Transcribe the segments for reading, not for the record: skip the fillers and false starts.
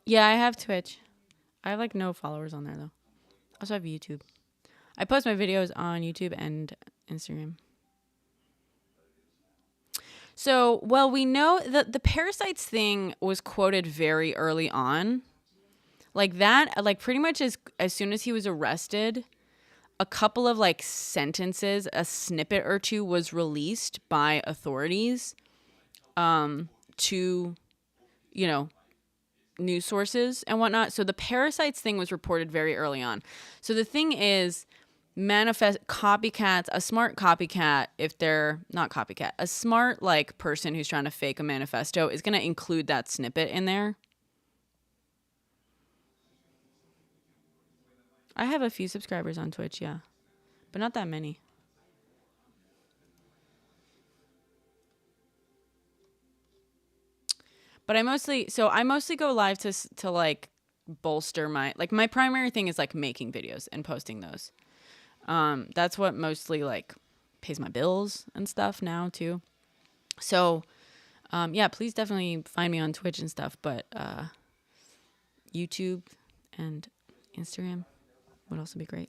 Yeah, I have Twitch. I have like no followers on there though. I also have YouTube. I post my videos on YouTube and Instagram. So, well, we know that the parasites thing was quoted very early on. Like that, like pretty much as soon as he was arrested, a couple of like sentences, a snippet or two was released by authorities to, you know, news sources and whatnot. So the parasites thing was reported very early on. So the thing is, manifest copycats, a smart copycat, if they're not copycat, a smart like person who's trying to fake a manifesto is going to include that snippet in there. I have a few subscribers on Twitch, yeah, but not that many. But I mostly go live to like bolster my primary thing is like making videos and posting those. That's what mostly like pays my bills and stuff now too. So, yeah, please definitely find me on Twitch and stuff, but YouTube and Instagram would also be great.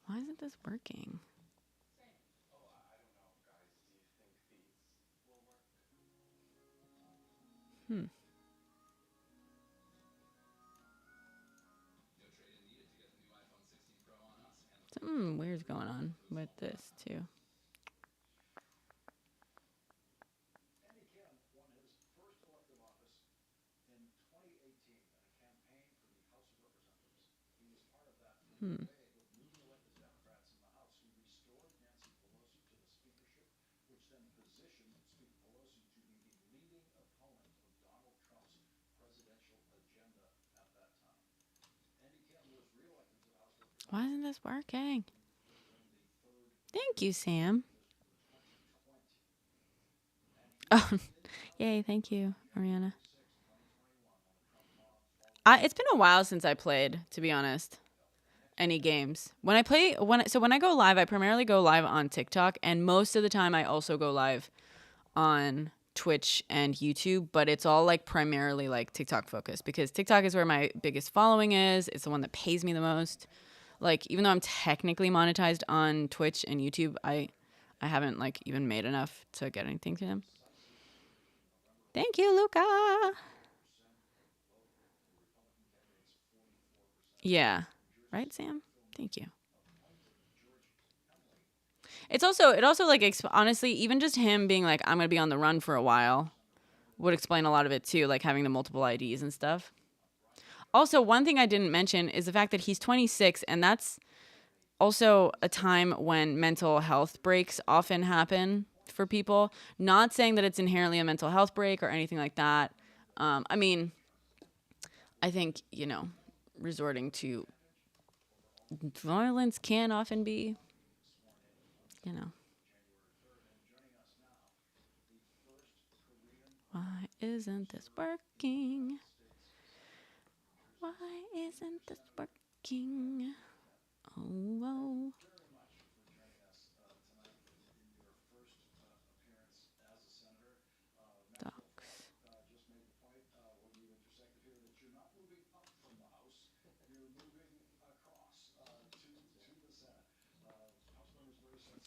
Why isn't this working? Something weird's going on with this too. Why isn't this working? Thank you, Sam. Oh, yay! Thank you, Ariana. It's been a while since I played, to be honest, any games. When I go live, I primarily go live on TikTok, and most of the time I also go live on Twitch and YouTube, but it's all like primarily like TikTok focused because TikTok is where my biggest following is. It's the one that pays me the most. Like even though I'm technically monetized on Twitch and YouTube, I haven't like even made enough to get anything to them. Thank you, Luca. Yeah. Right, Sam? Thank you. It also like honestly, even just him being like I'm going to be on the run for a while would explain a lot of it too, like having the multiple IDs and stuff. Also, one thing I didn't mention is the fact that he's 26 and that's also a time when mental health breaks often happen for people. Not saying that it's inherently a mental health break or anything like that. I mean, I think, resorting to violence can often be, you know. Why isn't this working? Why isn't this working? Oh, whoa. Docs.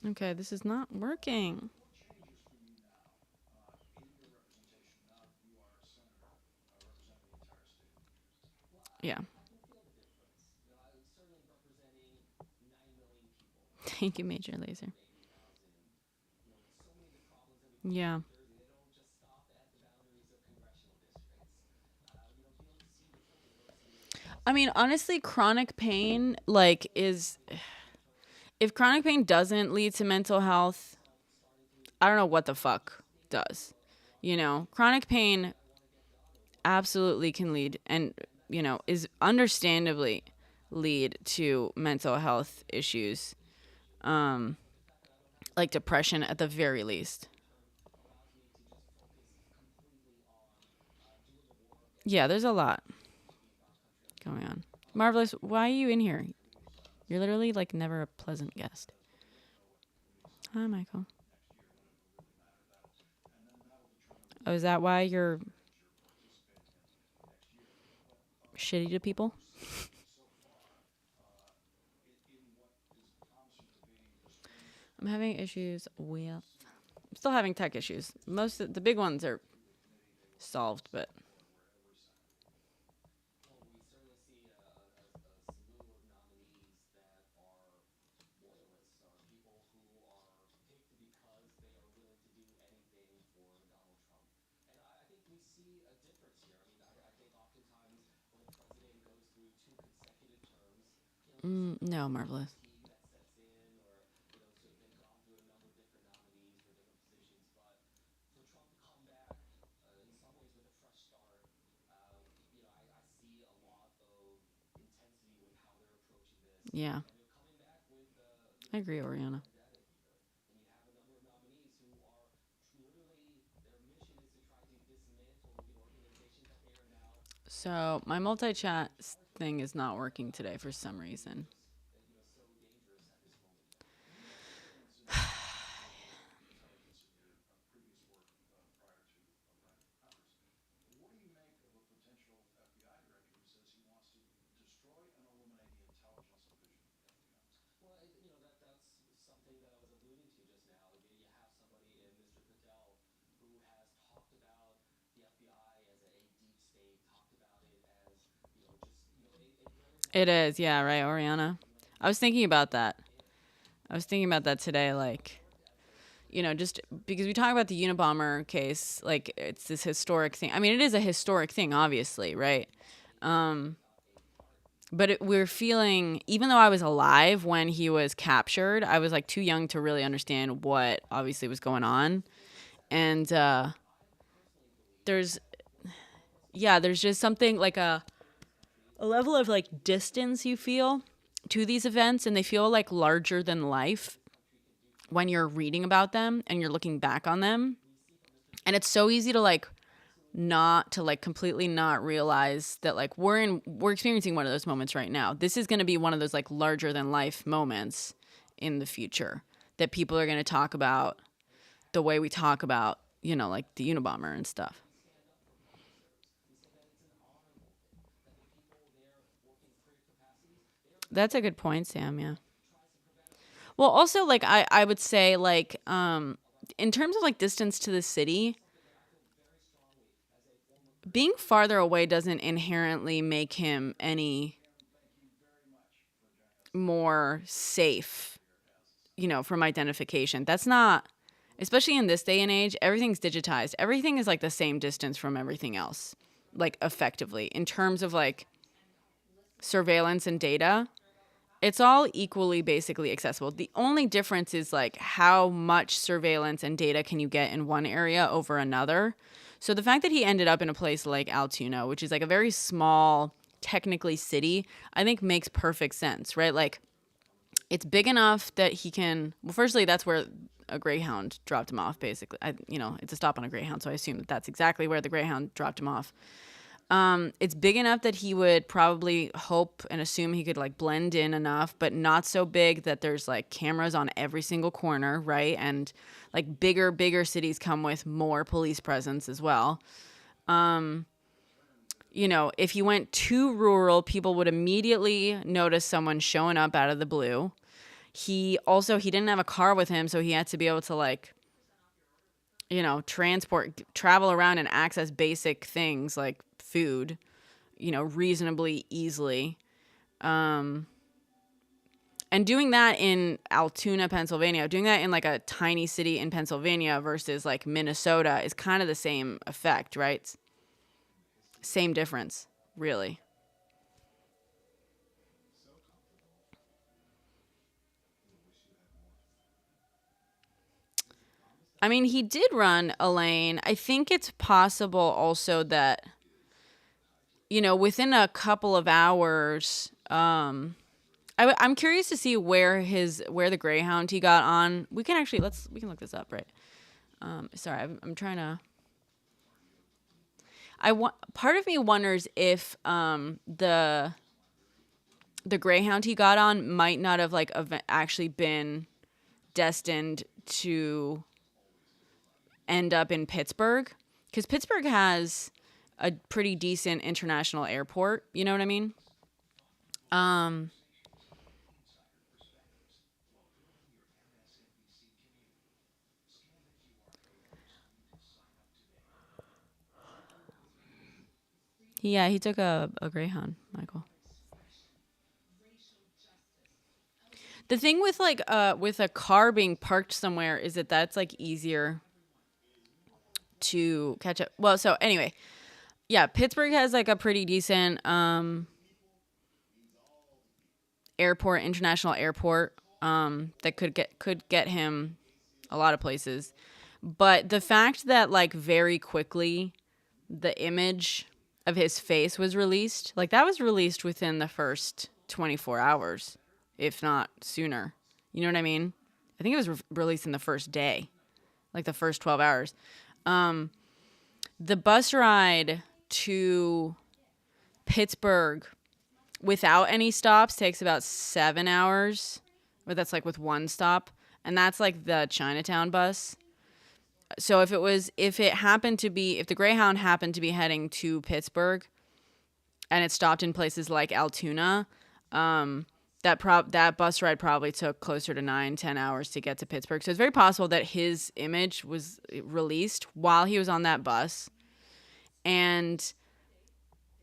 Okay, this is not working. Yeah. Thank you, Major Laser. Yeah. I mean, honestly, chronic pain, like, is. If chronic pain doesn't lead to mental health, I don't know what the fuck does. Chronic pain absolutely can lead and, is understandably lead to mental health issues, like depression at the very least. Yeah, there's a lot going on. Marvelous, why are you in here? You're literally like never a pleasant guest. Hi, Michael. Oh, is that why you're shitty to people? I'm having issues with. I'm still having tech issues. Most of the big ones are solved, but no, Marvelous. Yeah, I agree, Oriana. So my multi-chat thing is not working today for some reason. It is, yeah, right, Oriana. I was thinking about that. I was thinking about that today, like, just because we talk about the Unabomber case, like it's this historic thing. I mean, it is a historic thing, obviously, right? But we're feeling, even though I was alive when he was captured, I was like too young to really understand what obviously was going on. And there's, yeah, there's just something like a level of like distance you feel to these events, and they feel like larger than life when you're reading about them and you're looking back on them. And it's so easy to like not to like completely not realize that like we're experiencing one of those moments right now. This is going to be one of those like larger than life moments in the future that people are going to talk about the way we talk about, like the Unabomber and stuff. That's a good point, Sam. Yeah. Well, also like I would say like in terms of like distance to the city, being farther away doesn't inherently make him any more safe, from identification. That's not, especially in this day and age, everything's digitized. Everything is like the same distance from everything else, like effectively, in terms of like surveillance and data. It's all equally basically accessible. The only difference is like how much surveillance and data can you get in one area over another. So the fact that he ended up in a place like Altoona, which is like a very small, technically city, I think makes perfect sense, right? Like it's big enough that he can. Well, firstly, that's where a Greyhound dropped him off. Basically, it's a stop on a Greyhound, so I assume that that's exactly where the Greyhound dropped him off. It's big enough that he would probably hope and assume he could like blend in enough, but not so big that there's like cameras on every single corner, right? And like bigger cities come with more police presence as well. If he went too rural, people would immediately notice someone showing up out of the blue. He didn't have a car with him, so he had to be able to like, travel around and access basic things like food, reasonably easily. And doing that in Altoona, Pennsylvania, doing that in like a tiny city in Pennsylvania versus like Minnesota is kind of the same effect, right? Same difference, really. I mean, he did run a lane. I think it's possible also that, within a couple of hours, I'm curious to see where the Greyhound he got on. We can actually we can look this up, right? Sorry, I'm trying to. Part of me wonders if the the Greyhound he got on might not have like actually been destined to end up in Pittsburgh, because Pittsburgh has a pretty decent international airport. You know what I mean? Yeah, he took a Greyhound, Michael. The thing with like with a car being parked somewhere is that that's like easier to catch up. Well, so anyway, yeah, Pittsburgh has like a pretty decent airport, international airport, that could get him a lot of places. But the fact that like very quickly the image of his face was released, like that was released within the first 24 hours, if not sooner. You know what I mean? I think it was released in the first day, like the first 12 hours. The bus ride to Pittsburgh without any stops takes about 7 hours, but that's like with one stop. And that's like the Chinatown bus. So if the Greyhound happened to be heading to Pittsburgh and it stopped in places like Altoona, that bus ride probably took closer to 9-10 hours to get to Pittsburgh. So it's very possible that his image was released while he was on that bus, and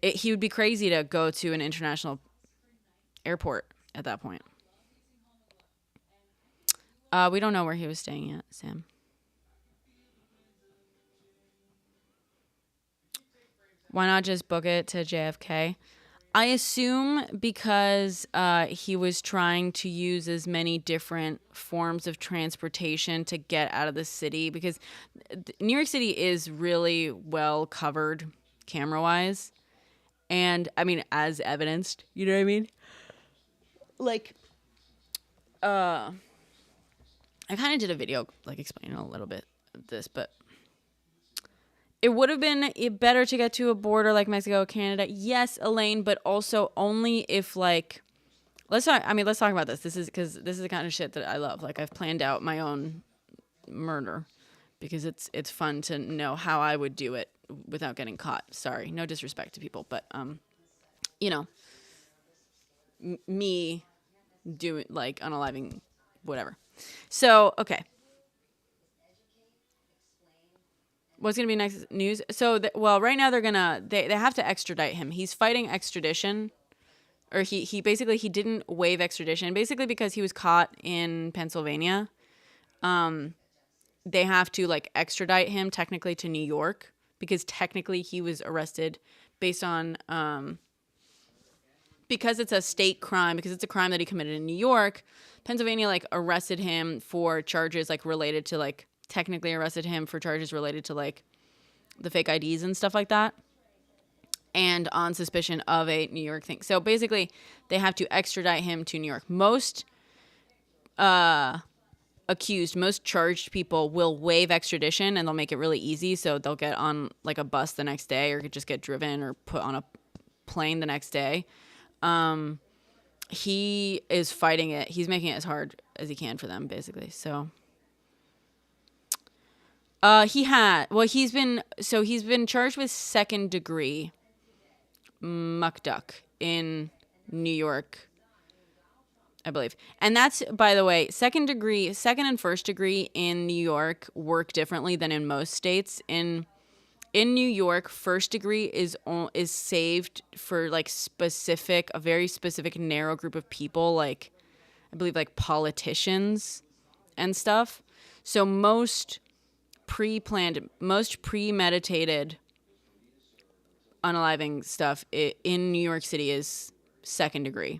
he would be crazy to go to an international airport at that point. We don't know where he was staying yet, Sam. Why not just book it to JFK? I assume because he was trying to use as many different forms of transportation to get out of the city, because New York City is really well covered camera-wise. And, I mean, as evidenced, you know what I mean? Like, I kind of did a video, like, explaining a little bit of this, but it would have been better to get to a border like Mexico, Canada. Yes, Elaine, but also only if, like, let's talk about this. This is because this is the kind of shit that I love. Like, I've planned out my own murder because it's fun to know how I would do it without getting caught. Sorry, no disrespect to people, but you know, me doing like unaliving whatever. So okay. What's going to be next news? So, right now they have to extradite him. He's fighting extradition, or he basically, he didn't waive extradition, basically because he was caught in Pennsylvania. They have to like extradite him technically to New York, because technically he was arrested based on, because it's a state crime, because it's a crime that he committed in New York. Pennsylvania like arrested him for charges like related to like, technically arrested him for charges related to like the fake IDs and stuff like that, and on suspicion of a New York thing. So basically they have to extradite him to New York. Most most charged people will waive extradition, and they'll make it really easy. So they'll get on like a bus the next day, or could just get driven or put on a plane the next day. He is fighting it. He's making it as hard as he can for them, basically. So he's been charged with second degree muckduck in New York, I believe. And that's, by the way, second and first degree in New York work differently than in most states. In New York, first degree is saved for like a very specific narrow group of people, like I believe like politicians and stuff. So most premeditated unaliving stuff in New York City is second degree.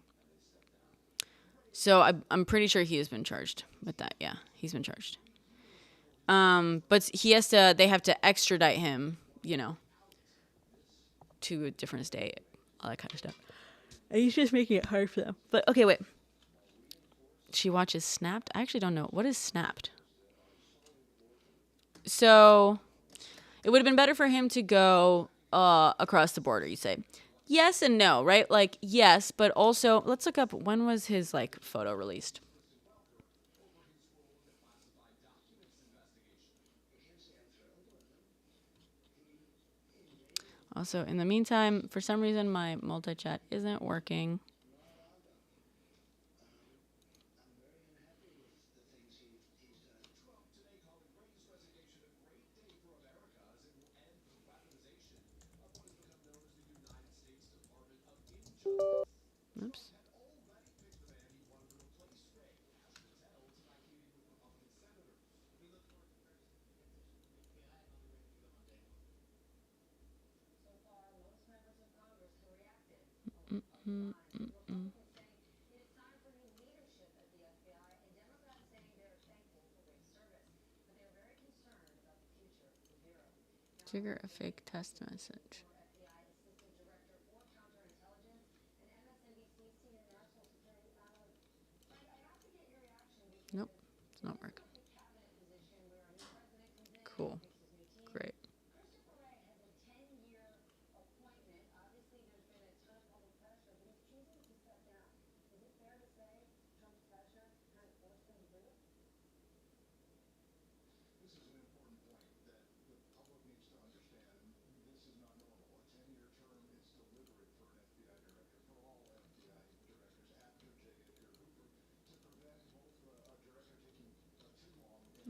So I'm pretty sure he has been charged with that. Yeah, he's been charged. But they have to extradite him, you know, to a different state, all that kind of stuff. And he's just making it hard for them. But okay, wait. She watches Snapped? I actually don't know. What is Snapped? So it would have been better for him to go across the border, you say. yes and no, right? Like, yes, but also, let's look up, when was his, like, photo released? Also, in the meantime, for some reason, my multi-chat isn't working. Oops. Trigger a fake test message. Nope, it's not working. Cool. Great.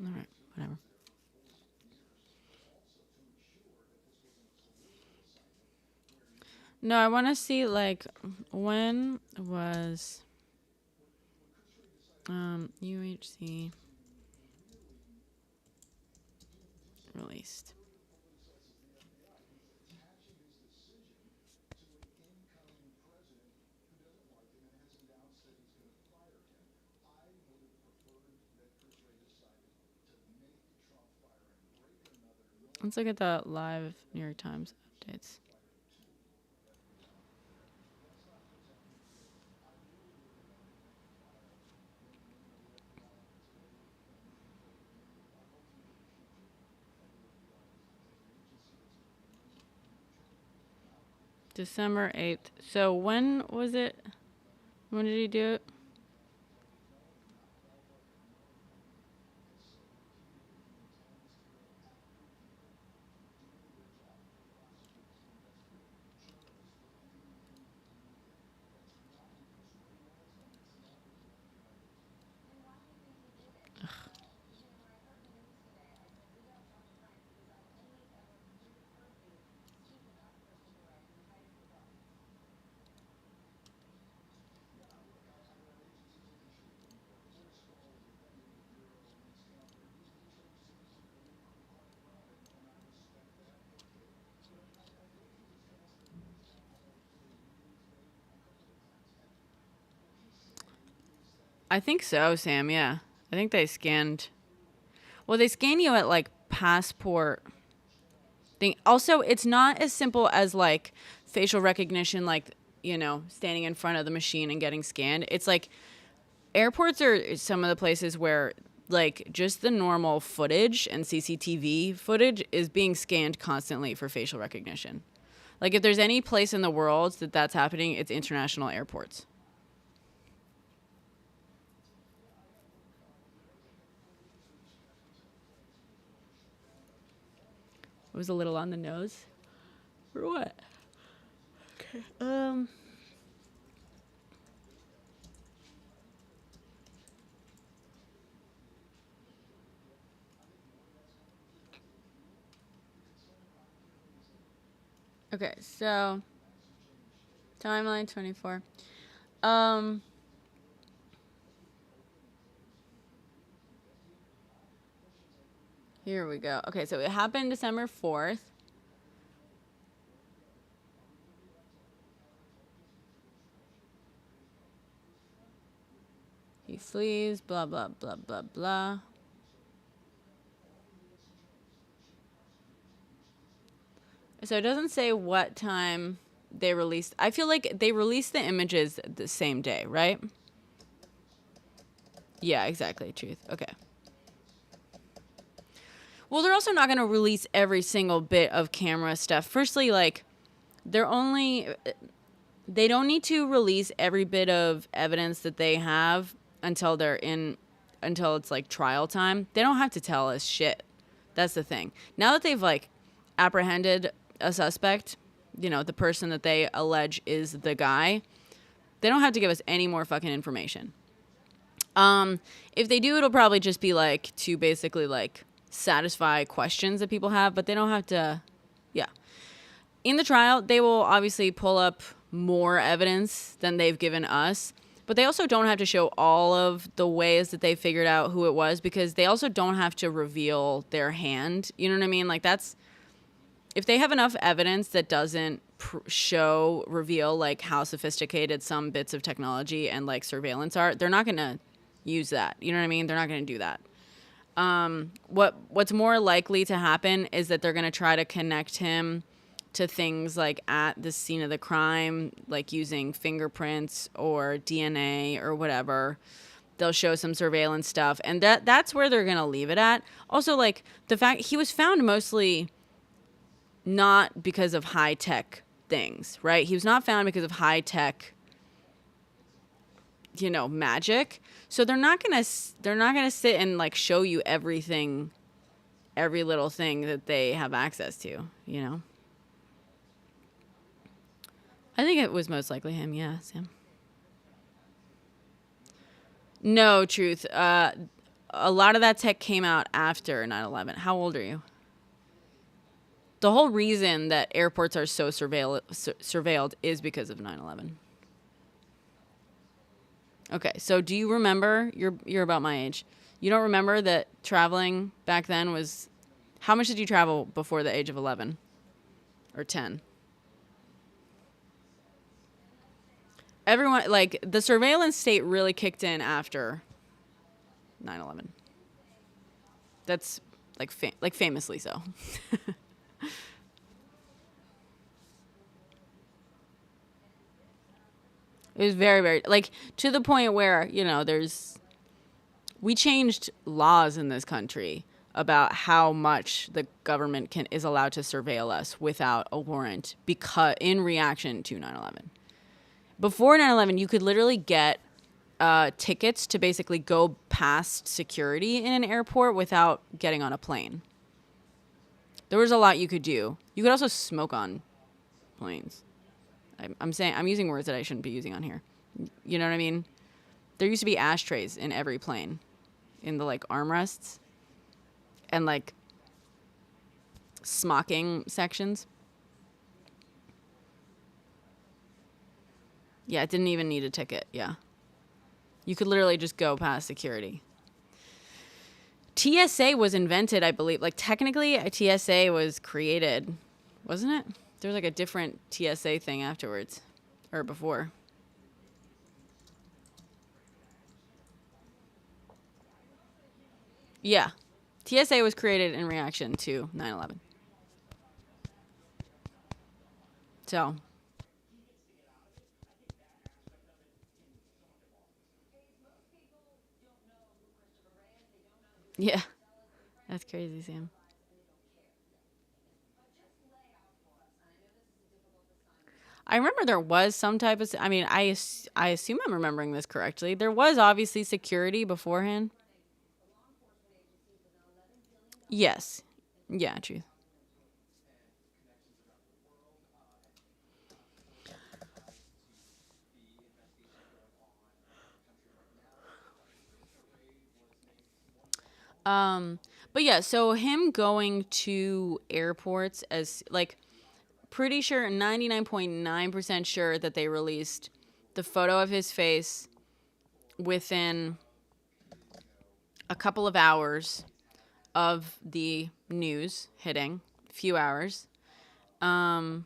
All right, whatever. No, I want to see, like, when was UHC released. Let's look at the live New York Times updates. December 8th. So when was it? When did he do it? I think so, Sam. Yeah. I think they scanned. Well, they scan you at like passport thing. Also, it's not as simple as like facial recognition, like, you know, standing in front of the machine and getting scanned. It's like airports are some of the places where like just the normal footage and CCTV footage is being scanned constantly for facial recognition. Like if there's any place in the world that that's happening, it's international airports. It was a little on the nose. For what? Okay. Okay, so timeline 24. Here we go. Okay, so it happened December 4th. He flees, blah, blah, blah, blah, blah. So it doesn't say what time they released. I feel like they released the images the same day, right? Yeah, exactly. Truth. Okay. Well, they're also not going to release every single bit of camera stuff. Firstly, like, they're only they don't need to release every bit of evidence that they have until until it's like trial time. They don't have to tell us shit. That's the thing. Now that they've like apprehended a suspect, you know, the person that they allege is the guy, they don't have to give us any more fucking information. If they do, it'll probably just be like to basically like satisfy questions that people have, but they don't have to. Yeah. In the trial, they will obviously pull up more evidence than they've given us, but they also don't have to show all of the ways that they figured out who it was, because they also don't have to reveal their hand. You know what I mean? Like, that's, if they have enough evidence that doesn't reveal like how sophisticated some bits of technology and like surveillance are, they're not going to use that. You know what I mean? They're not going to do that. What's more likely to happen is that they're going to try to connect him to things like at the scene of the crime, like using fingerprints or DNA or whatever. They'll show some surveillance stuff, and that's where they're going to leave it at. Also, like, the fact he was found mostly not because of high-tech things, right? He was not found because of high-tech, you know, magic. So they're not going to sit and like show you everything, every little thing that they have access to, you know? I think it was most likely him. Yeah, Sam. No, Truth. A lot of that tech came out after 9/11. How old are you? The whole reason that airports are so surveilled is because of 9/11. Okay, so do you remember? You're about my age. You don't remember that traveling back then was... How much did you travel before the age of 11 or 10? Everyone, like, the surveillance state really kicked in after 9/11. That's like famously so. It was very, very, like, to the point where, you know, we changed laws in this country about how much the government is allowed to surveil us without a warrant, because in reaction to 9/11. Before 9/11, you could literally get tickets to basically go past security in an airport without getting on a plane. There was a lot you could do. You could also smoke on planes. I'm using words that I shouldn't be using on here. You know what I mean? There used to be ashtrays in every plane, in the like armrests and like smocking sections. Yeah, it didn't even need a ticket. Yeah. You could literally just go past security. TSA was invented, I believe. Like, technically, a TSA was created, wasn't it? There was like a different TSA thing afterwards, or before. Yeah. TSA was created in reaction to 9/11. So... Yeah, that's crazy, Sam. I remember there was some type of... I mean, I assume I'm remembering this correctly. There was obviously security beforehand. Yes. Yeah, truth. But yeah, so him going to airports as like... Pretty sure, 99.9% sure that they released the photo of his face within a couple of hours of the news hitting, few hours. At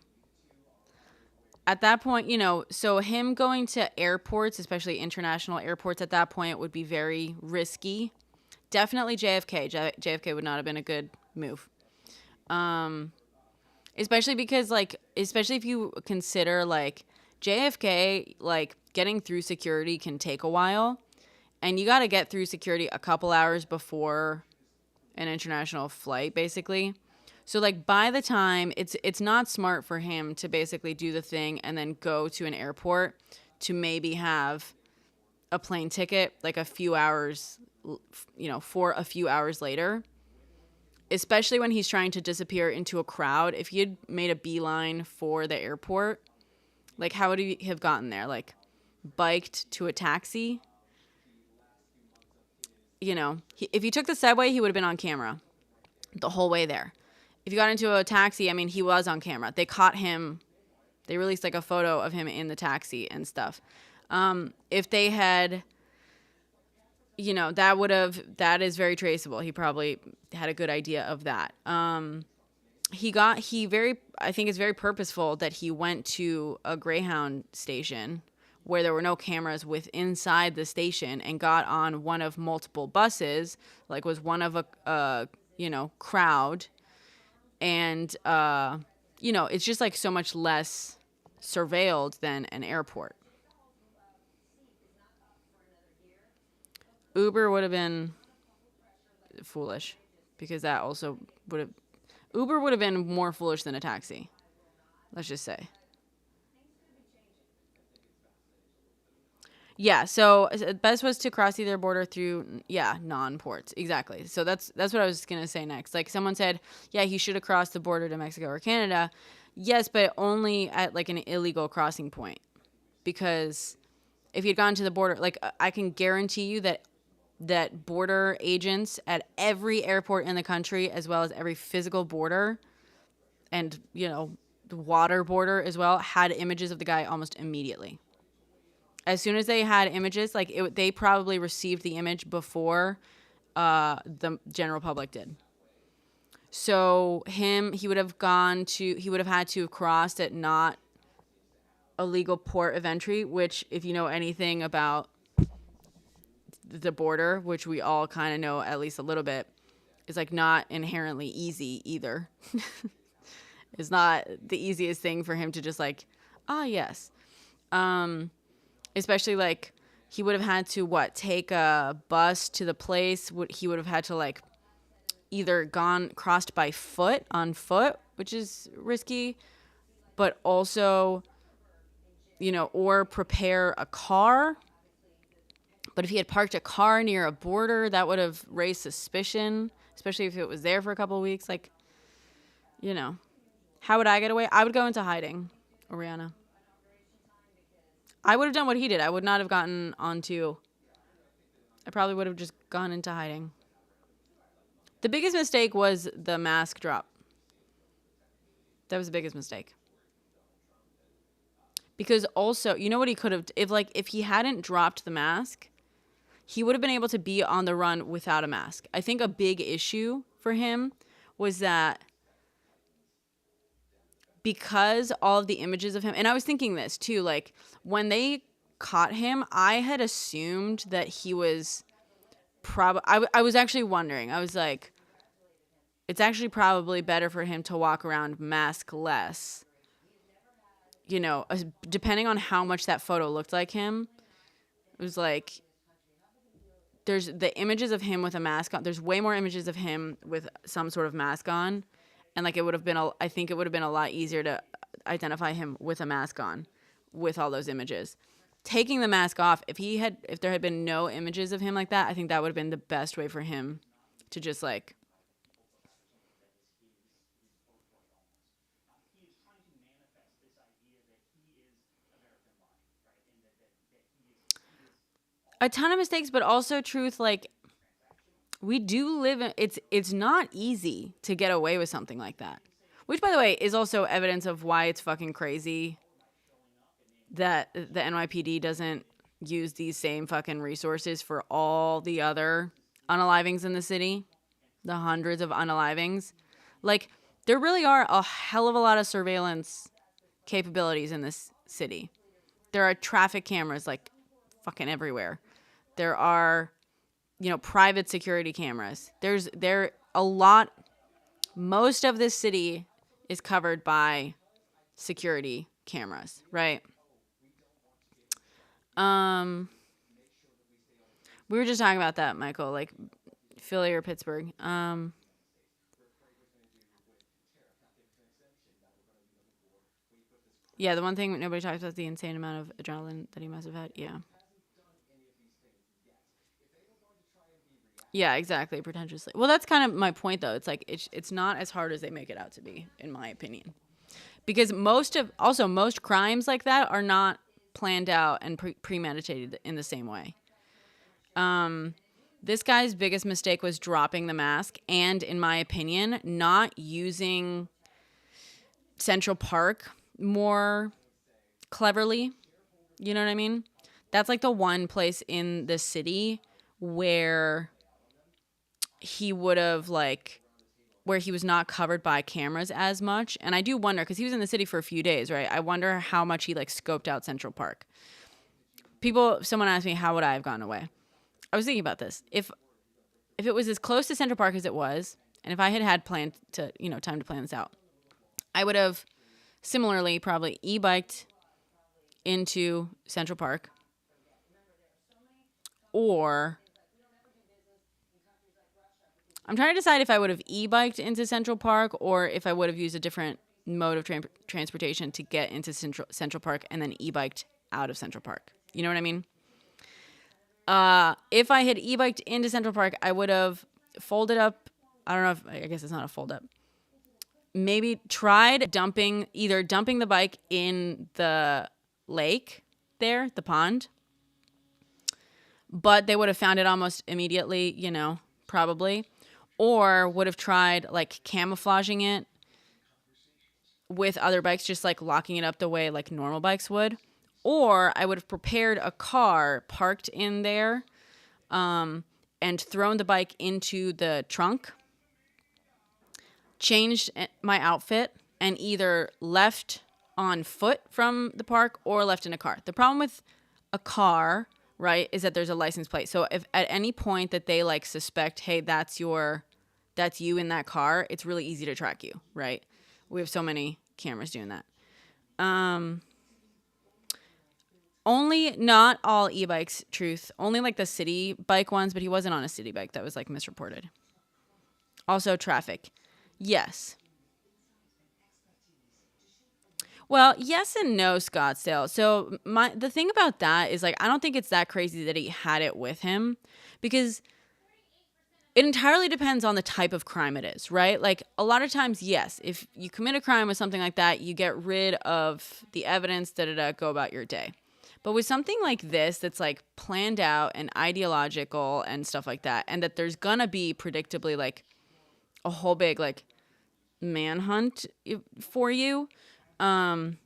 that point, you know, so him going to airports, especially international airports at that point, would be very risky. Definitely JFK. JFK would not have been a good move. Especially because, like, especially if you consider, like, JFK, like, getting through security can take a while. And you got to get through security a couple hours before an international flight, basically. So like by the time it's not smart for him to basically do the thing and then go to an airport to maybe have a plane ticket like a few hours, for a few hours later, especially when he's trying to disappear into a crowd. If he had made a beeline for the airport, like how would he have gotten there? Like biked to a taxi? If he took the subway, he would have been on camera the whole way there. If he got into a taxi, I mean, he was on camera. They caught him. They released like a photo of him in the taxi and stuff. If they had, that is very traceable. He probably had a good idea of that. I think it's very purposeful that he went to a Greyhound station where there were no cameras inside the station and got on one of multiple buses, like was one of a crowd. And, it's just like so much less surveilled than an airport. Uber would have been foolish because that also Uber would have been more foolish than a taxi. Let's just say. Yeah, so best was to cross either border through, non-ports. Exactly. So that's what I was going to say next. Like someone said, yeah, he should have crossed the border to Mexico or Canada. Yes, but only at like an illegal crossing point. Because if he had gone to the border, like I can guarantee you that border agents at every airport in the country, as well as every physical border and, the water border as well, had images of the guy almost immediately. As soon as they had images, they probably received the image before the general public did. So he would have had to have crossed at not a legal port of entry, which if you know anything about the border, which we all kind of know at least a little bit, is like not inherently easy either. It's not the easiest thing for him to just like, yes. Especially like he would have had to take a bus to the place. He would have had to like either crossed by on foot, which is risky, but also, or prepare a car. But if he had parked a car near a border, that would have raised suspicion, especially if it was there for a couple of weeks. Like, how would I get away? I would go into hiding, Oriana. I would have done what he did. I would not have gotten onto. I probably would have just gone into hiding. The biggest mistake was the mask drop. That was the biggest mistake. Because also, you know what he could have, if he hadn't dropped the mask, he would have been able to be on the run without a mask. I think a big issue for him was that because all of the images of him, and I was thinking this too, like when they caught him, I had assumed that he was I was actually wondering, I was like, it's actually probably better for him to walk around maskless. Depending on how much that photo looked like him, it was like, there's the images of him with a mask on. There's way more images of him with some sort of mask on. And like I think it would have been a lot easier to identify him with a mask on with all those images. Taking the mask off, if there had been no images of him like that, I think that would have been the best way for him to just like. A ton of mistakes, but also truth, like we do live in, it's not easy to get away with something like that. Which, by the way, is also evidence of why it's fucking crazy that the NYPD doesn't use these same fucking resources for all the other unalivings in the city. The hundreds of unalivings. Like, there really are a hell of a lot of surveillance capabilities in this city. There are traffic cameras, like, fucking everywhere. There are, private security cameras. There a lot. Most of this city is covered by security cameras, right? We were just talking about that, Michael, like Philly or Pittsburgh. Yeah, the one thing nobody talks about is the insane amount of adrenaline that he must have had. Yeah. Yeah, exactly. Pretentiously. Well, that's kind of my point, though. It's like it's not as hard as they make it out to be, in my opinion. Because most crimes like that are not planned out and premeditated in the same way. This guy's biggest mistake was dropping the mask, and in my opinion, not using Central Park more cleverly. You know what I mean? That's like the one place in the city where he would have where he was not covered by cameras as much. And I do wonder, because he was in the city for a few days, right? I wonder how much he scoped out Central Park. Someone asked me, how would I have gone away? I was thinking about this. If it was as close to Central Park as it was, and if I had planned to, time to plan this out, I would have similarly probably e-biked into Central Park, or I'm trying to decide if I would have e-biked into Central Park or if I would have used a different mode of transportation to get into Central Park and then e-biked out of Central Park. You know what I mean? If I had e-biked into Central Park, I would have folded up. I don't know I guess it's not a fold up. Maybe tried either dumping the bike in the lake there, the pond. But they would have found it almost immediately, probably. Or would have tried camouflaging it with other bikes, just locking it up the way normal bikes would. Or I would have prepared a car parked in there and thrown the bike into the trunk, changed my outfit, and either left on foot from the park or left in a car. The problem with a car, right, is that there's a license plate. So if at any point that they suspect, hey, that's you in that car, it's really easy to track you, right? We have so many cameras doing that. Only not all e-bikes, truth. Only the city bike ones, but he wasn't on a city bike. That was misreported. Also traffic. Yes. Well, yes and no, Scottsdale. So the thing about that is I don't think it's that crazy that he had it with him, because it entirely depends on the type of crime it is, right? A lot of times, yes, if you commit a crime with something like that, you get rid of the evidence, go about your day. But with something like this that's planned out and ideological and stuff like that, and that there's gonna be predictably a whole big manhunt for you, and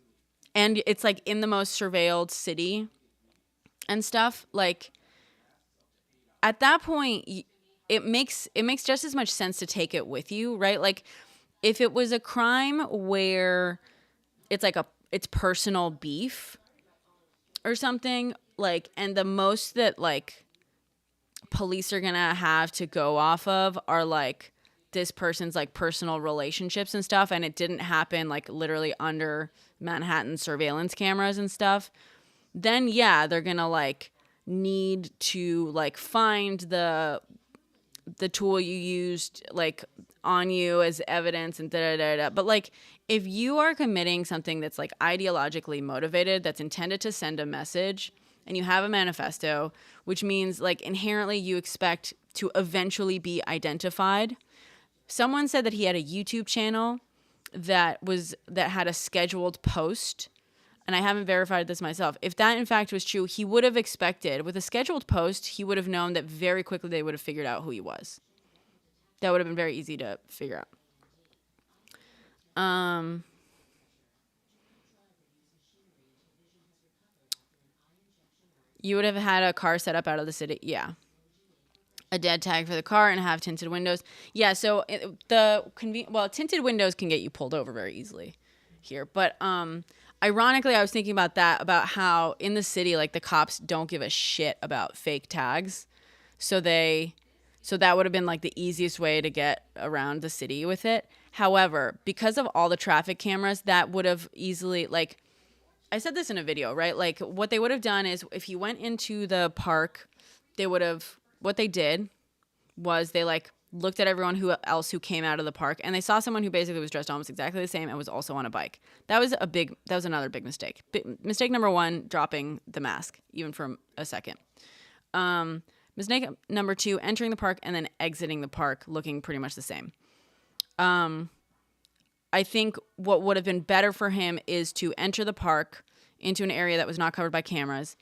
it's in the most surveilled city and stuff, at that point it makes just as much sense to take it with you, right? If it was a crime where it's it's personal beef or something, and the most that police are gonna have to go off of are this person's personal relationships and stuff, and it didn't happen literally under Manhattan surveillance cameras and stuff, then yeah, they're gonna need to find the tool you used on you as evidence and da da da. But if you are committing something that's ideologically motivated, that's intended to send a message, and you have a manifesto, which means inherently you expect to eventually be identified. Someone said that he had a YouTube channel that had a scheduled post, and I haven't verified this myself. If that in fact was true, he would have expected, with a scheduled post, he would have known that very quickly they would have figured out who he was. That would have been very easy to figure out. You would have had a car set up out of the city. Yeah. A dead tag for the car and have tinted windows. Yeah, so tinted windows can get you pulled over very easily here. But ironically, I was thinking about that, about how in the city, the cops don't give a shit about fake tags. So that would have been the easiest way to get around the city with it. However, because of all the traffic cameras, that would have easily, I said this in a video, right? What they would have done is if he went into the park, what they did was they looked at everyone who came out of the park, and they saw someone who basically was dressed almost exactly the same and was also on a bike. That was another big mistake. Mistake number one, dropping the mask, even for a second. Mistake number two, entering the park and then exiting the park looking pretty much the same. I think what would have been better for him is to enter the park into an area that was not covered by cameras,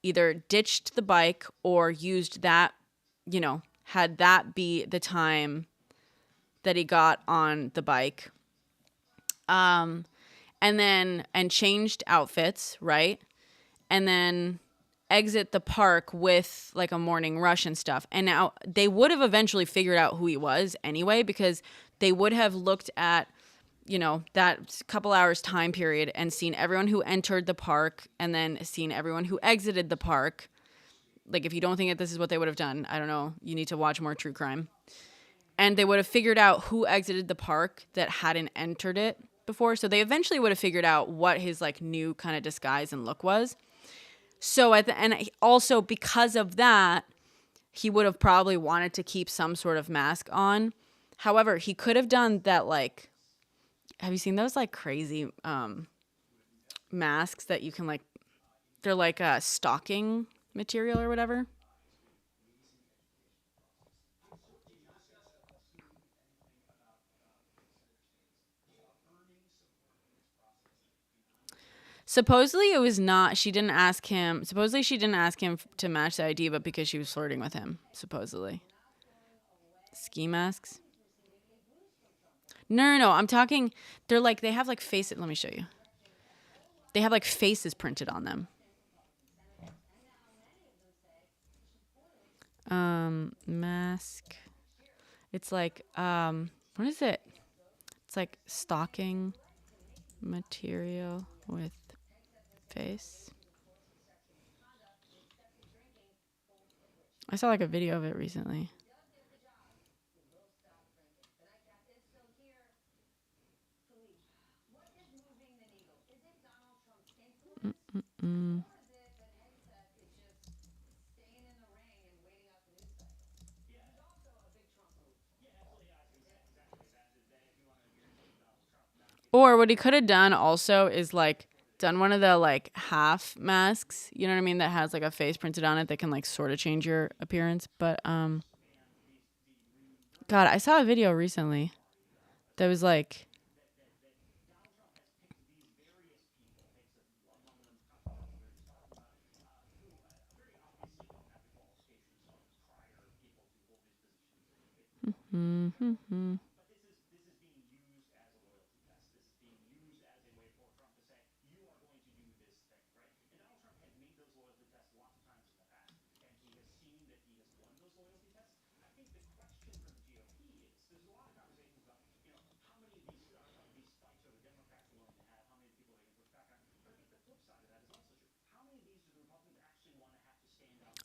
either ditched the bike or used that, had that be the time that he got on the bike. And changed outfits, right? And then exit the park with like a morning rush and stuff. And now they would have eventually figured out who he was anyway, because they would have looked at, that couple hours time period and seen everyone who entered the park and then seen everyone who exited the park. Like, if you don't think that this is what they would have done, I don't know, you need to watch more true crime. And they would have figured out who exited the park that hadn't entered it before. So they eventually would have figured out what his like new kind of disguise and look was. So and also because of that, he would have probably wanted to keep some sort of mask on. However, he could have done that, like, have you seen those like crazy masks that you can like, they're like a stocking material or whatever? Supposedly it was not, supposedly she didn't ask him to match the ID, but because she was flirting with him, supposedly. Ski masks? No, I'm talking, they have like faces, let me show you. They have like faces printed on them. Mask. It's like, what is it? It's like stocking material with face. I saw like a video of it recently. Or what he could have done also is like done one of the like half masks, you know what I mean, that has like a face printed on it that can like sort of change your appearance. But God, I saw a video recently that was like,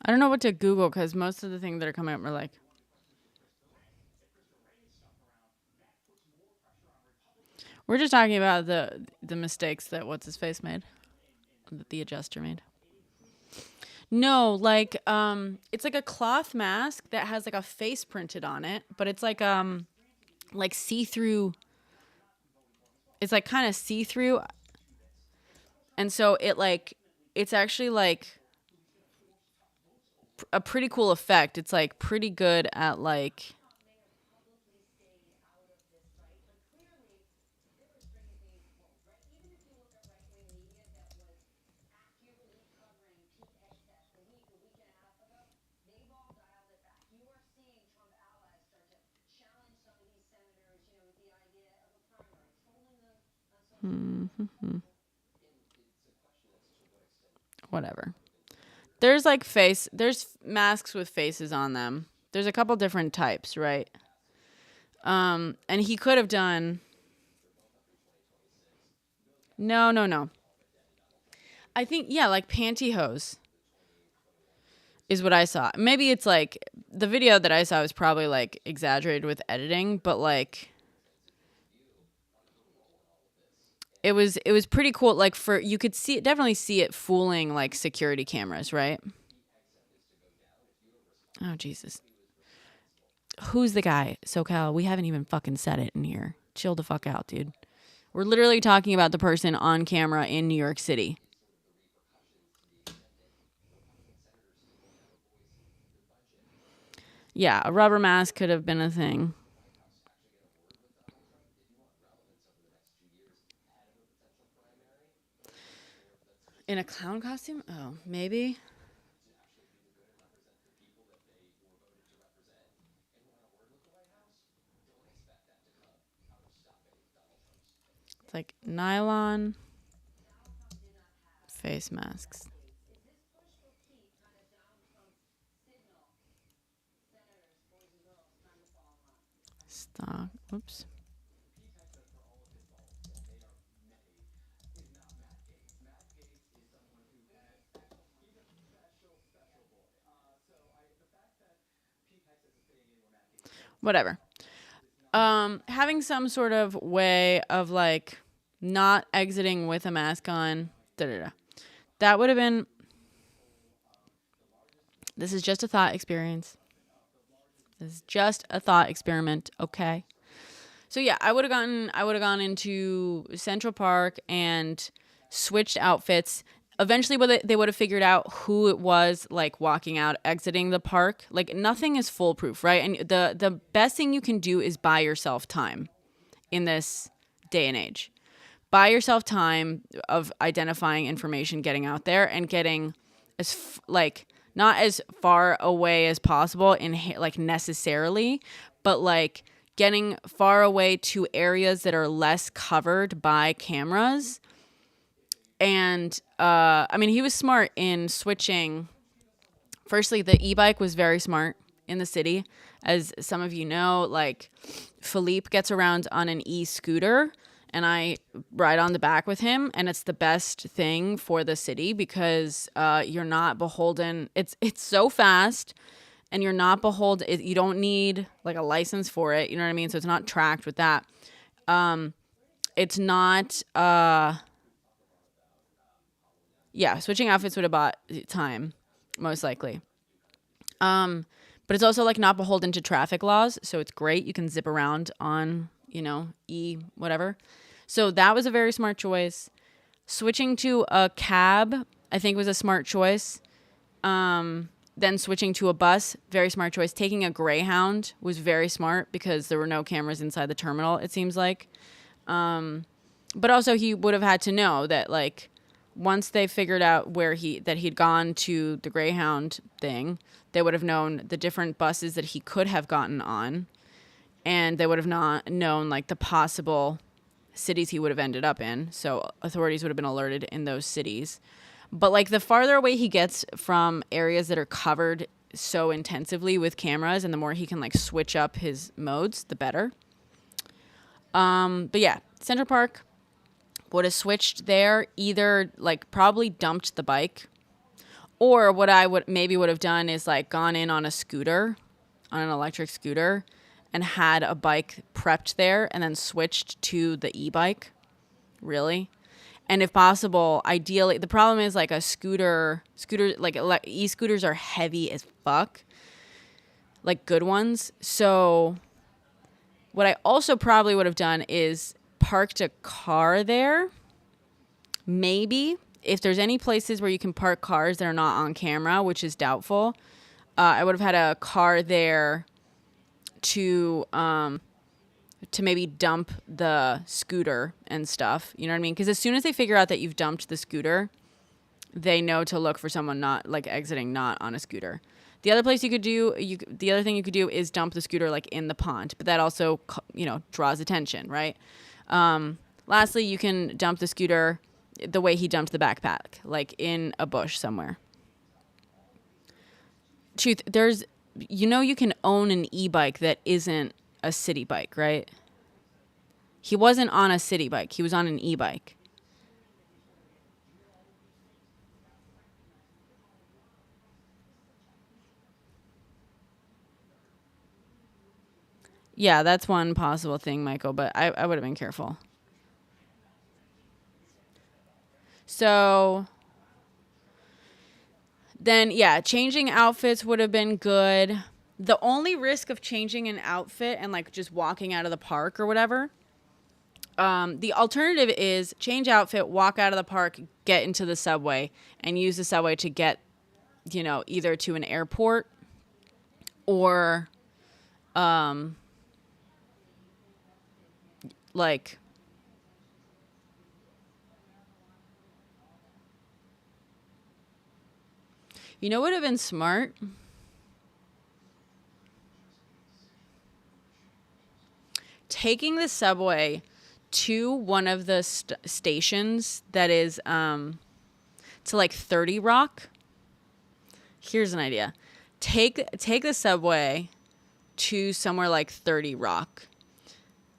I don't know what to Google because most of the things that are coming up are like, we're just talking about the mistakes that what's his face made, that the adjuster made. No, like it's like a cloth mask that has like a face printed on it, but it's like see-through. It's like kind of see-through, and so it's actually like a pretty cool effect. It's like pretty good at like. Whatever. There's masks with faces on them. There's a couple different types, right? And he could have done. No. I think, yeah, like pantyhose is what I saw. Maybe it's like the video that I saw was probably like exaggerated with editing, but like it was pretty cool. Like you could definitely see it fooling like security cameras, right? Oh, Jesus. Who's the guy? SoCal, we haven't even fucking said it in here. Chill the fuck out, dude. We're literally talking about the person on camera in New York City. Yeah, a rubber mask could have been a thing. In a clown costume? Oh, maybe. It's like nylon face masks. Stock. Oops. Whatever. Having some sort of way of like not exiting with a mask on. Da-da-da. That would have been. This is just a thought experience. This is just a thought experiment, okay? So yeah, I would have gone into Central Park and switched outfits. Eventually, they would have figured out who it was, like walking out, exiting the park. Like nothing is foolproof, right? And the best thing you can do is buy yourself time in this day and age. Buy yourself time of identifying information, getting out there, and getting like not as far away as possible in like necessarily, but like getting far away to areas that are less covered by cameras. And I mean, he was smart in switching. Firstly, the e-bike was very smart in the city. As some of you know, like Philippe gets around on an e-scooter and I ride on the back with him, and it's the best thing for the city because you're not beholden. It's so fast, and you're not beholden. You don't need like a license for it. You know what I mean? So it's not tracked with that. It's not. Yeah, switching outfits would have bought time, most likely. But it's also like not beholden to traffic laws, so it's great. You can zip around on, whatever. So that was a very smart choice. Switching to a cab, I think was a smart choice. Then switching to a bus, very smart choice. Taking a Greyhound was very smart because there were no cameras inside the terminal, it seems like. But also he would have had to know that like once they figured out that he'd gone to the Greyhound thing, they would have known the different buses that he could have gotten on, and they would have not known like the possible cities he would have ended up in. So authorities would have been alerted in those cities. But like the farther away he gets from areas that are covered so intensively with cameras, and the more he can like switch up his modes, the better. But yeah, Central Park would have switched there, either like probably dumped the bike, or what I would have done is like gone in on an electric scooter, and had a bike prepped there and then switched to the e-bike. Really? And if possible, ideally, the problem is like a scooter, like e-scooters are heavy as fuck, like good ones. So what I also probably would have done is parked a car there. Maybe if there's any places where you can park cars that are not on camera, which is doubtful, I would have had a car there to maybe dump the scooter and stuff. You know what I mean? Because as soon as they figure out that you've dumped the scooter, they know to look for someone not like exiting not on a scooter. The other thing you could do is dump the scooter like in the pond, but that also draws attention, right? Lastly, you can dump the scooter the way he dumped the backpack, like in a bush somewhere. Truth, you can own an e-bike that isn't a city bike, right? He wasn't on a city bike. He was on an e-bike. Yeah, that's one possible thing, Michael, but I would have been careful. So then, yeah, changing outfits would have been good. The only risk of changing an outfit and like just walking out of the park or whatever, the alternative is change outfit, walk out of the park, get into the subway, and use the subway to get, either to an airport or, like, would have been smart? Taking the subway to one of the stations that is to like 30 Rock. Here's an idea. Take the subway to somewhere like 30 Rock.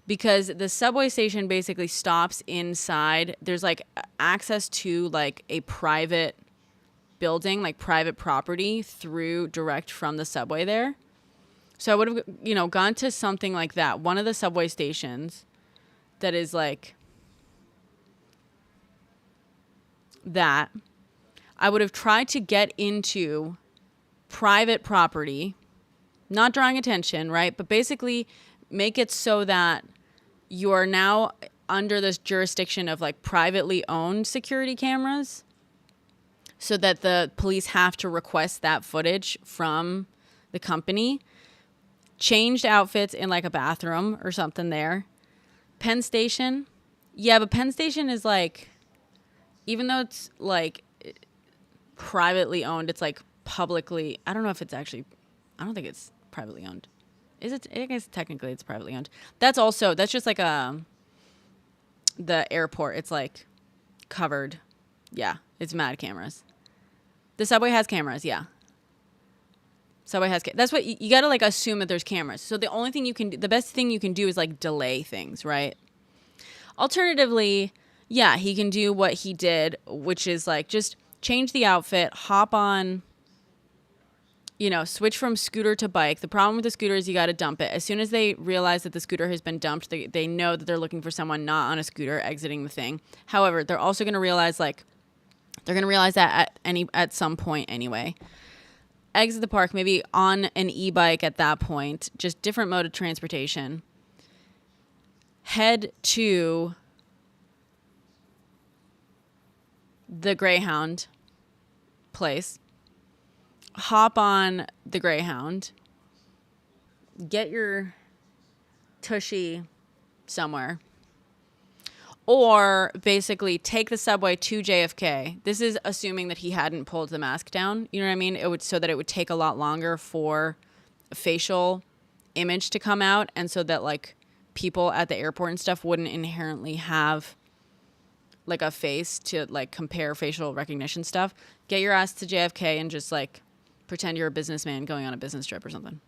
Because the subway station basically stops inside. There's like access to like a private building, like private property through direct from the subway there. So I would have, gone to something like that. One of the subway stations that is like that. I would have tried to get into private property, not drawing attention, right? But basically make it so that you are now under this jurisdiction of like privately owned security cameras, so that the police have to request that footage from the company. Changed outfits in like a bathroom or something there. Penn Station. Yeah, but Penn Station is like, even though it's like privately owned, it's like publicly, I don't know if it's actually, I don't think it's privately owned. Is it? I guess technically it's privately owned. That's just like the airport. It's like covered. Yeah, it's mad cameras. The subway has cameras, yeah. That's what you got to like assume that there's cameras. So the best thing you can do is like delay things, right? Alternatively, yeah, he can do what he did, which is like just change the outfit, hop on, switch from scooter to bike. The problem with the scooter is you got to dump it. As soon as they realize that the scooter has been dumped, they know that they're looking for someone not on a scooter exiting the thing. However, they're also going to realize that at some point anyway. Exit the park, maybe on an e-bike at that point, just different mode of transportation. Head to the Greyhound place. Hop on the Greyhound. Get your tushy somewhere. Or basically take the subway to JFK. This is assuming that he hadn't pulled the mask down. You know what I mean? So that it would take a lot longer for a facial image to come out, and so that like people at the airport and stuff wouldn't inherently have like a face to like compare facial recognition stuff. Get your ass to JFK and just like pretend you're a businessman going on a business trip or something.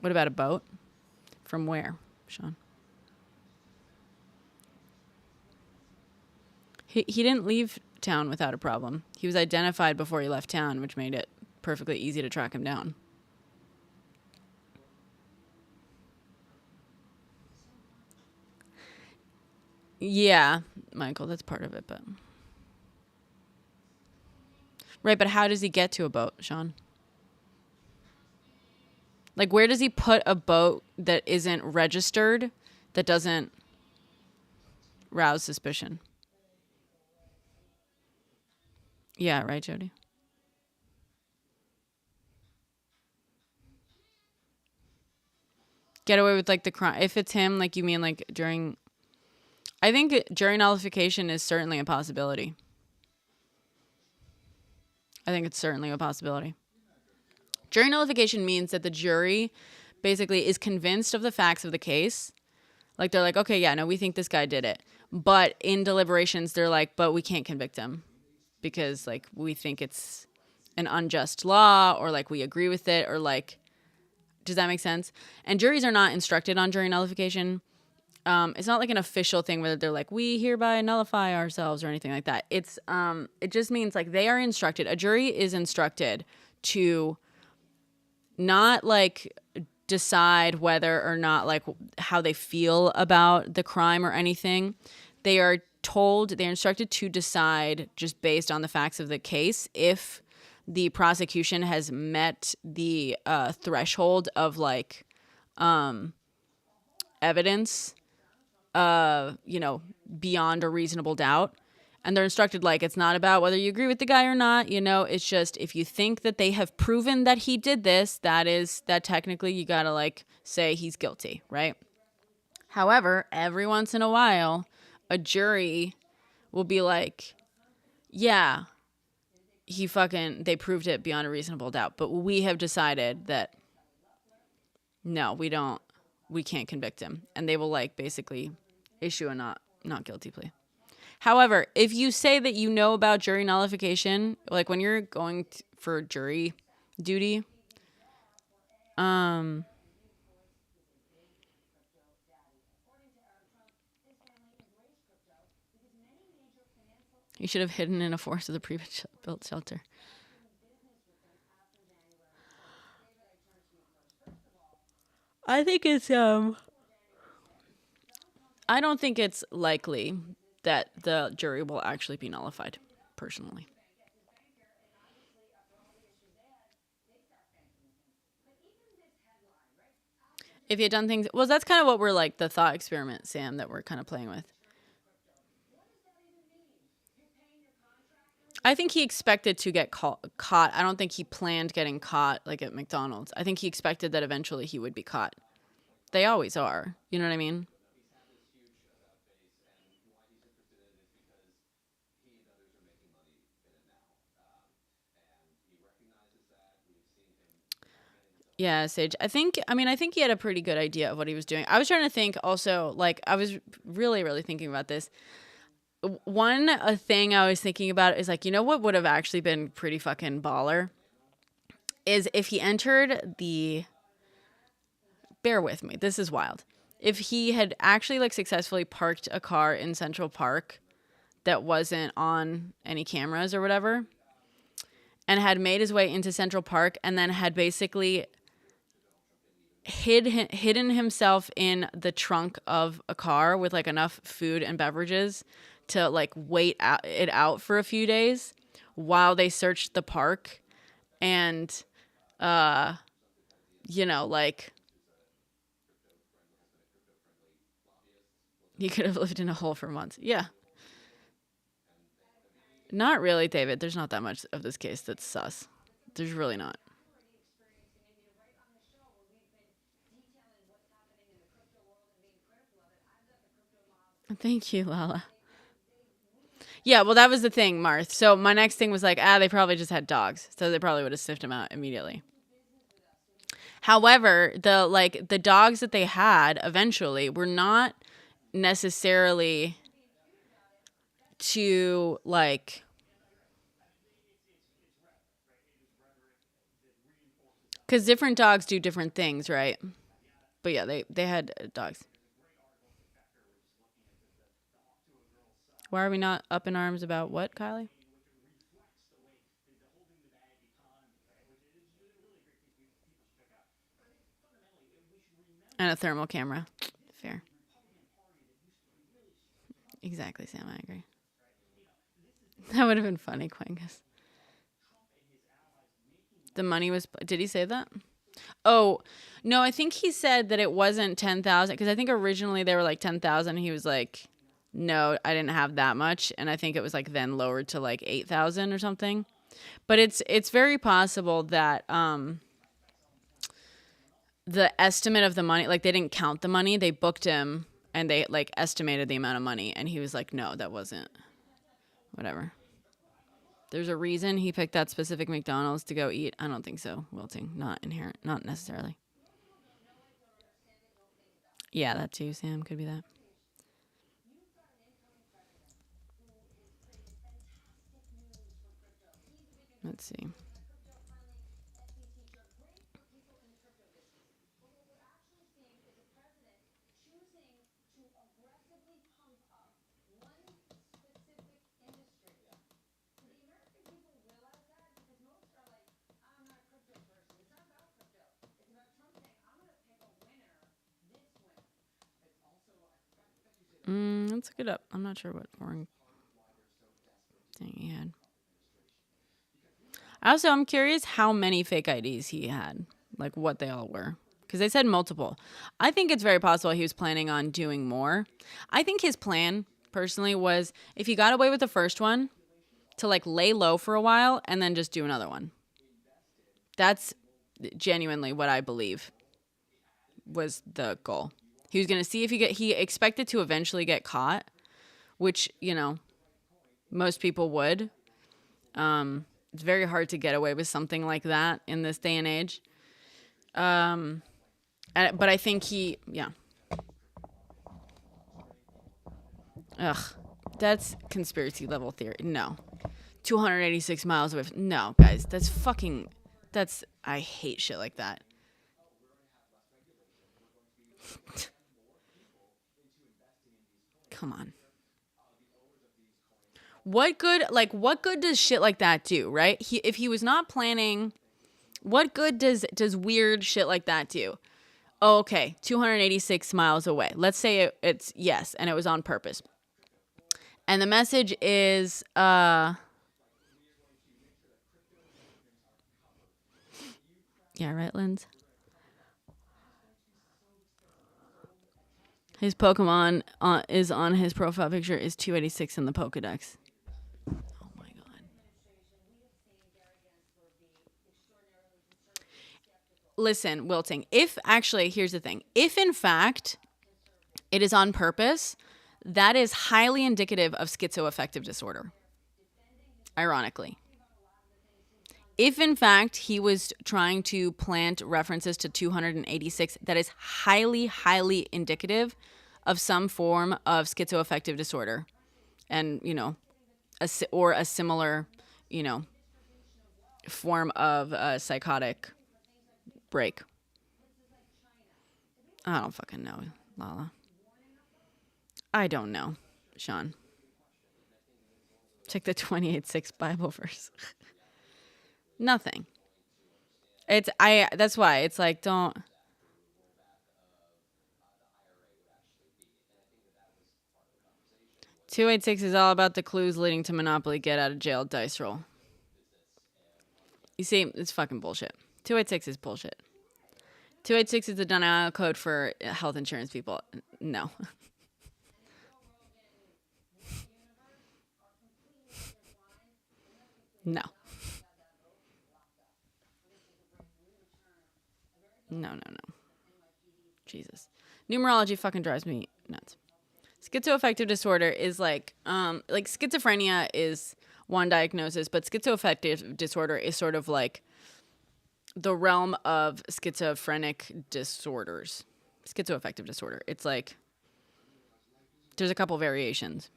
What about a boat? From where, Sean? He didn't leave town without a problem. He was identified before he left town, which made it perfectly easy to track him down. Yeah, Michael, that's part of it, but... Right, but how does he get to a boat, Sean? Like, where does he put a boat that isn't registered, that doesn't rouse suspicion? Yeah, right, Jody? Get away with like the crime. If it's him, like you mean like during... I think jury nullification is certainly a possibility. I think it's certainly a possibility. Jury nullification means that the jury basically is convinced of the facts of the case. Like they're like, okay, yeah, no, we think this guy did it. But in deliberations, they're like, but we can't convict him because like we think it's an unjust law, or like we agree with it, or like, does that make sense? And juries are not instructed on jury nullification. It's not like an official thing where they're like, we hereby nullify ourselves or anything like that. It just means like they are instructed. A jury is instructed to not like decide whether or not like how they feel about the crime or anything. They're instructed to decide just based on the facts of the case if the prosecution has met the threshold of like evidence, beyond a reasonable doubt. And they're instructed, like, it's not about whether you agree with the guy or not, it's just if you think that they have proven that he did this, that technically you gotta like say he's guilty, right? However, every once in a while, a jury will be like, yeah, they proved it beyond a reasonable doubt, but we have decided that no, we can't convict him. And they will like basically issue a not guilty plea. However, if you say that you know about jury nullification, like when you're going for jury duty, you should have hidden in a forest of the pre-built shelter. I think it's I don't think it's likely that the jury will actually be nullified, personally. If he had done things, well, that's kind of what we're like, the thought experiment, Sam, that we're kind of playing with. I think he expected to get caught. I don't think he planned getting caught like at McDonald's. I think he expected that eventually he would be caught. They always are. You know what I mean? Yeah, Sage. I think he had a pretty good idea of what he was doing. I was trying to think also, like, I was really, really thinking about this. A thing I was thinking about is like, what would have actually been pretty fucking baller is if he entered bear with me, this is wild. If he had actually like successfully parked a car in Central Park that wasn't on any cameras or whatever, and had made his way into Central Park and then had basically hidden himself in the trunk of a car with like enough food and beverages to like wait it out for a few days while they searched the park, and like he could have lived in a hole for months. Yeah. Not really, David. There's not that much of this case that's sus. There's really not. Thank you, Lala. Yeah, well, that was the thing, Marth. So my next thing was like, they probably just had dogs, so they probably would have sniffed him out immediately. However, the dogs that they had eventually were not necessarily to like, because different dogs do different things, right? But yeah, they had dogs. Why are we not up in arms about what, Kylie? And a thermal camera. Fair. Exactly, Sam. I agree. That would have been funny, Quangus. The money was. Did he say that? Oh, no, I think he said that it wasn't 10,000, because I think originally they were like 10,000. He was like, no, I didn't have that much. And I think it was like then lowered to like 8,000 or something. But it's very possible that the estimate of the money, like they didn't count the money, they booked him and they like estimated the amount of money, and he was like, no, that wasn't, whatever. There's a reason he picked that specific McDonald's to go eat. I don't think so. Wilting, not inherent, not necessarily. Yeah, that too, Sam. Could be that. Let's see. Let's look it up. I'm not sure what foreign thing he had. Also, I'm curious how many fake IDs he had, like what they all were. Because they said multiple. I think it's very possible he was planning on doing more. I think his plan, personally, was if he got away with the first one, to like lay low for a while and then just do another one. That's genuinely what I believe was the goal. He was going to see if he expected to eventually get caught, which, you know, most people would. It's very hard to get away with something like that in this day and age. But I think yeah. Ugh, that's conspiracy level theory. No. 286 miles away. No, guys, I hate shit like that. Come on. What good does shit like that do, right? If he was not planning, what good does weird shit like that do? Oh, okay, 286 miles away. Let's say it's yes, and it was on purpose. And the message is yeah, right, Linz? His Pokemon is on his profile picture is 286 in the Pokedex. Oh my god. Listen, Wilting, here's the thing. If in fact it is on purpose, that is highly indicative of schizoaffective disorder. Ironically. If in fact he was trying to plant references to 286, that is highly, highly indicative of some form of schizoaffective disorder. And, you know, a similar, you know, form of psychotic break. I don't fucking know, Lala. I don't know, Sean. Check the 28:6 Bible verse. Nothing. That's why it's like, don't. $286 is all about the clues leading to Monopoly get out of jail dice roll. You see, it's fucking bullshit. 286 is bullshit. 286 is the denial code for health insurance people. No. No. No. Jesus. Numerology fucking drives me nuts. Schizoaffective disorder is like schizophrenia is one diagnosis, but schizoaffective disorder is sort of like the realm of schizophrenic disorders. Schizoaffective disorder. It's like there's a couple variations.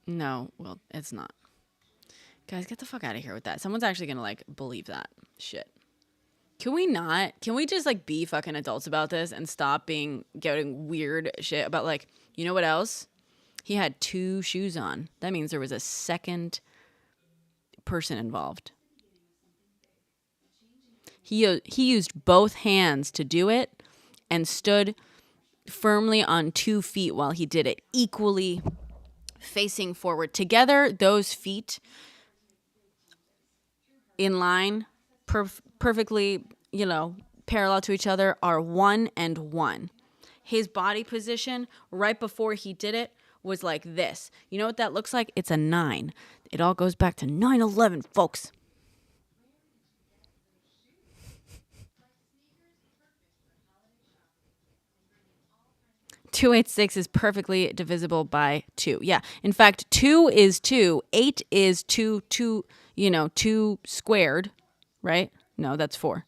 No, well, it's not. Guys, get the fuck out of here with that. Someone's actually gonna like believe that shit. Can we not? Can we just like be fucking adults about this and stop getting weird shit about like, you know what else? He had 2 shoes on. That means there was a second person involved. He used both hands to do it and stood firmly on 2 feet while he did it, equally facing forward. Together, those feet in line, perfectly, you know, parallel to each other, are 1 and 1. His body position right before he did it was like this. You know what that looks like? It's a 9. It all goes back to 9/11, folks. $286 is perfectly divisible by 2. Yeah. In fact, 2 is 2. 8 is 2 squared, right? No, that's 4.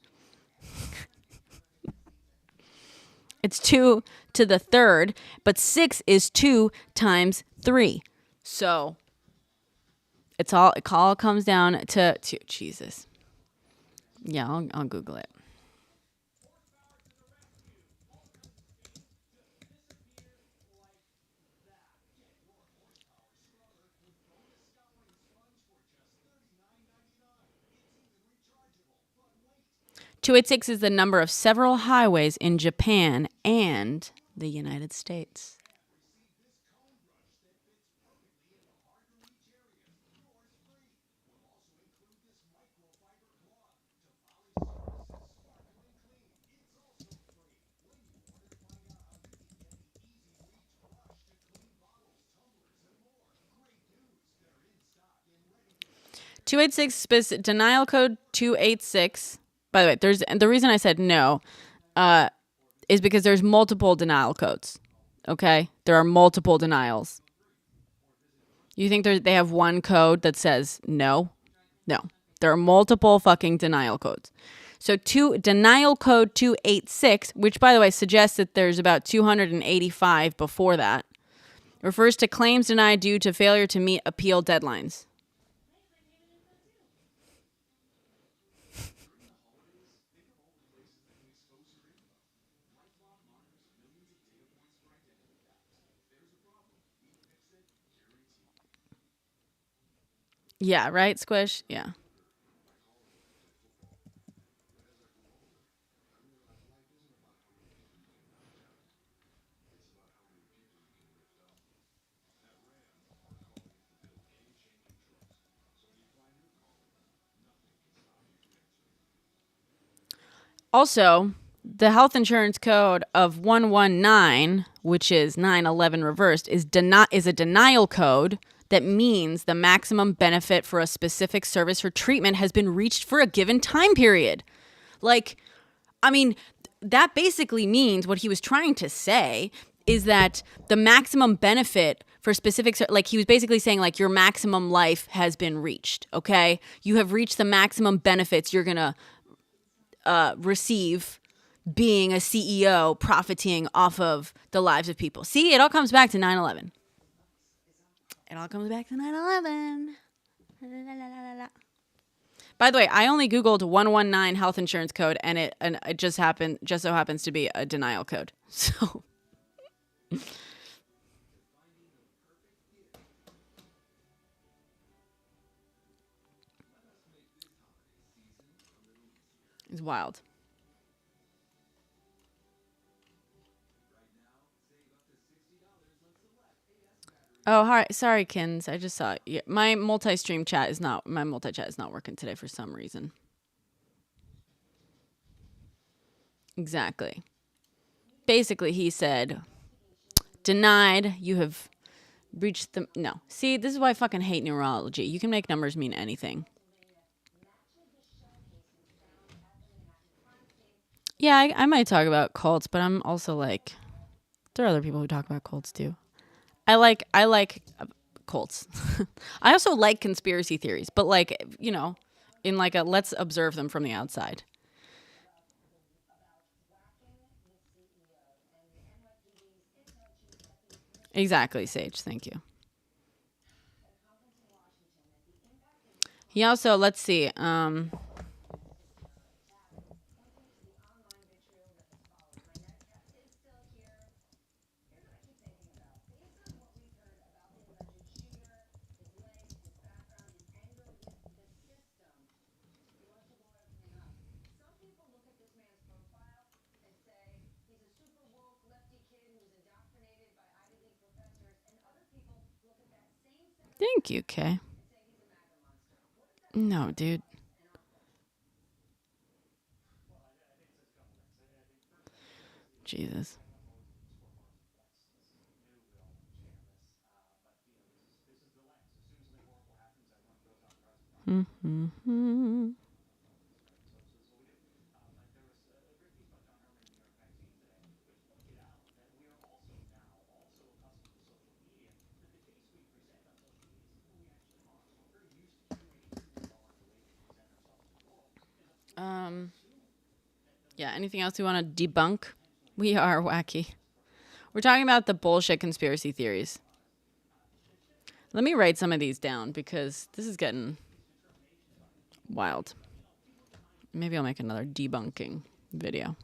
It's 2 to the third, but 6 is 2 times 3. So it all comes down to Jesus. Yeah, I'll Google it. $286 is the number of several highways in Japan and the United States. 286 denial code 286. By the way, the reason I said no is because there's multiple denial codes. Okay? There are multiple denials. You think they have one code that says no? No. There are multiple fucking denial codes. So denial code 286, which by the way suggests that there's about 285 before that, refers to claims denied due to failure to meet appeal deadlines. Yeah, right, Squish? Yeah. Also, the health insurance code of 119, which is 911 reversed, is a denial code that means the maximum benefit for a specific service or treatment has been reached for a given time period. Like, I mean, that basically means what he was trying to say is that the maximum benefit for specific, like he was basically saying like your maximum life has been reached. Okay. You have reached the maximum benefits you're going to receive being a CEO profiting off of the lives of people. See, it all comes back to 9/11. It all comes back to 9/11. By the way, I only Googled 119 health insurance code and it just so happens to be a denial code. So it's wild. Oh, hi. Sorry, Kins. I just saw it. My multi-chat is not working today for some reason. Exactly. Basically, he said, denied, you have reached the... No. See, this is why I fucking hate neurology. You can make numbers mean anything. Yeah, I might talk about cults, but I'm also like... There are other people who talk about cults, too. I like cults. I also like conspiracy theories, but like, you know, in like a let's observe them from the outside. Exactly, Sage. Thank you. He also, let's see. Thank you, Kay. No, dude. Jesus. Mm-hmm. Yeah, anything else we want to debunk? We are wacky. We're talking about the bullshit conspiracy theories. Let me write some of these down because this is getting wild. Maybe I'll make another debunking video.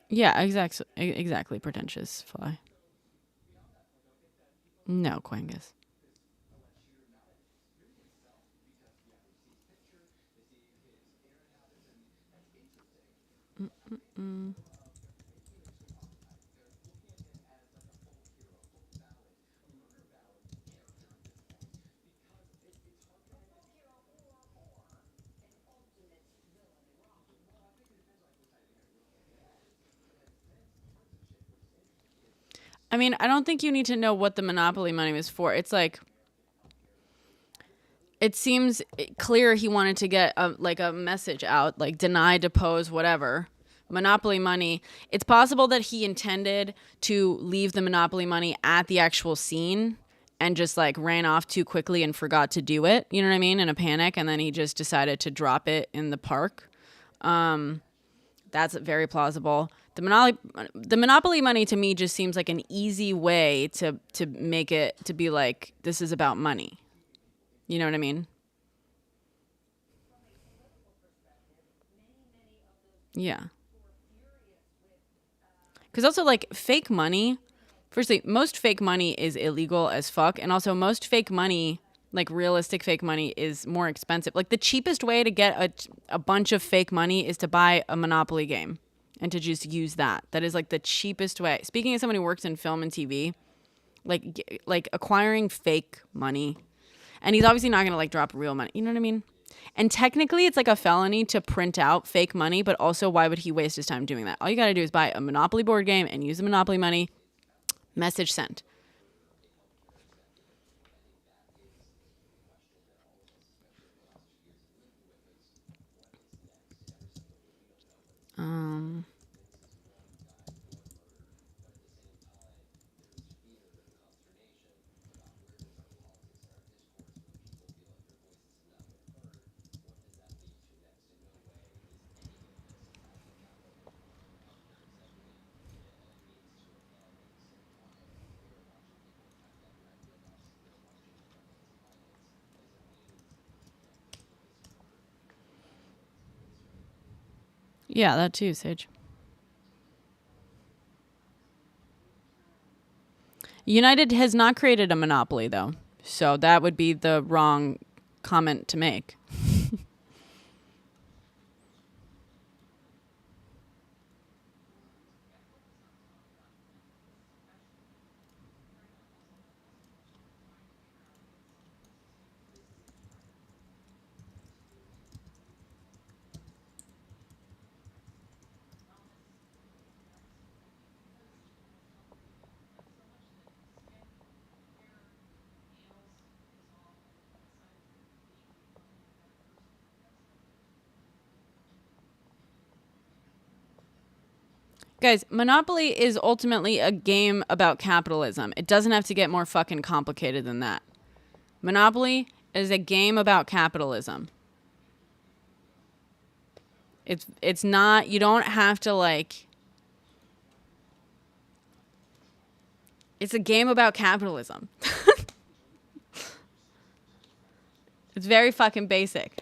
Yeah, exactly. Pretentious fly. No, Quangus. Mm. I mean, I don't think you need to know what the monopoly money was for. It's like, it seems clear he wanted to get a message out, like deny, depose, whatever. Monopoly money. It's possible that he intended to leave the monopoly money at the actual scene and just like ran off too quickly and forgot to do it. You know what I mean? In a panic, and then he just decided to drop it in the park. That's very plausible. The monopoly money to me just seems like an easy way to make it to be like, this is about money. You know what I mean? Yeah. Because also, like, fake money, firstly, most fake money is illegal as fuck. And also, most fake money, like realistic fake money, is more expensive. Like, the cheapest way to get a bunch of fake money is to buy a Monopoly game and to just use that. That is, like, the cheapest way. Speaking as someone who works in film and TV, like acquiring fake money, and he's obviously not going to, like, drop real money. You know what I mean? And technically, it's like a felony to print out fake money, but also, why would he waste his time doing that? All you got to do is buy a Monopoly board game and use the Monopoly money. Message sent. Yeah, that too, Sage. United has not created a monopoly, though. So that would be the wrong comment to make. Guys, Monopoly is ultimately a game about capitalism. It doesn't have to get more fucking complicated than that. Monopoly is a game about capitalism. It's not, you don't have to like, it's a game about capitalism. It's very fucking basic.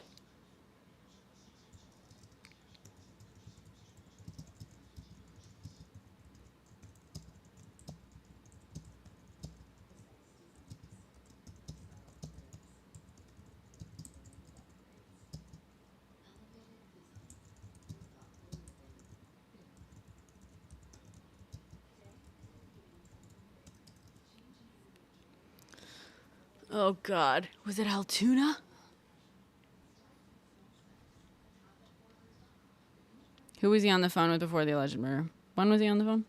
Oh God, was it Altoona? Who was he on the phone with before the alleged murder? When was he on the phone?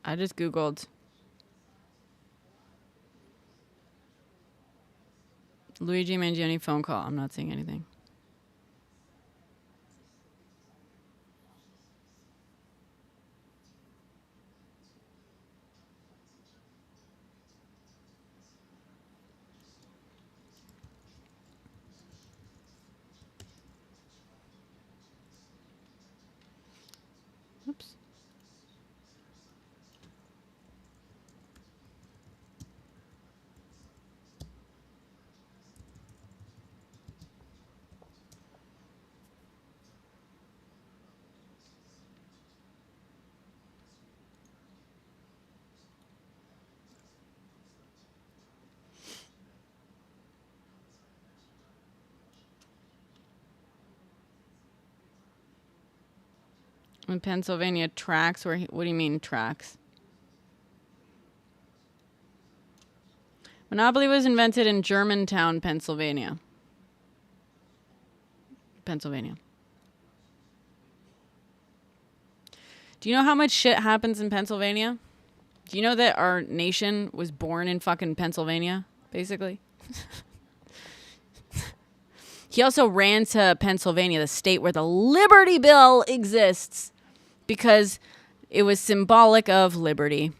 I just Googled Luigi Mangione phone call. I'm not seeing anything. Oops. In Pennsylvania, tracks, what do you mean tracks? Monopoly was invented in Germantown, Pennsylvania. Pennsylvania. Do you know how much shit happens in Pennsylvania? Do you know that our nation was born in fucking Pennsylvania, basically? He also ran to Pennsylvania, the state where the Liberty Bell exists, because it was symbolic of liberty.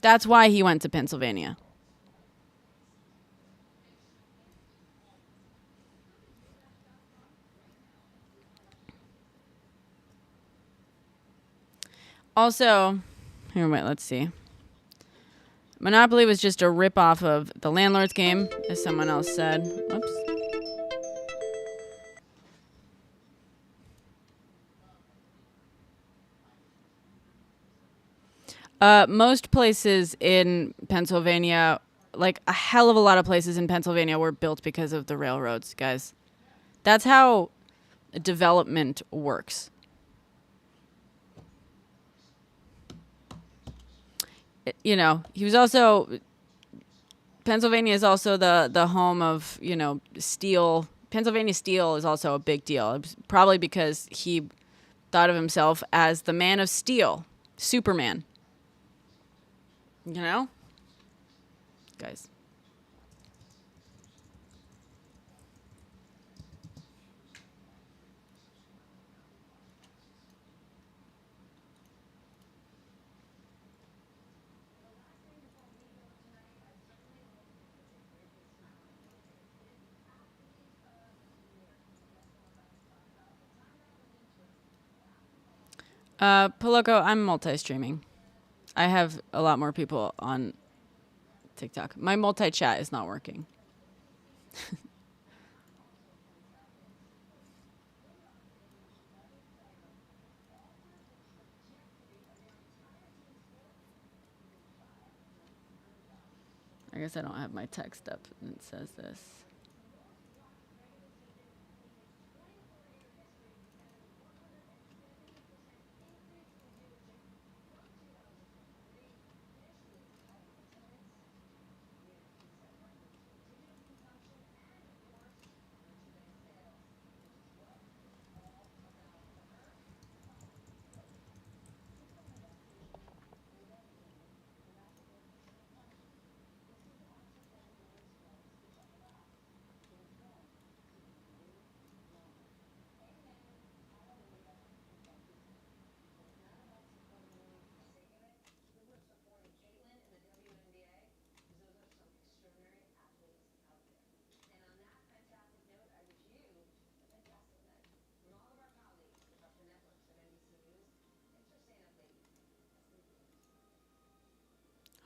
That's why he went to Pennsylvania. Also, here, wait, let's see. Monopoly was just a ripoff of the Landlord's Game, as someone else said. Oops. Most places in Pennsylvania, like a hell of a lot of places in Pennsylvania, were built because of the railroads, guys. That's how development works. You know, he was also... Pennsylvania is also the home of, you know, steel. Pennsylvania steel is also a big deal. Probably because he thought of himself as the man of steel. Superman. You know? Guys. Poloko, I'm multi-streaming. I have a lot more people on TikTok. My multi-chat is not working. I guess I don't have my text up and it says this.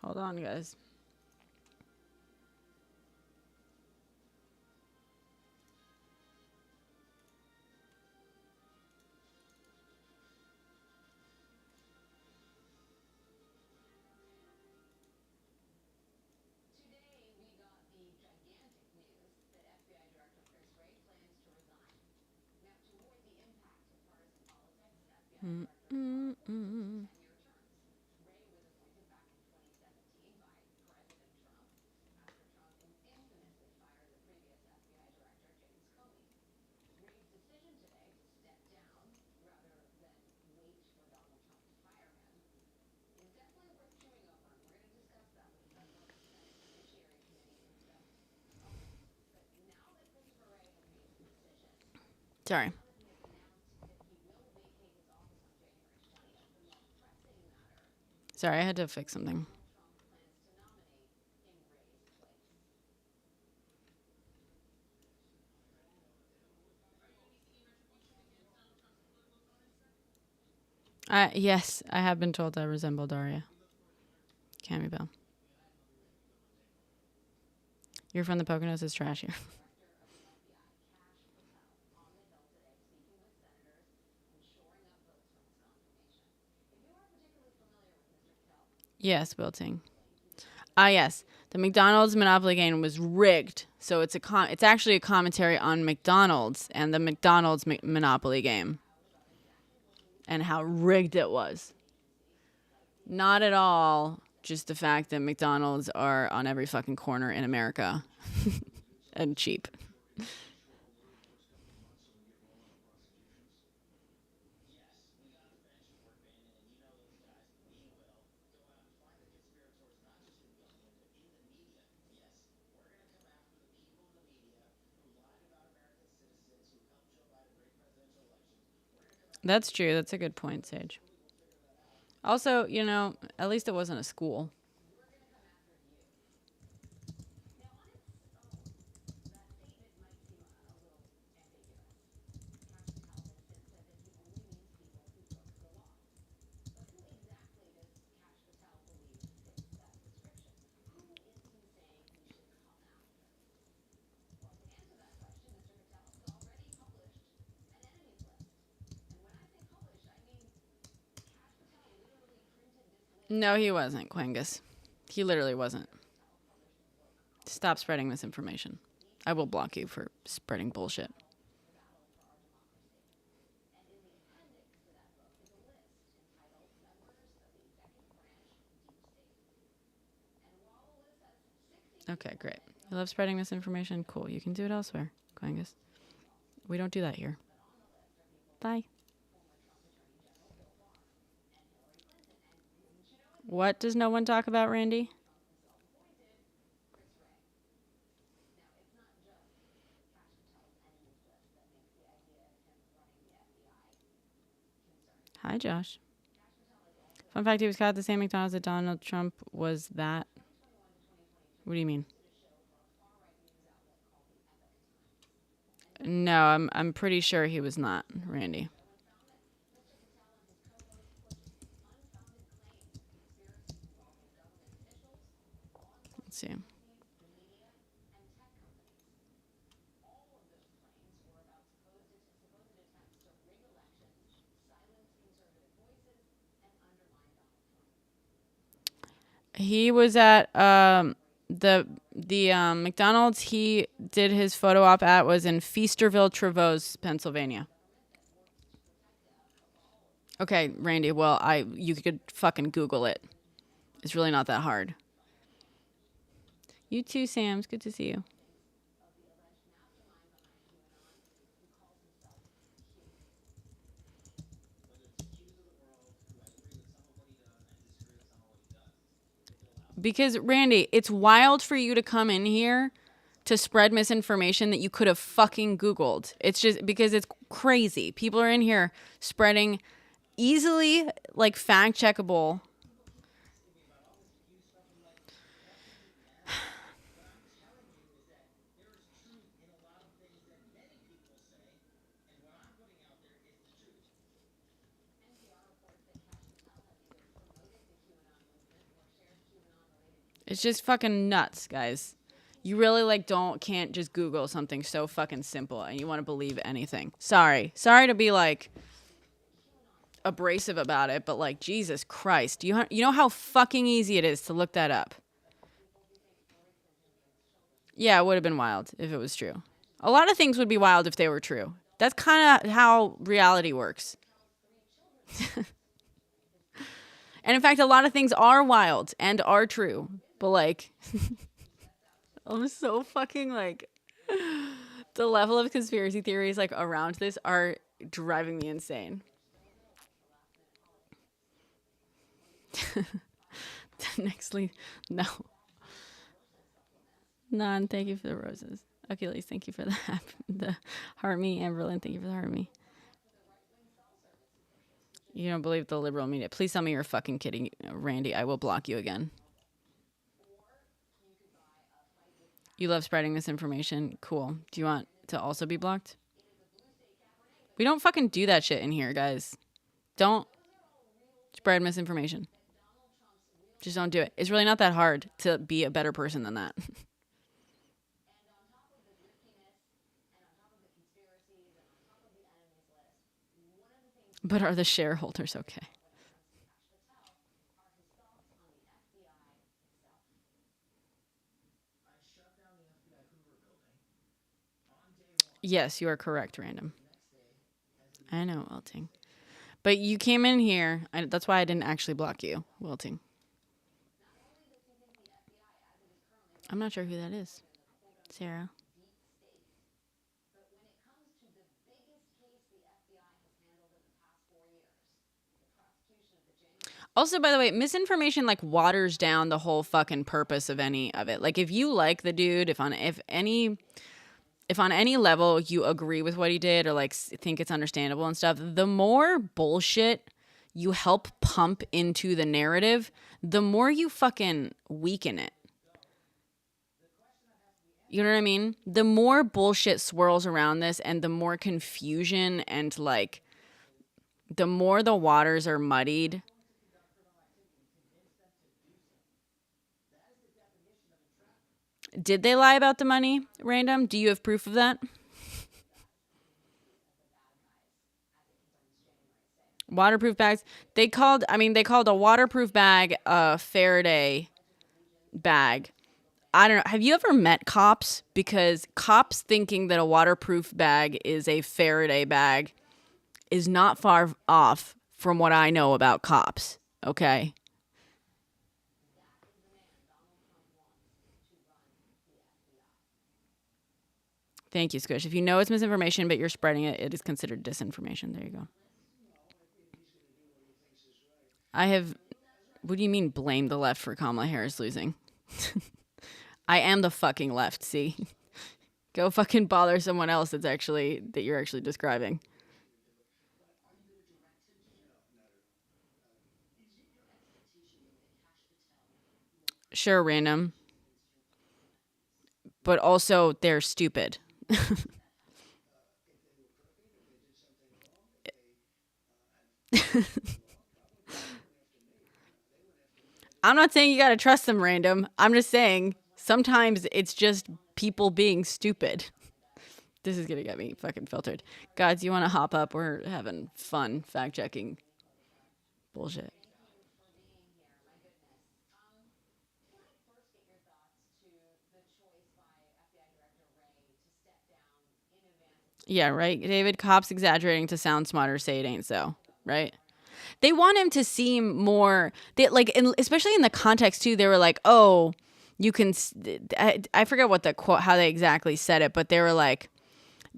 Hold on, guys. Sorry. Sorry, I had to fix something. Yes, I have been told I resemble Daria. Cammy Bell. You're from the Poconos is trash here. Yes, wilting. Yes. The McDonald's Monopoly game was rigged. So it's it's actually a commentary on McDonald's and the McDonald's Monopoly game. And how rigged it was. Not at all just the fact that McDonald's are on every fucking corner in America and cheap. That's true. That's a good point, Sage. Also, at least it wasn't a school. No, he wasn't, Quangus. He literally wasn't. Stop spreading misinformation. I will block you for spreading bullshit. Okay, great. You love spreading misinformation? Cool. You can do it elsewhere, Quangus. We don't do that here. Bye. What does no one talk about, Randy? Hi, Josh. Fun fact, he was caught at the same McDonald's that Donald Trump was that. What do you mean? No, I'm pretty sure he was not, Randy. Let's see. He was at the McDonald's he did his photo op at was in Feasterville, Trevose, Pennsylvania. Okay, Randy. Well, you could fucking Google it. It's really not that hard. You too, Sam. It's good to see you. Because, Randy, it's wild for you to come in here to spread misinformation that you could have fucking Googled. It's just because it's crazy. People are in here spreading easily, like, fact checkable. It's just fucking nuts, guys. You really can't just Google something so fucking simple and you want to believe anything. Sorry to be like abrasive about it, but like Jesus Christ, you know how fucking easy it is to look that up. Yeah, it would have been wild if it was true. A lot of things would be wild if they were true. That's kind of how reality works. And in fact, a lot of things are wild and are true. But like, I'm so fucking like, the level of conspiracy theories like around this are driving me insane. Nextly, no. None, thank you for the roses. Achilles, thank you for the heart me. Amberlyn, thank you for the heart me. You don't believe the liberal media. Please tell me you're fucking kidding, Randy. I will block you again. You love spreading misinformation. Cool. Do you want to also be blocked? We don't fucking do that shit in here, guys. Don't spread misinformation. Just don't do it. It's really not that hard to be a better person than that. But are the shareholders okay? Yes, you are correct, Random. I know, Wilting. But you came in here. That's why I didn't actually block you, Wilting. I'm not sure who that is. Sarah. Also, by the way, misinformation like waters down the whole fucking purpose of any of it. Like if you like the dude, if on any level you agree with what he did or like think it's understandable and stuff, the more bullshit you help pump into the narrative, the more you fucking weaken it. You know what I mean? The more bullshit swirls around this and the more confusion and like the more the waters are muddied. Did they lie about the money, Random? Do you have proof of that? Waterproof bags. They called a waterproof bag a Faraday bag. I don't know. Have you ever met cops? Because cops thinking that a waterproof bag is a Faraday bag is not far off from what I know about cops. Okay. Thank you, Squish. If you know it's misinformation, but you're spreading it, it is considered disinformation. There you go. I have. What do you mean blame the left for Kamala Harris losing? I am the fucking left, see? Go fucking bother someone else that you're actually describing. Sure, Random. But also they're stupid. I'm not saying you gotta trust them, Random. I'm just saying sometimes it's just people being stupid. This is gonna get me fucking filtered. Guys, you wanna hop up? We're having fun fact checking bullshit. Yeah, right. David, cops exaggerating to sound smarter, say it ain't so, right? They want him to seem more. They like, especially in the context too. They were like, "Oh, you can." I forget what the quote, how they exactly said it, but they were like,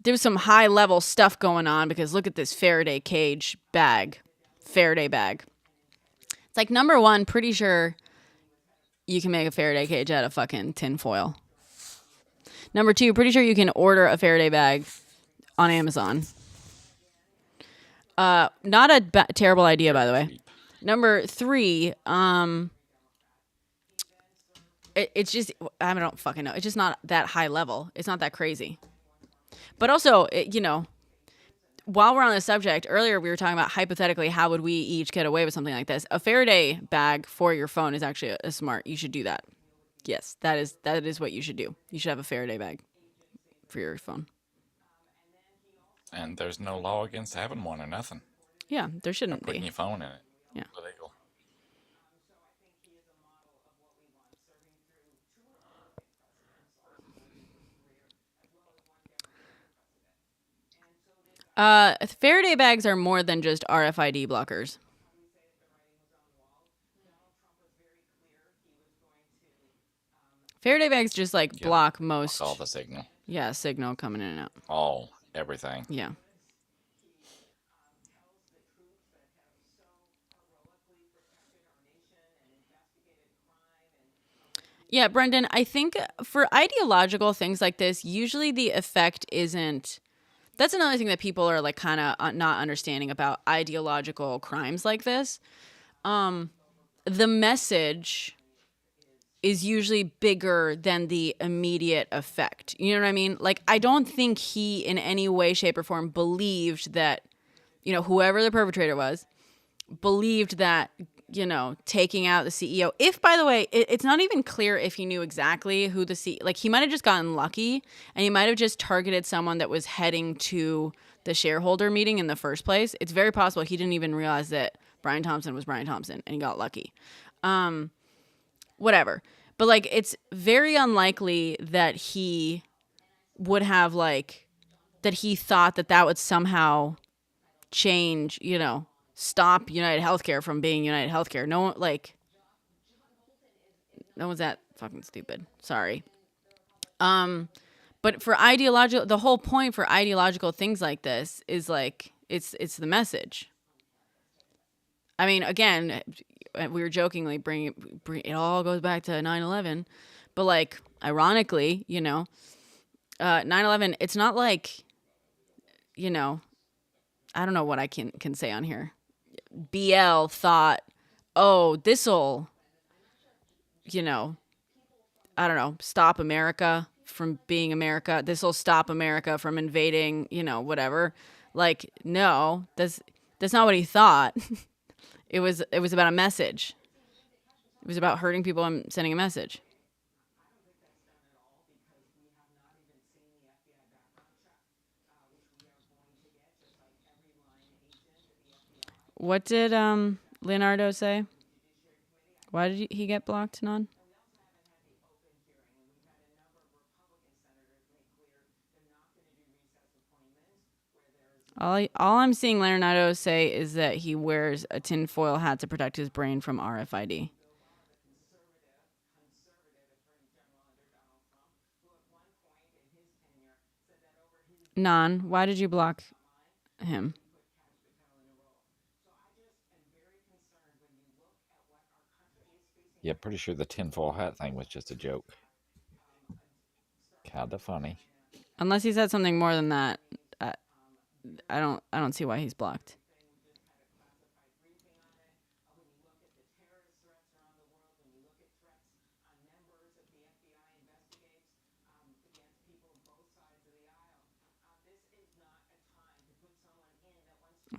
"There was some high level stuff going on because look at this Faraday cage bag, Faraday bag." It's like number one, pretty sure you can make a Faraday cage out of fucking tinfoil. Number two, pretty sure you can order a Faraday bag on Amazon. Not a terrible idea, by the way. Number three, it's just I don't fucking know. It's just not that high level. It's not that crazy. But also, while we're on the subject, earlier we were talking about hypothetically how would we each get away with something like this. A Faraday bag for your phone is actually a smart. You should do that. Yes, that is what you should do. You should have a Faraday bag for your phone. And there's no law against having one or nothing. Yeah, there shouldn't Putting be. your phone in it. Yeah. Illegal. Faraday bags are more than just RFID blockers. Faraday bags just like block most. All the signal. Yeah, signal coming in and out. All, everything. Yeah. Yeah, Brendan, I think for ideological things like this, usually the effect isn't. That's another thing that people are like kind of not understanding about ideological crimes like this. The message is usually bigger than the immediate effect. You know what I mean? Like, I don't think he in any way, shape, or form believed that, whoever the perpetrator was, believed that, taking out the CEO. If, by the way, it's not even clear if he knew exactly who the CEO, like he might have just gotten lucky and he might have just targeted someone that was heading to the shareholder meeting in the first place. It's very possible he didn't even realize that Brian Thompson was Brian Thompson and he got lucky. Whatever. But like, it's very unlikely that he would have that he thought that would somehow change, stop United Healthcare from being United Healthcare. No one's that fucking stupid. Sorry. But for ideological, the whole point for ideological things like this is like it's the message. I mean, again, we were jokingly bring it all goes back to 9/11, but like ironically, 9/11. It's not like, I don't know what I can say on here. BL thought, oh, this'll, I don't know, stop America from being America. This will stop America from invading, whatever. Like, no, that's not what he thought. It was about a message. It was about hurting people and sending a message. What did Leonardo say? Why did he get blocked, Non? All I'm seeing Leonardo say is that he wears a tinfoil hat to protect his brain from RFID. Non, why did you block him? Yeah, pretty sure the tinfoil hat thing was just a joke. Kinda funny. Unless he said something more than that, I don't see why he's blocked.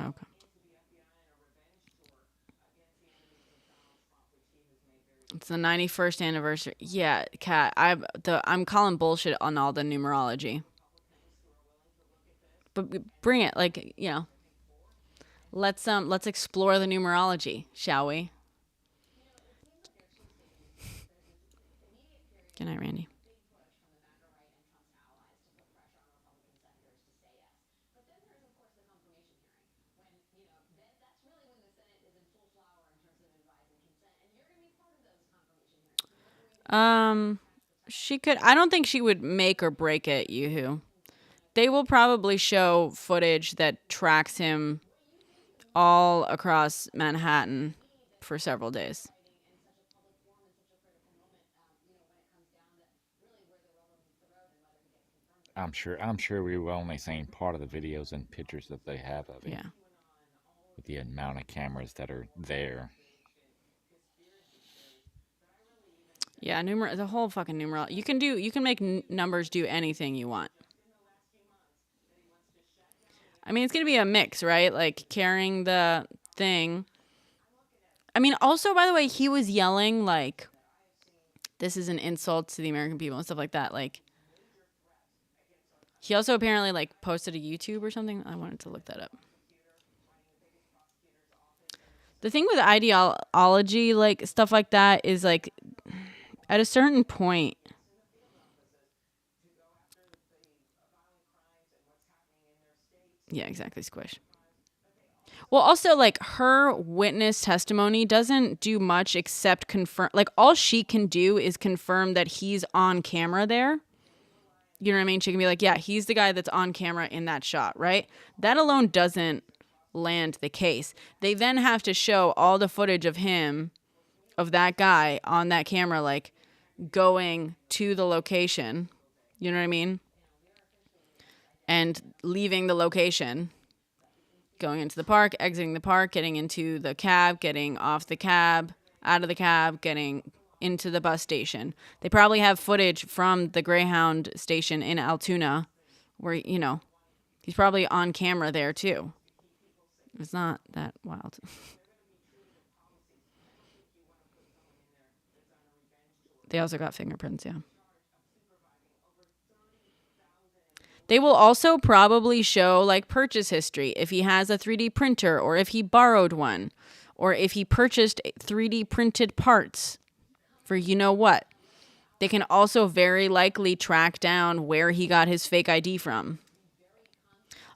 Okay. It's the 91st anniversary. Yeah, Kat, I'm calling bullshit on all the numerology. But bring it, like, let's explore the numerology, shall we? Good night, Randy. She could. I don't think she would make or break it, Yoo-hoo. They will probably show footage that tracks him all across Manhattan for several days. I'm sure we've only seen part of the videos and pictures that they have of it. Yeah. With the amount of cameras that are there. Yeah, the whole fucking numeral. You can make numbers do anything you want. I mean, it's going to be a mix, right? Like carrying the thing. I mean, also, by the way, he was yelling like, this is an insult to the American people and stuff like that. Like, he also apparently like posted a YouTube or something. I wanted to look that up. The thing with ideology, like stuff like that, is like at a certain point, yeah, exactly, Squish. Well, also, like, her witness testimony doesn't do much except confirm. Like, all she can do is confirm that he's on camera there. You know what I mean? She can be like, yeah, he's the guy that's on camera in that shot, right? That alone doesn't land the case. They then have to show all the footage of him, of that guy on that camera, like, going to the location. You know what I mean? And leaving the location. Going into the park, exiting the park, getting into the cab, getting off the cab, out of the cab, getting into the bus station. They probably have footage from the Greyhound station in Altoona where, he's probably on camera there too. It's not that wild. They also got fingerprints, yeah. They will also probably show like purchase history if he has a 3D printer or if he borrowed one or if he purchased 3D printed parts for you know what. They can also very likely track down where he got his fake ID from.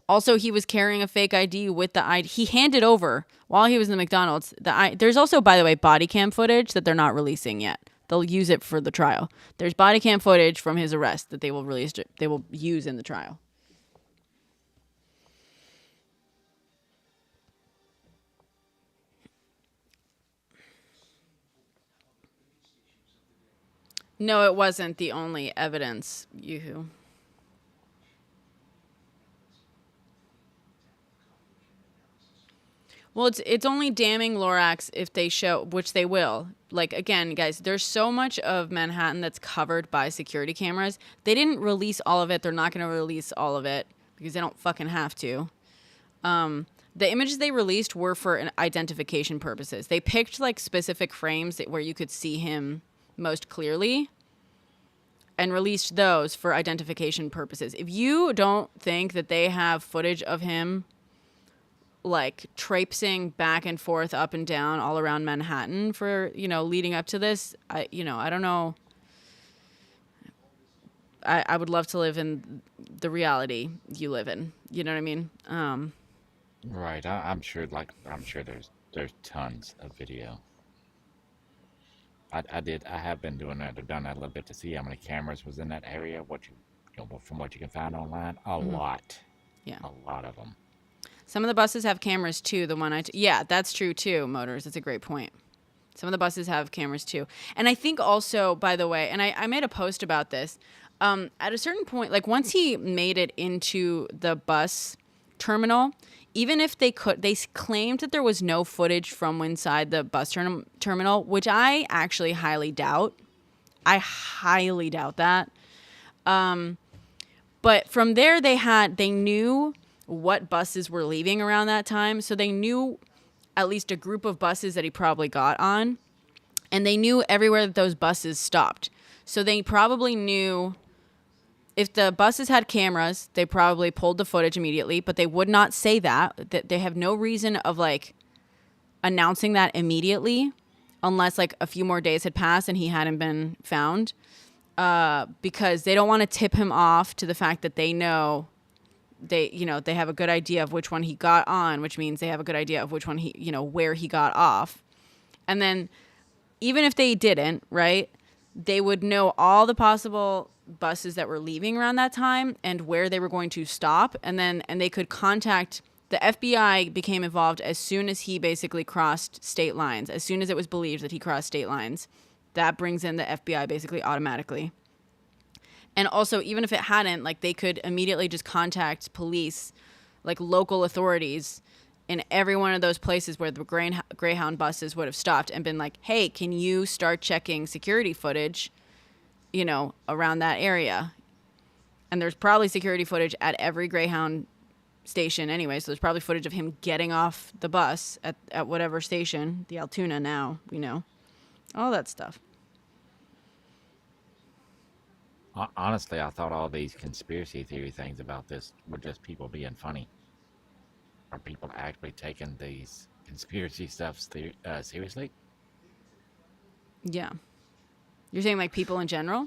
Also, he was carrying a fake ID with the ID. He handed over while he was in the McDonald's. There's also, by the way, body cam footage that they're not releasing yet They'll use it for the trial. There's body cam footage from his arrest that they will release. They will use in the trial. No, it wasn't the only evidence. Yoo-hoo. Well, it's only damning Lorax if they show, which they will. Like, again, guys, there's so much of Manhattan that's covered by security cameras. They didn't release all of it. They're not going to release all of it because they don't fucking have to. The images they released were for identification purposes. They picked like specific frames where you could see him most clearly and released those for identification purposes. If you don't think that they have footage of him like traipsing back and forth up and down all around Manhattan for, leading up to this, I don't know. I would love to live in the reality you live in. You know what I mean? Right. I'm sure there's tons of video. I have been doing that. I've done that a little bit to see how many cameras was in that area. From what you can find online, a lot. Yeah. A lot of them. Some of the buses have cameras too. Yeah, that's true too. Motors. That's a great point. Some of the buses have cameras too. And I think also, by the way, and I made a post about this, at a certain point, like once he made it into the bus terminal, even if they claimed that there was no footage from inside the bus terminal, which I actually highly doubt. I highly doubt that. But from there, they knew what buses were leaving around that time. So they knew at least a group of buses that he probably got on. And they knew everywhere that those buses stopped. So they probably knew if the buses had cameras, they probably pulled the footage immediately, but they would not say that they have no reason of like announcing that immediately unless like a few more days had passed and he hadn't been found, because they don't want to tip him off to the fact that they know they have a good idea of which one he got on, which means they have a good idea of which one where he got off. And then even if they didn't, right, they would know all the possible buses that were leaving around that time and where they were going to stop. And they could contact the FBI. Became involved as soon as he basically crossed state lines, as soon as it was believed that he crossed state lines. That brings in the FBI basically automatically. And also, even if it hadn't, like they could immediately just contact police, like local authorities in every one of those places where the Greyhound buses would have stopped and been like, hey, can you start checking security footage, around that area? And there's probably security footage at every Greyhound station anyway. So there's probably footage of him getting off the bus at whatever station, the Altoona now, all that stuff. Honestly, I thought all these conspiracy theory things about this were just people being funny. Are people actually taking these conspiracy stuff seriously? Yeah. You're saying like people in general?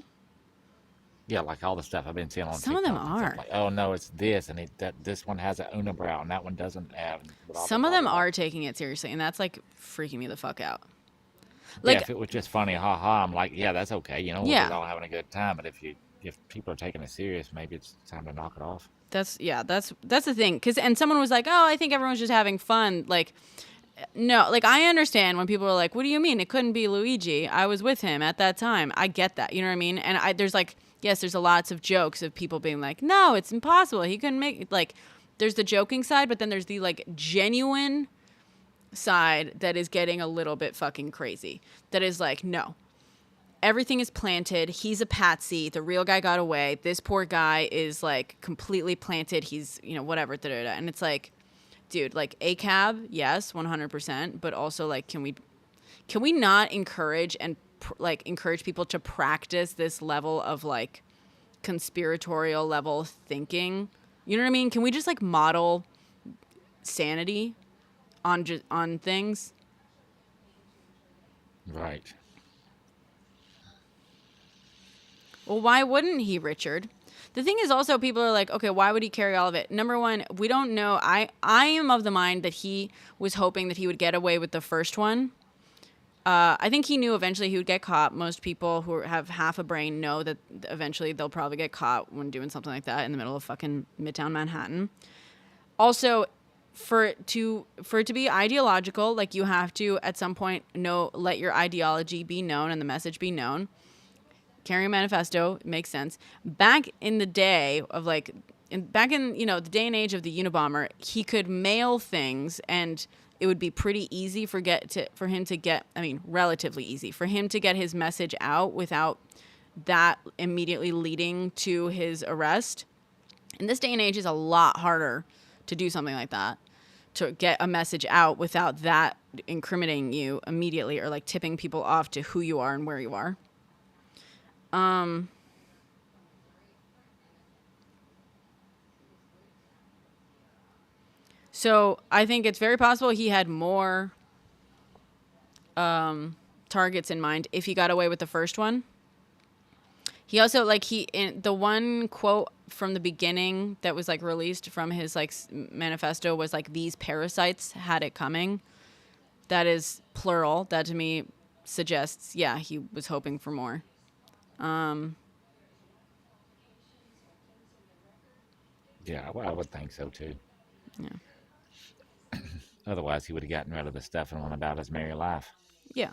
Yeah, like all the stuff I've been seeing on Some TikTok of them are. Like, oh no, it's this, and this one has a unibrow, and that one doesn't have. Some of them are taking it seriously, and that's like freaking me the fuck out. Like, yeah, if it was just funny, haha, I'm like, yeah, that's okay. Yeah. We're all having a good time. But if people are taking it serious, maybe it's time to knock it off. That's the thing. And someone was like, oh, I think everyone's just having fun. Like, no, like I understand when people are like, what do you mean? It couldn't be Luigi. I was with him at that time. I get that. You know what I mean? And there's like, yes, there's lots of jokes of people being like, no, it's impossible. He couldn't make it. Like, there's the joking side, but then there's the like genuine side that is getting a little bit fucking crazy. That is like, no. Everything is planted. He's a patsy. The real guy got away. This poor guy is like completely planted. He's, whatever. Da-da-da. And it's like, dude, like a cab, yes, 100%. But also like, can we not encourage encourage people to practice this level of like conspiratorial level thinking? You know what I mean? Can we just like model sanity on things? Right. Well, why wouldn't he, Richard? The thing is also people are like, okay, why would he carry all of it? Number one, we don't know. I am of the mind that he was hoping that he would get away with the first one. I think he knew eventually he would get caught. Most people who have half a brain know that eventually they'll probably get caught when doing something like that in the middle of fucking Midtown Manhattan. Also, for it to be ideological, like you have to at some point let your ideology be known and the message be known. Carrying a manifesto makes sense. Back in the day of back in the day and age of the Unabomber, he could mail things and it would be pretty easy relatively easy for him to get his message out without that immediately leading to his arrest. In this day and age, it's a lot harder to do something like that, to get a message out without that incriminating you immediately or like tipping people off to who you are and where you are. So I think it's very possible he had more targets in mind if he got away with the first one. He also in the one quote from the beginning that was like released from his like manifesto was like, these parasites had it coming. That is plural. That to me suggests, yeah, he was hoping for more. Yeah, well, I would think so too. Yeah. Otherwise, he would have gotten rid of the stuff and went about his merry life. Yeah.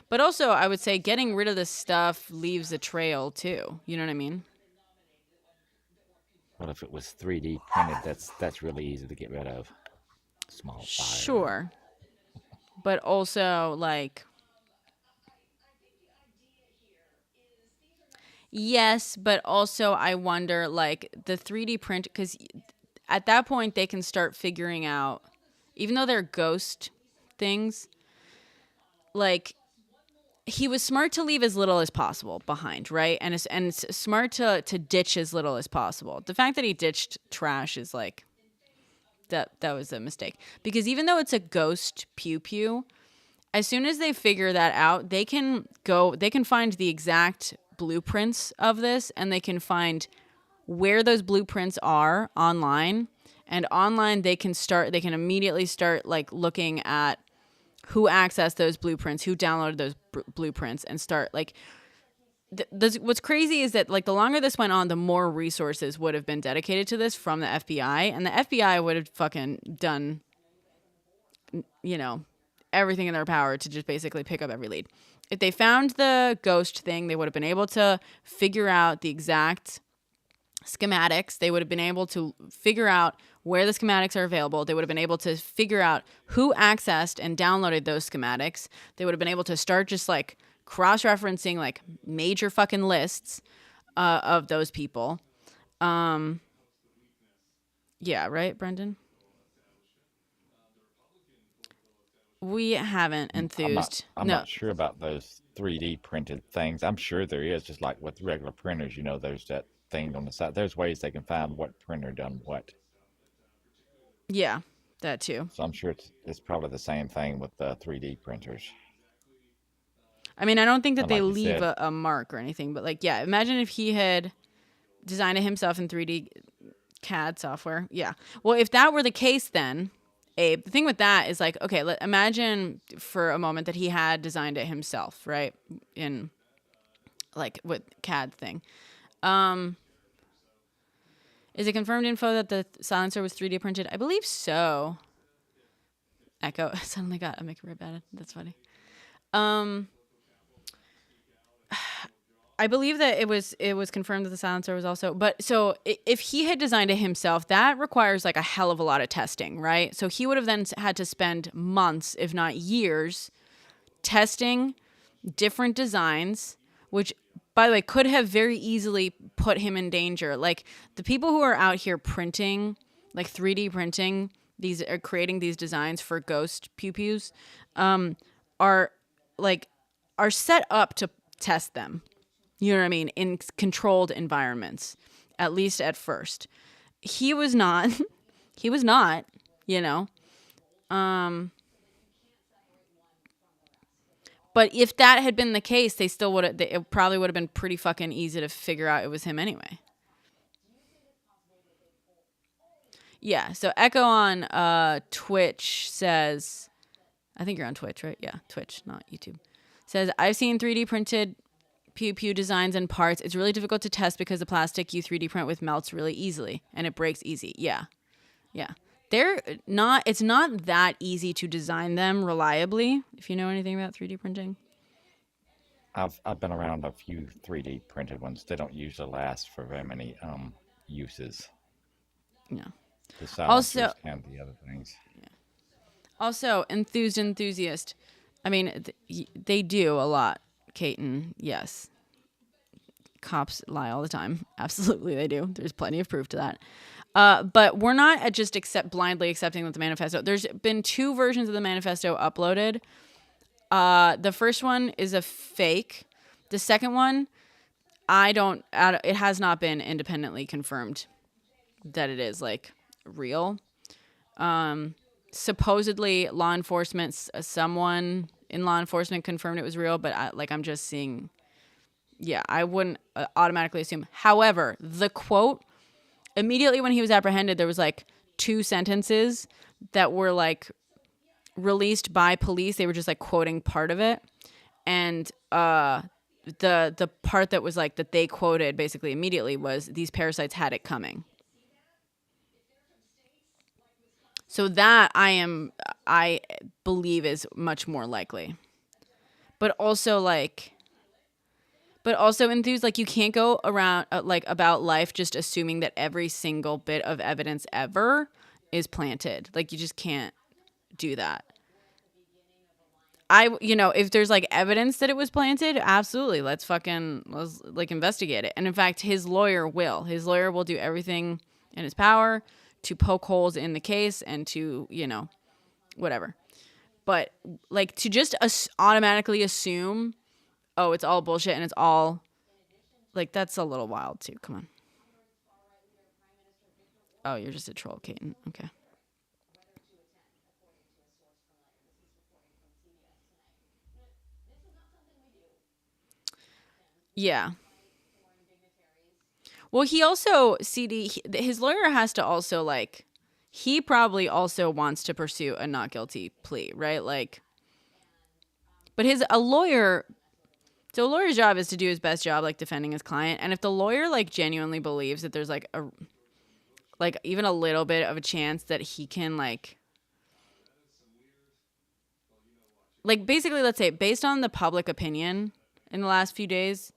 But also, I would say getting rid of this stuff leaves a trail too. You know what I mean? Well, if it was 3D printed, that's really easy to get rid of. Small fire. Sure. But also, like, yes, but also I wonder, like, the 3D print, because at that point they can start figuring out, even though they're ghost things, like, he was smart to leave as little as possible behind, right? And it's smart to ditch as little as possible. The fact that he ditched trash is like, that was a mistake. Because even though it's a ghost pew pew, as soon as they figure that out, they can find the exact blueprints of this, and they can find where those blueprints are online. And online they can immediately start like looking at who accessed those blueprints, who downloaded those blueprints, and start like what's crazy is that like the longer this went on, the more resources would have been dedicated to this from the FBI, and the FBI would have fucking done, everything in their power to just basically pick up every lead. If they found the ghost thing, they would have been able to figure out the exact schematics. They would have been able to figure out where the schematics are available. They would have been able to figure out who accessed and downloaded those schematics. They would have been able to start just like cross-referencing like major fucking lists of those people. Yeah, right, Brendan? We haven't enthused. I'm not sure about those 3D printed things. I'm sure there is, just like with regular printers, there's that thing on the side. There's ways they can find what printer done what. Yeah, that too. So I'm sure it's probably the same thing with the 3D printers. I mean, I don't think that they like leave a mark or anything, but like, yeah, imagine if he had designed it himself in 3D CAD software. Yeah. Well, if that were the case, then Abe, the thing with that is like, okay, imagine for a moment that he had designed it himself, right? In like with CAD thing. Is it confirmed info that the silencer was 3D printed? I believe so. Echo suddenly got a make rib at it. That's funny. I believe that it was confirmed that the silencer was also, but so if he had designed it himself, that requires like a hell of a lot of testing, right? So he would have then had to spend months, if not years, testing different designs, which, by the way, could have very easily put him in danger. Like the people who are out here printing, like 3D printing, creating these designs for ghost pew-pews, are set up to test them. You know what I mean? In controlled environments, at least at first. He was not. He was not, But if that had been the case, they still would have. It probably would have been pretty fucking easy to figure out it was him anyway. Yeah. So Echo on Twitch says, I think you're on Twitch, right? Yeah, Twitch, not YouTube. Says, I've seen 3D printed Pew Pew designs and parts. It's really difficult to test because the plastic you 3D print with melts really easily and it breaks easy. Yeah. Yeah. It's not that easy to design them reliably, if you know anything about 3D printing. I've been around a few 3D printed ones. They don't usually last for very many uses. Yeah. The Also, silencers and the other things. enthusiast. I mean, they do a lot, Caton. Yes. Cops lie all the time. Absolutely, they do. There's plenty of proof to that. But we're not just blindly accepting that the manifesto. There's been 2 versions of the manifesto uploaded. The first one is a fake. The second one, it has not been independently confirmed that it is like real. Supposedly law enforcement, someone in law enforcement confirmed it was real, but I'm just seeing, I wouldn't automatically assume. However, the quote, immediately when he was apprehended, there was like 2 sentences that were like released by police. They were just like quoting part of it. And the part that was like that they quoted basically immediately was, these parasites had it coming. So that I believe is much more likely. But also enthused, like you can't go around about life just assuming that every single bit of evidence ever is planted. Like you just can't do that. If there's like evidence that it was planted, absolutely, let's like investigate it. And in fact, his lawyer will do everything in his power to poke holes in the case and to, whatever. But like to just automatically assume, oh, it's all bullshit and it's all like, that's a little wild too. Come on. Oh, you're just a troll, Caton. Okay. Yeah. Well, he also, his lawyer has to also like, he probably also wants to pursue a not guilty plea, right? Like, but a lawyer's job is to do his best job, like defending his client. And if the lawyer like genuinely believes that there's like even a little bit of a chance that he can like basically, let's say based on the public opinion in the last few days,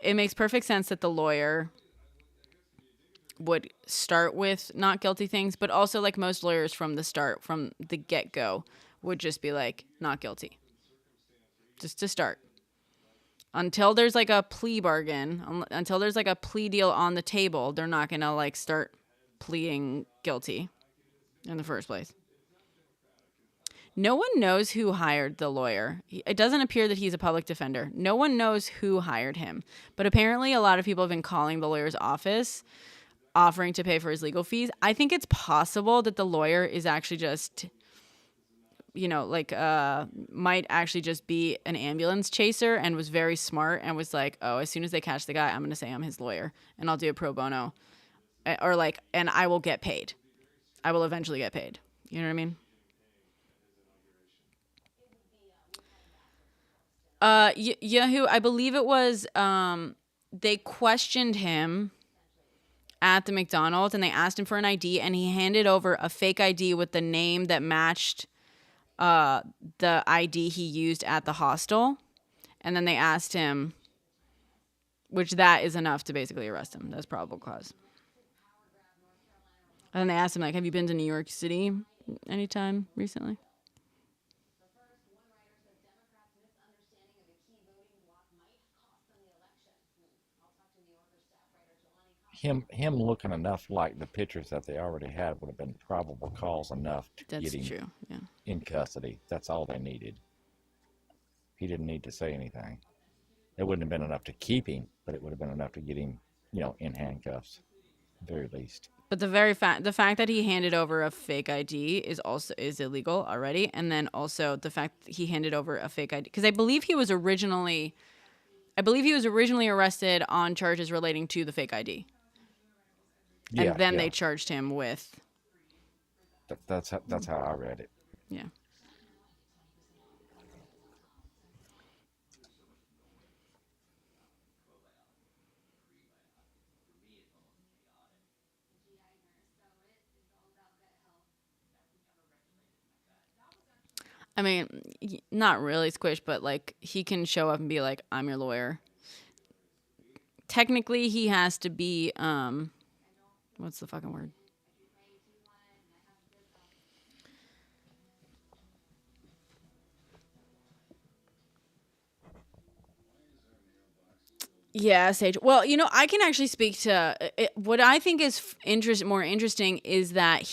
it makes perfect sense that the lawyer would start with not guilty things, but also like most lawyers from the get-go would just be like not guilty, just to start, until there's like a plea bargain, until there's like a plea deal on the table. They're not gonna like start pleading guilty in the first place. No one knows who hired the lawyer. It doesn't appear that he's a public defender. No one knows who hired him, but apparently a lot of people have been calling the lawyer's office offering to pay for his legal fees. I think it's possible that the lawyer is actually just, might actually just be an ambulance chaser and was very smart and was like, oh, as soon as they catch the guy, I'm going to say I'm his lawyer and I'll do it pro bono, and I will get paid. I will eventually get paid. You know what I mean? Yahoo, I believe it was, they questioned him at the McDonald's and they asked him for an ID and he handed over a fake ID with the name that matched the ID he used at the hostel. And then they asked him, which that is enough to basically arrest him. That's probable cause. And then they asked him, like, have you been to New York City anytime recently? Him looking enough like the pictures that they already had would have been probable cause enough to That's get him true. Yeah. in custody. That's all they needed. He didn't need to say anything. It wouldn't have been enough to keep him, but it would have been enough to get him, in handcuffs, at the very least. But the fact that he handed over a fake ID is illegal already, and then also the fact that he handed over a fake ID, because I believe he was originally arrested on charges relating to the fake ID. And then they charged him with. That's how I read it. Yeah. I mean, not really squish, but like he can show up and be like, "I'm your lawyer." Technically, he has to be what's the fucking word? Yeah, Sage. Well, I can actually speak to what I think is more interesting is that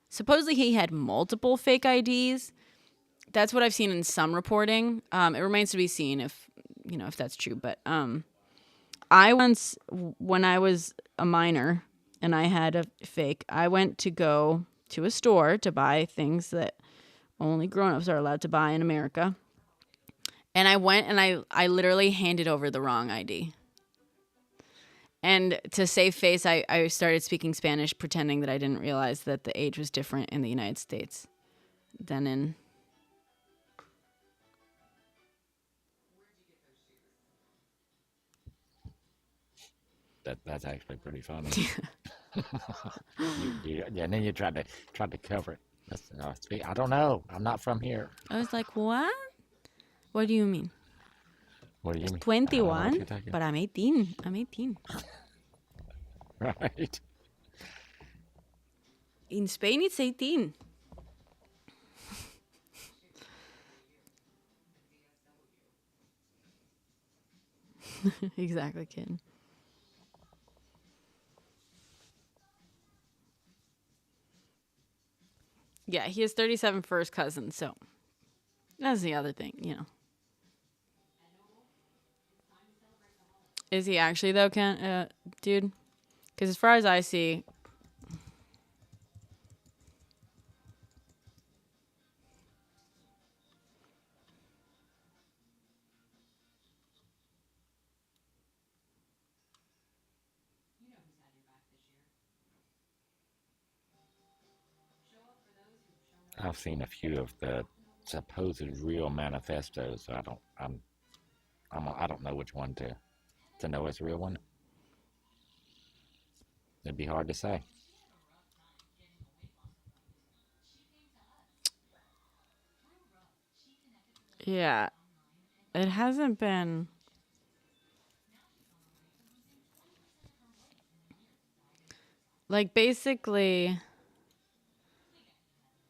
supposedly he had multiple fake IDs. That's what I've seen in some reporting. It remains to be seen if that's true. But I once, when I was a minor and I had a fake, I went to go to a store to buy things that only grown-ups are allowed to buy in America. And I went and I literally handed over the wrong ID. And to save face, I started speaking Spanish, pretending that I didn't realize that the age was different in the United States than in. That's actually pretty funny. And then you tried to cover it. I don't know. I'm not from here. I was like, what? What do you mean? What do you mean? I don't know what 21, you're talking but I'm 18. I'm 18. Right. In Spain, it's 18. Exactly, kid. Yeah, he has 37 first cousins, so that's the other thing. Is he actually, though, dude? Because as far as I see, I've seen a few of the supposed real manifestos. So I don't know which one to know is a real one. It'd be hard to say. yeah, it hasn't been. Like, basically,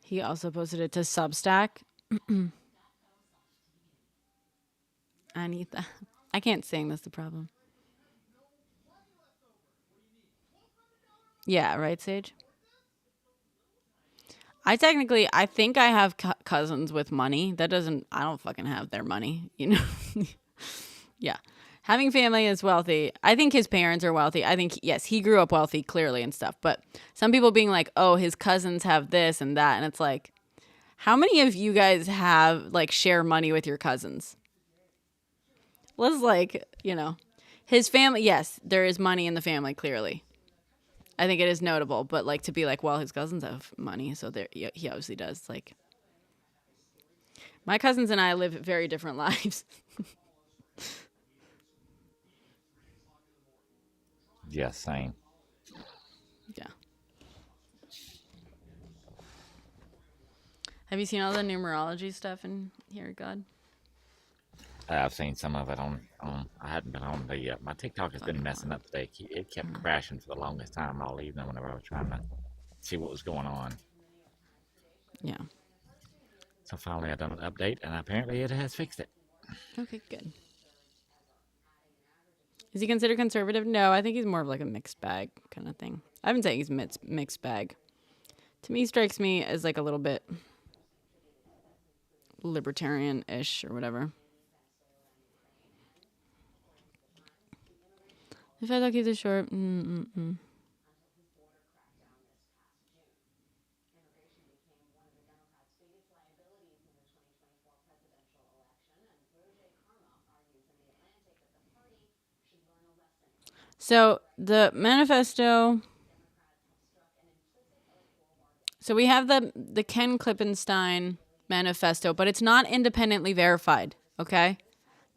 he also posted it to Substack. I need that. I can't sing, that's the problem. Yeah, right, Sage? I think I have cousins with money. I don't fucking have their money. Yeah. Having family is wealthy. I think his parents are wealthy. I think, yes, he grew up wealthy, clearly, and stuff. But some people being like, oh, his cousins have this and that. And it's like, how many of you guys share money with your cousins? Let's, his family, yes, there is money in the family, clearly. I think it is notable, but to be like, well, his cousins have money, so he obviously does. Like, my cousins and I live very different lives. Yeah, same. Yeah. Have you seen all the numerology stuff in here, God? I've seen some of it I hadn't been on my TikTok has been messing up today. It kept crashing for the longest time all evening whenever I was trying to see what was going on. Yeah. So finally I done an update and apparently it has fixed it. Okay, good. Is he considered conservative? No, I think he's more of like a mixed bag kind of thing. I haven't said he's mixed bag. To me, strikes me as like a little bit libertarian-ish or whatever. If I keep this short, So the manifesto. So we have the Ken Klippenstein manifesto, but it's not independently verified. Okay,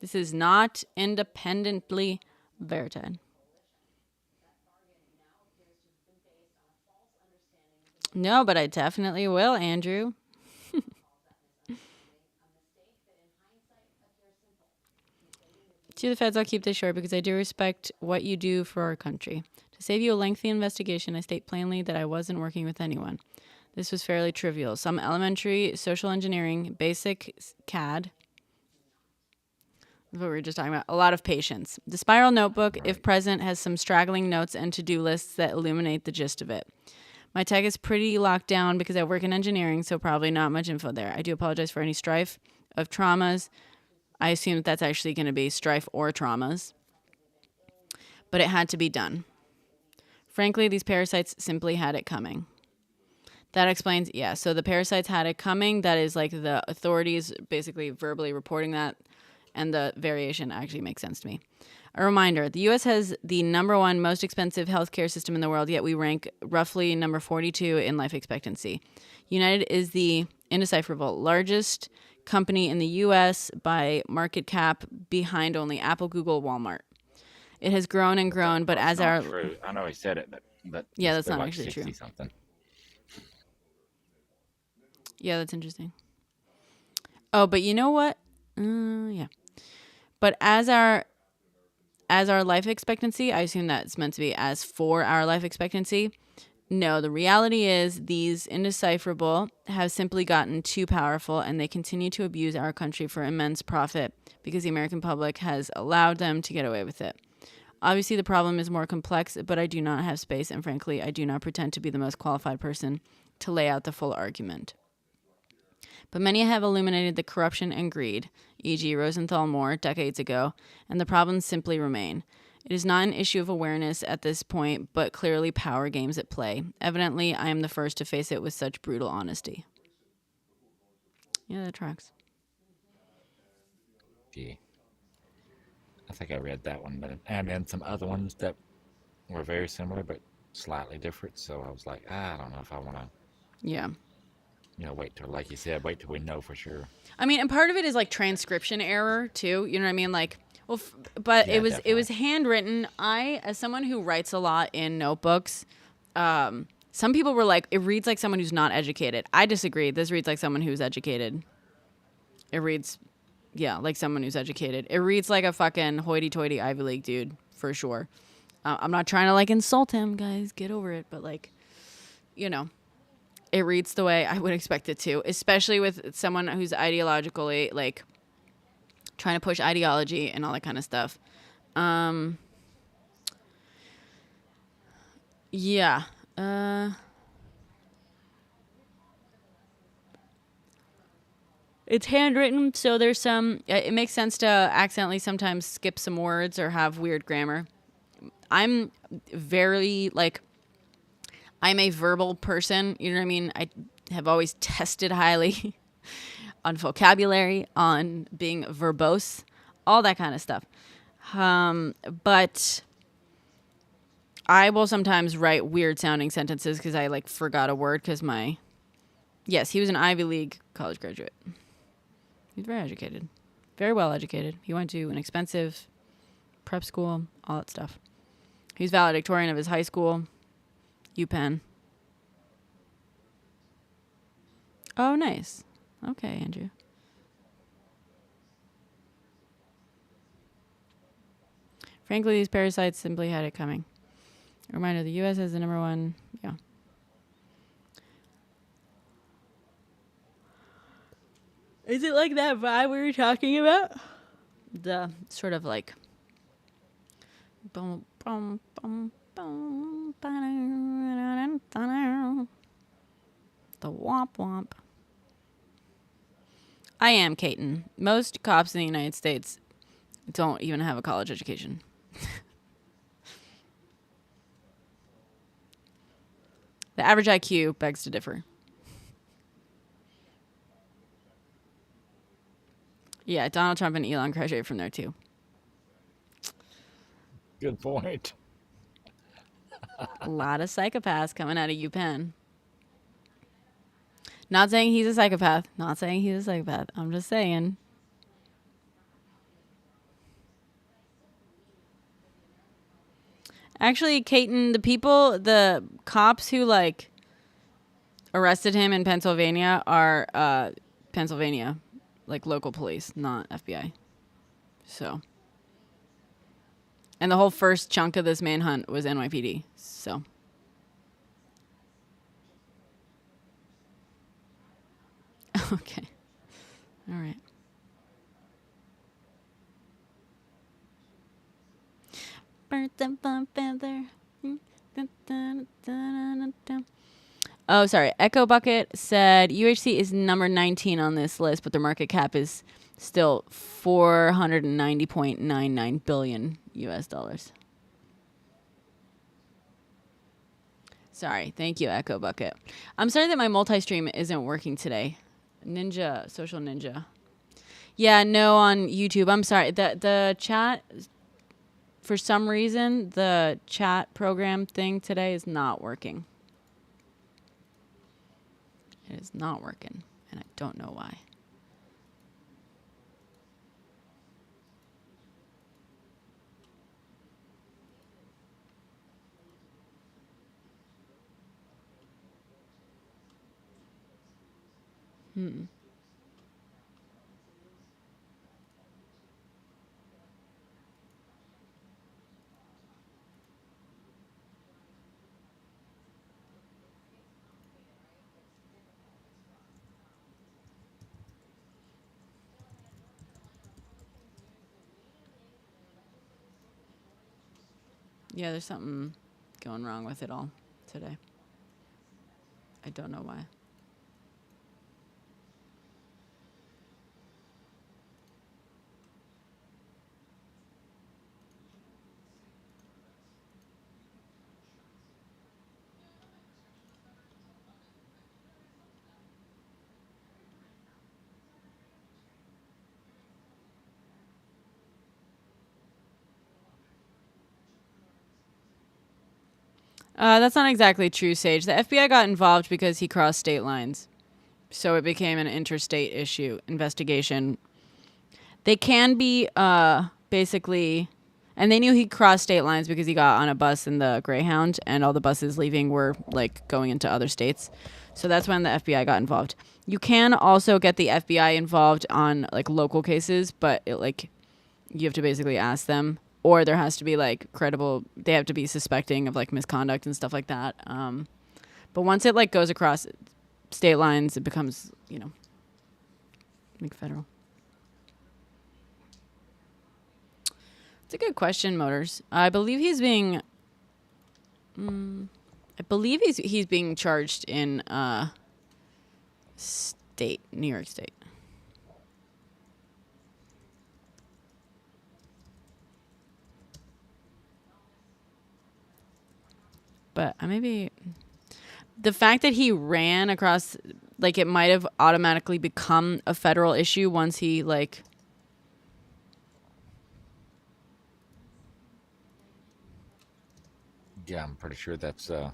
this is not independently verified. No, but I definitely will, Andrew. To the feds, I'll keep this short because I do respect what you do for our country. To save you a lengthy investigation, I state plainly that I wasn't working with anyone. This was fairly trivial. Some elementary social engineering, basic CAD, what we were just talking about, a lot of patience. The spiral notebook, if present, has some straggling notes and to-do lists that illuminate the gist of it. My tech is pretty locked down because I work in engineering, so probably not much info there. I do apologize for any strife of traumas. I assume that that's actually going to be strife or traumas. But it had to be done. Frankly, these parasites simply had it coming. That explains, yeah, so the parasites had it coming. That is like the authorities basically verbally reporting that. And the variation actually makes sense to me. A reminder, the U.S. has the #1 most expensive healthcare system in the world, yet we rank roughly number 42 in life expectancy. United is the indecipherable largest company in the U.S. by market cap, behind only Apple, Google, Walmart. It has grown and grown, but as our... True. I know he said it, but yeah, it's that's still not like actually true. 60-something. Yeah, that's interesting. Oh, but you know what? Yeah. But as our life expectancy, I assume that's meant to be as for our life expectancy. No, the reality is these indecipherable have simply gotten too powerful, and they continue to abuse our country for immense profit because the American public has allowed them to get away with it. Obviously, the problem is more complex, but I do not have space, and frankly, I do not pretend to be the most qualified person to lay out the full argument. But many have illuminated the corruption and greed, e.g. Rosenthal Moore decades ago, and the problems simply remain. It is not an issue of awareness at this point, but clearly power games at play. Evidently, I am the first to face it with such brutal honesty. Yeah, that tracks. Yeah. I think I read that one, and then some other ones that were very similar but slightly different. So I was like, I don't know if I want to. Yeah. Wait till, like you said, wait till we know for sure. I mean, and part of it is like transcription error too. You know what I mean? Like, well, but yeah, it was handwritten. As someone who writes a lot in notebooks, some people were like, it reads like someone who's not educated. I disagree. This reads like someone who's educated. It reads, yeah, like someone who's educated. It reads like a fucking hoity-toity Ivy League dude for sure. I'm not trying to like insult him, guys. Get over it. But like, it reads the way I would expect it to, especially with someone who's ideologically, like, trying to push ideology and all that kind of stuff. Yeah. It's handwritten, so there's some... It makes sense to accidentally sometimes skip some words or have weird grammar. I'm very, like... I'm a verbal person, you know what I mean? I have always tested highly on vocabulary, on being verbose, all that kind of stuff. But I will sometimes write weird sounding sentences because I like forgot a word because yes, he was an Ivy League college graduate. He's very educated, very well educated. He went to an expensive prep school, all that stuff. He was valedictorian of his high school. UPenn. Oh, nice. Okay, Andrew. Frankly, these parasites simply had it coming. A reminder, the U.S. has the #1. Yeah. Is it like that vibe we were talking about? The sort of like... Boom, boom, boom. The womp womp. I am Caton. Most cops in the United States don't even have a college education. The average IQ begs to differ. Yeah, Donald Trump and Elon graduated from there too. Good point. A lot of psychopaths coming out of UPenn. Not saying he's a psychopath. Not saying he's a psychopath. I'm just saying. Actually, Caton, the cops who like arrested him in Pennsylvania are Pennsylvania, like local police, not FBI. So, And the whole first chunk of this manhunt was NYPD. So. Okay. All right. Bird and fun feather. Oh, sorry. Echo Bucket said UHC is number 19 on this list, but their market cap is still 490.99 billion US dollars. Sorry. Thank you, Echo Bucket. I'm sorry that my multi-stream isn't working today. Ninja, Social Ninja. Yeah, no, on YouTube. I'm sorry. The chat, for some reason, the chat program thing today is not working. It is not working, and I don't know why. Yeah, there's something going wrong with it all today. I don't know why. That's not exactly true, Sage. The FBI got involved because he crossed state lines. So it became an interstate issue investigation. They can be basically, and they knew he crossed state lines because he got on a bus in the Greyhound, and all the buses leaving were like going into other states. So that's when the FBI got involved. You can also get the FBI involved on like local cases, but you have to basically ask them, or there has to be like credible. They have to be suspecting of like misconduct and stuff like that. But once it like goes across state lines, it becomes like federal. It's a good question, Motors. I believe he's being charged in New York State. But maybe the fact that he ran across, like, it might have automatically become a federal issue once he like. Yeah, I'm pretty sure that's a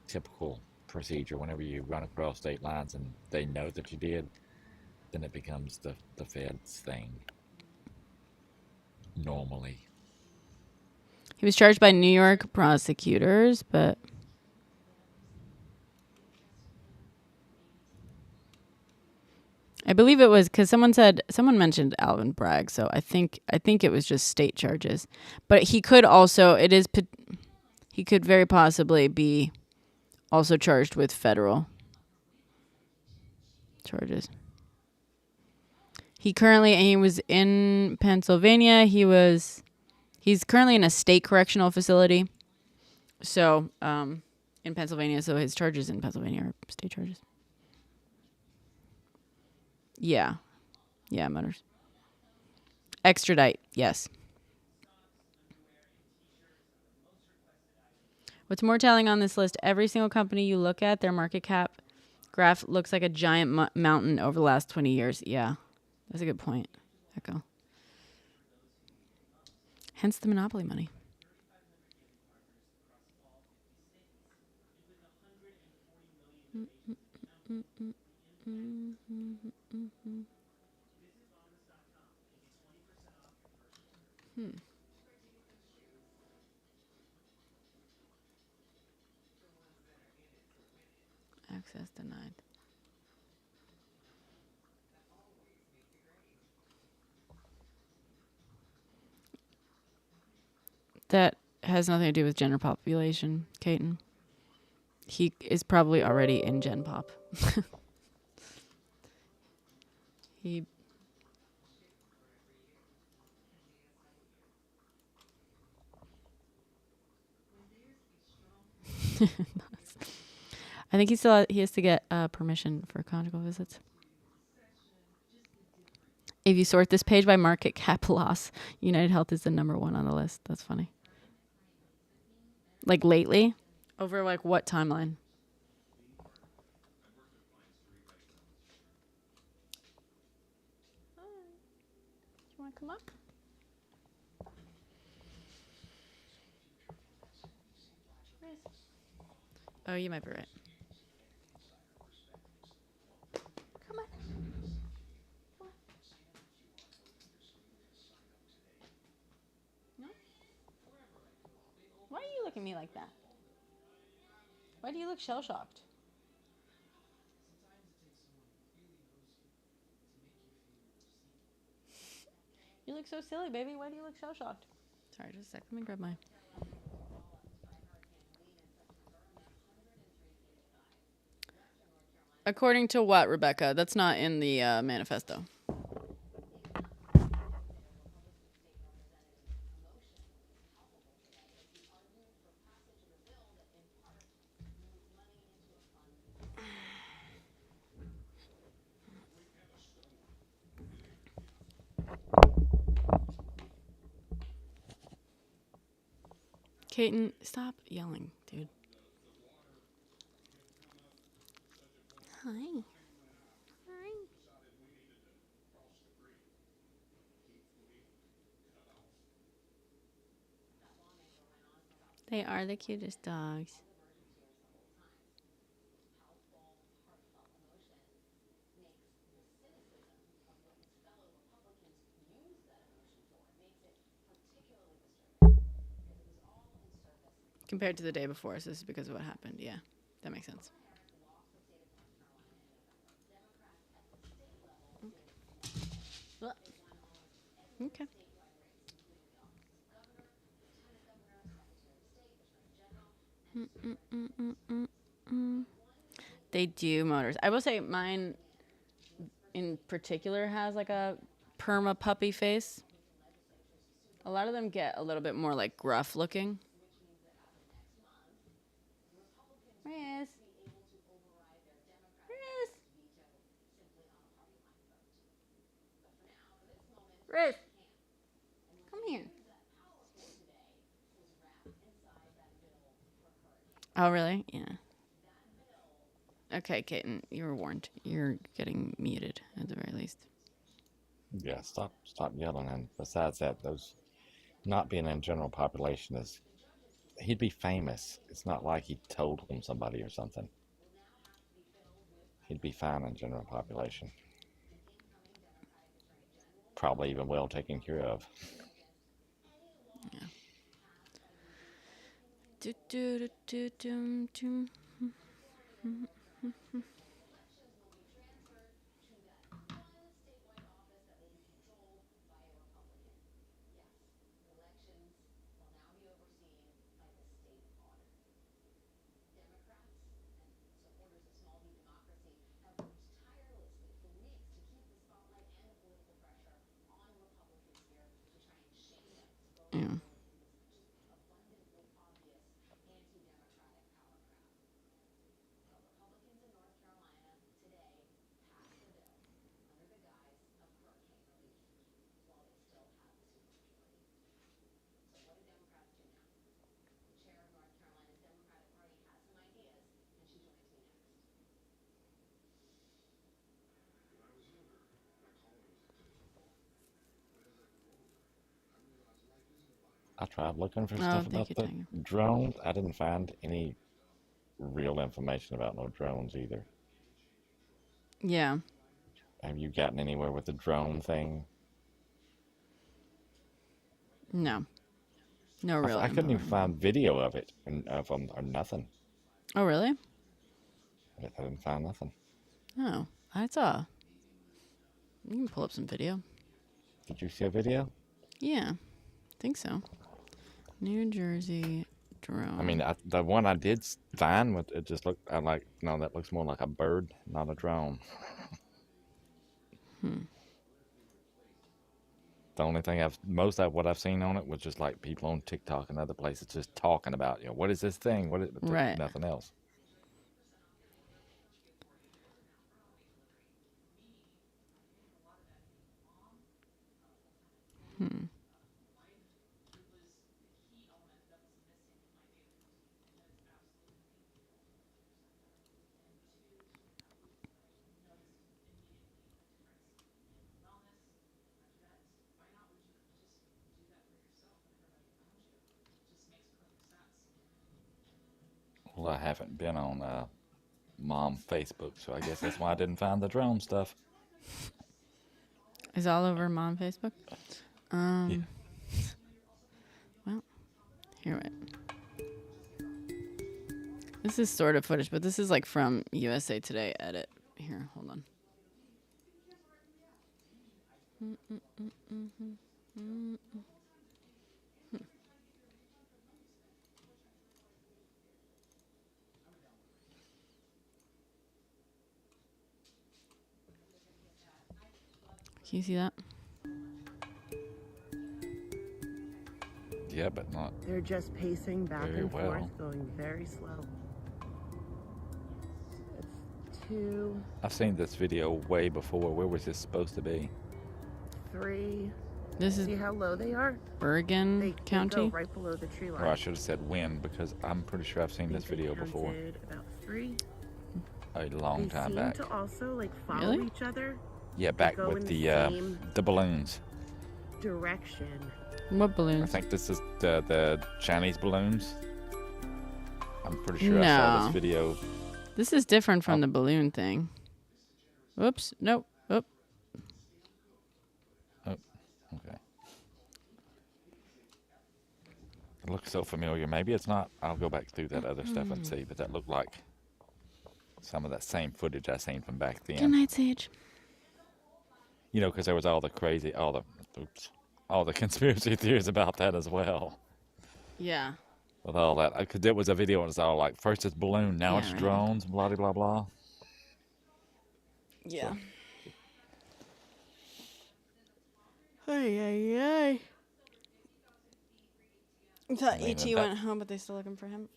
typical procedure. Whenever you run across state lines and they know that you did, then it becomes the feds thing. Normally. He was charged by New York prosecutors, but I believe it was because someone mentioned Alvin Bragg, so I think it was just state charges. But he could also he could very possibly be also charged with federal charges. He was in Pennsylvania. He's currently in a state correctional facility. So, in Pennsylvania, so his charges in Pennsylvania are state charges. Yeah. Yeah, Motors. Extradite, yes. What's more telling on this list, every single company you look at, their market cap graph looks like a giant mountain over the last 20 years. Yeah, that's a good point, Echo. Hence the monopoly money. Access denied. That has nothing to do with gender population, Caton. He is probably already in Gen Pop. He. I think he has to get permission for conjugal visits. If you sort this page by market cap loss, United Health is the number 1 on the list. That's funny. Like lately? Over like what timeline? You want to come up? Oh, you might be right. Come on. No? Why are you looking at me like that? Why do you look shell-shocked? You look so silly, baby. Why do you look shell-shocked? Sorry, just a sec. Let me grab my... According to what, Rebecca? That's not in the manifesto. Caton, stop yelling, dude. Hi. Hi. They are the cutest dogs. Compared to the day before, so this is because of what happened. Yeah, that makes sense. Okay. They do motors. I will say mine in particular has like a perma puppy face. A lot of them get a little bit more like gruff looking. Riz. Riz. Riz. Come here. Oh, really? Yeah. Okay, Caton, you were warned. You're getting muted at the very least. Yeah, stop yelling. And besides that, those not being in general population is he'd be famous. It's not like he told on somebody or something. He'd be fine in general population. Probably even well taken care of. Yeah. Do, do, do, do, do, do. Yeah. I tried looking for Oh, stuff thank about you, the Tanya. drones. I didn't find any real information about no drones either. Yeah. Have you gotten anywhere with the drone thing? No. No real I couldn't info. even find video of it of them or nothing. Oh, really? I didn't find nothing. Oh, I saw. You can pull up some video. Did you see a video? Yeah, I think so. New Jersey drone. I mean, the one I did find, it just looked, no, that looks more like a bird, not a drone. The only thing most of what I've seen on it was just like people on TikTok and other places just talking about, what is this thing? Right. Nothing else. Well, I haven't been on Mom Facebook, so I guess that's why I didn't find the drone stuff. It's all over Mom Facebook. Yeah. Well, here wait. This is sort of footage, but this is like from USA Today edit. Here, hold on. Can you see that? Yeah, but not. They're just pacing back Very and well. forth, going very slow. It's 2, I've seen this video way before. Where was this supposed to be? 3. This is See how low they are? Bergen They County. go right below the tree line. Or I should have said when, because I'm pretty sure I've seen I this think they video before. counted about 3. A long They time seem back. to also like follow Really? each other Yeah, back go with in the the same balloons. direction. What I balloons? think this is the Chinese balloons. I'm pretty sure I saw No. this video. This is different from Oh. the balloon thing. Whoops. Nope. Oop. Oh, okay. It looks so familiar. Maybe it's not. I'll go back through that other stuff and see. But that looked like some of that same footage I seen from back Good then. night, Sage. Because there was all the conspiracy theories about that as well. Yeah. With all that, because it was a video and it's all like, first it's balloon, now Yeah, it's right. drones, blah blah blah. Yeah. Ay, ay, ay. I thought I mean, E.T. went home, but they're still looking for him.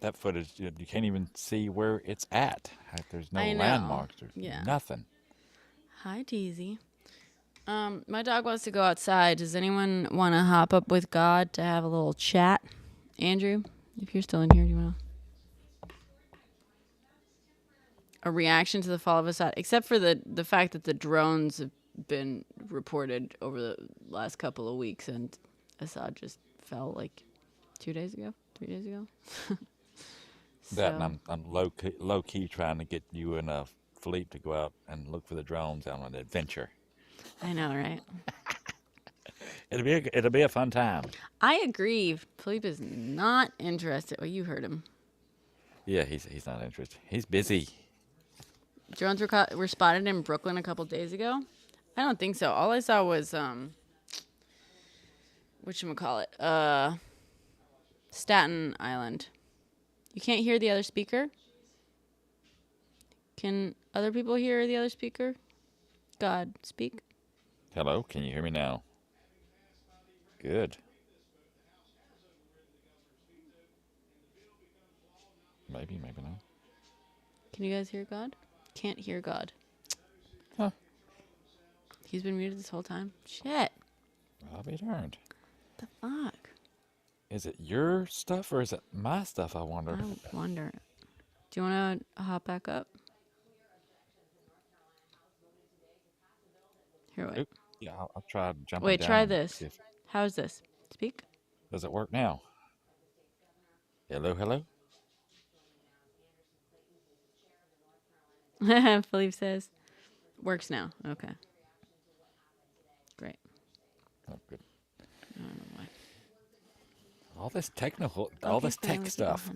That footage, you can't even see where it's at. There's no I know. landmarks. There's Yeah. nothing. Hi, Deezy. My dog wants to go outside. Does anyone want to hop up with God to have a little chat? Andrew, if you're still in here, do you want a reaction to the fall of Assad? Except for the fact that the drones have been reported over the last couple of weeks, and Assad just fell like 2 days ago, 3 days ago. That, and I'm low key trying to get you and Philippe to go out and look for the drones on an adventure. I know, right? It'll be a fun time. I agree. Philippe is not interested. Well, you heard him. Yeah, he's not interested. He's busy. Drones were spotted in Brooklyn a couple days ago. I don't think so. All I saw was whatchamacallit? Staten Island. You can't hear the other speaker? Can other people hear the other speaker? God, speak. Hello, can you hear me now? Good. Maybe not. Can you guys hear God? Can't hear God. Huh. He's been muted this whole time. Shit. I'll be darned. The fuck? Is it your stuff or is it my stuff, I wonder? I wonder. Do you want to hop back up? Here, wait. Oop. Yeah, I'll try jumping Wait, down try and this. see if- How's this? Speak? Does it work now? Hello, hello? Philippe says. Works now. Okay. Great. Oh, good. I don't know why. All this technical, Okay, all this fine, tech let's get stuff.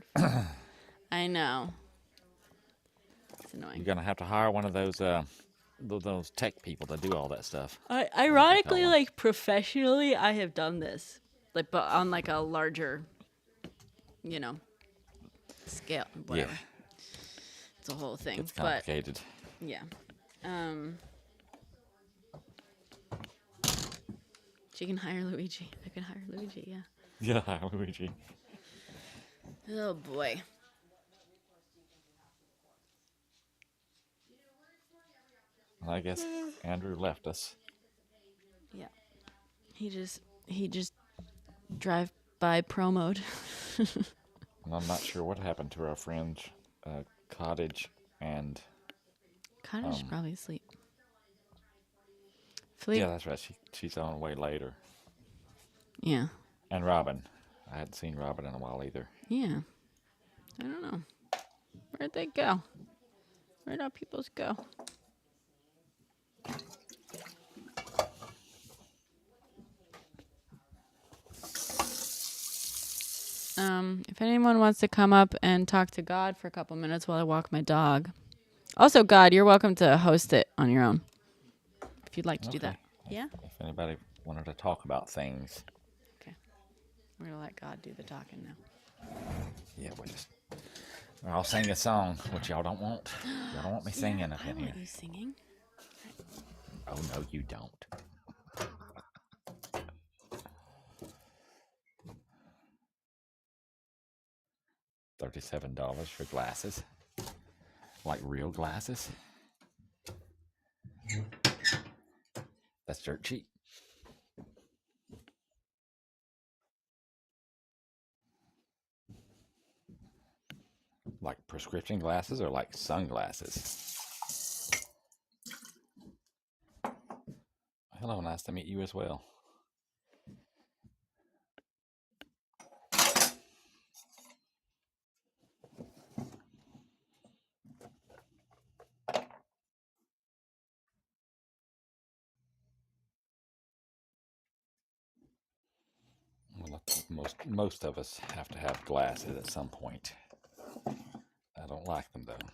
I know. It's You're annoying. gonna have to hire one of those tech people to do all that stuff. Ironically, one. like professionally, I have done this. like, but on like a larger, you know, scale. Whatever. Yeah, It's a whole thing. it's But complicated. yeah. She can hire Luigi. I can hire Luigi. Yeah. Yeah, Luigi. Oh boy. Well, I guess Andrew left us. Yeah. He just drive by promoed. And I'm not sure what happened to our friend Cottage and Connor's probably asleep. Philippe. yeah, that's right. She's on way later. Yeah. And Robin. I hadn't seen Robin in a while either. Yeah. I don't know. Where'd they go? Where'd our peoples go? If anyone wants to come up and talk to God for a couple minutes while I walk my dog. Also, God, you're welcome to host it on your own if you'd like to do that. Yeah? If anybody wanted to talk about things. Okay. We're going to let God do the talking now. Yeah, I'll sing a song, which y'all don't want. Y'all don't want me singing up I in want here. you singing. Oh, no, you don't. $37 for glasses. Like real glasses. That's dirt cheap. Like prescription glasses or like sunglasses? Hello, nice to meet you as well. Well, most of us have to have glasses at some point. I don't like them though.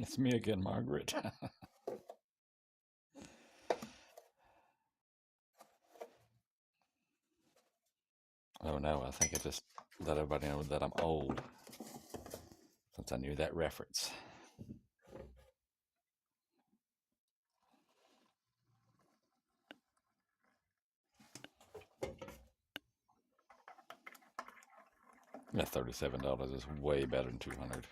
It's me again, Margaret. Oh no, I think I just let everybody know that I'm old, since I knew that reference. Yeah, $37 is way better than $200.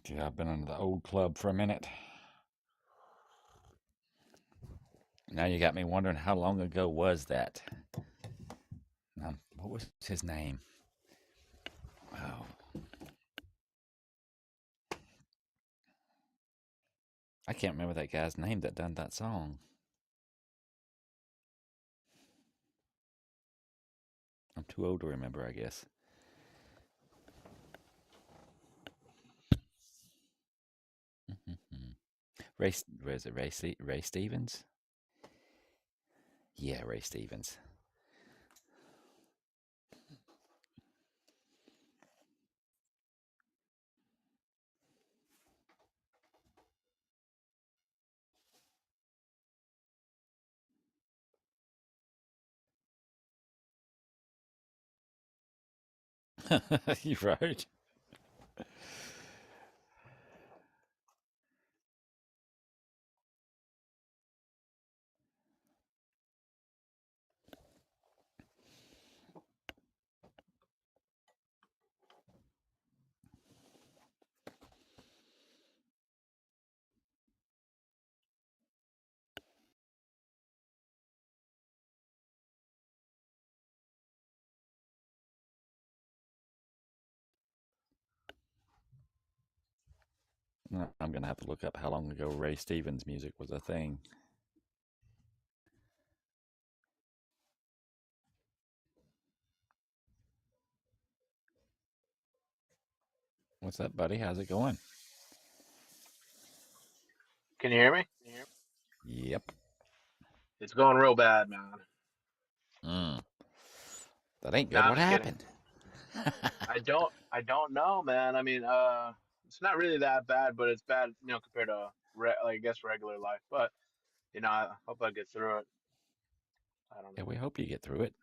Yeah, I've been under the old club for a minute. Now you got me wondering, how long ago was that? What was his name? Oh. I can't remember that guy's name that done that song. I'm too old to remember, I guess. Ray Stevens? Yeah, Ray Stevens. You're right. I'm going to have to look up how long ago Ray Stevens music was a thing. What's up, buddy? How's it going? Can you hear me? Yep. It's going real bad, man. That ain't No, good. I'm What just kidding. happened? I don't know, man. I mean, it's not really that bad, but it's bad, compared to like I guess regular life. But I hope I get through it. I don't Yeah, know. we hope you get through it.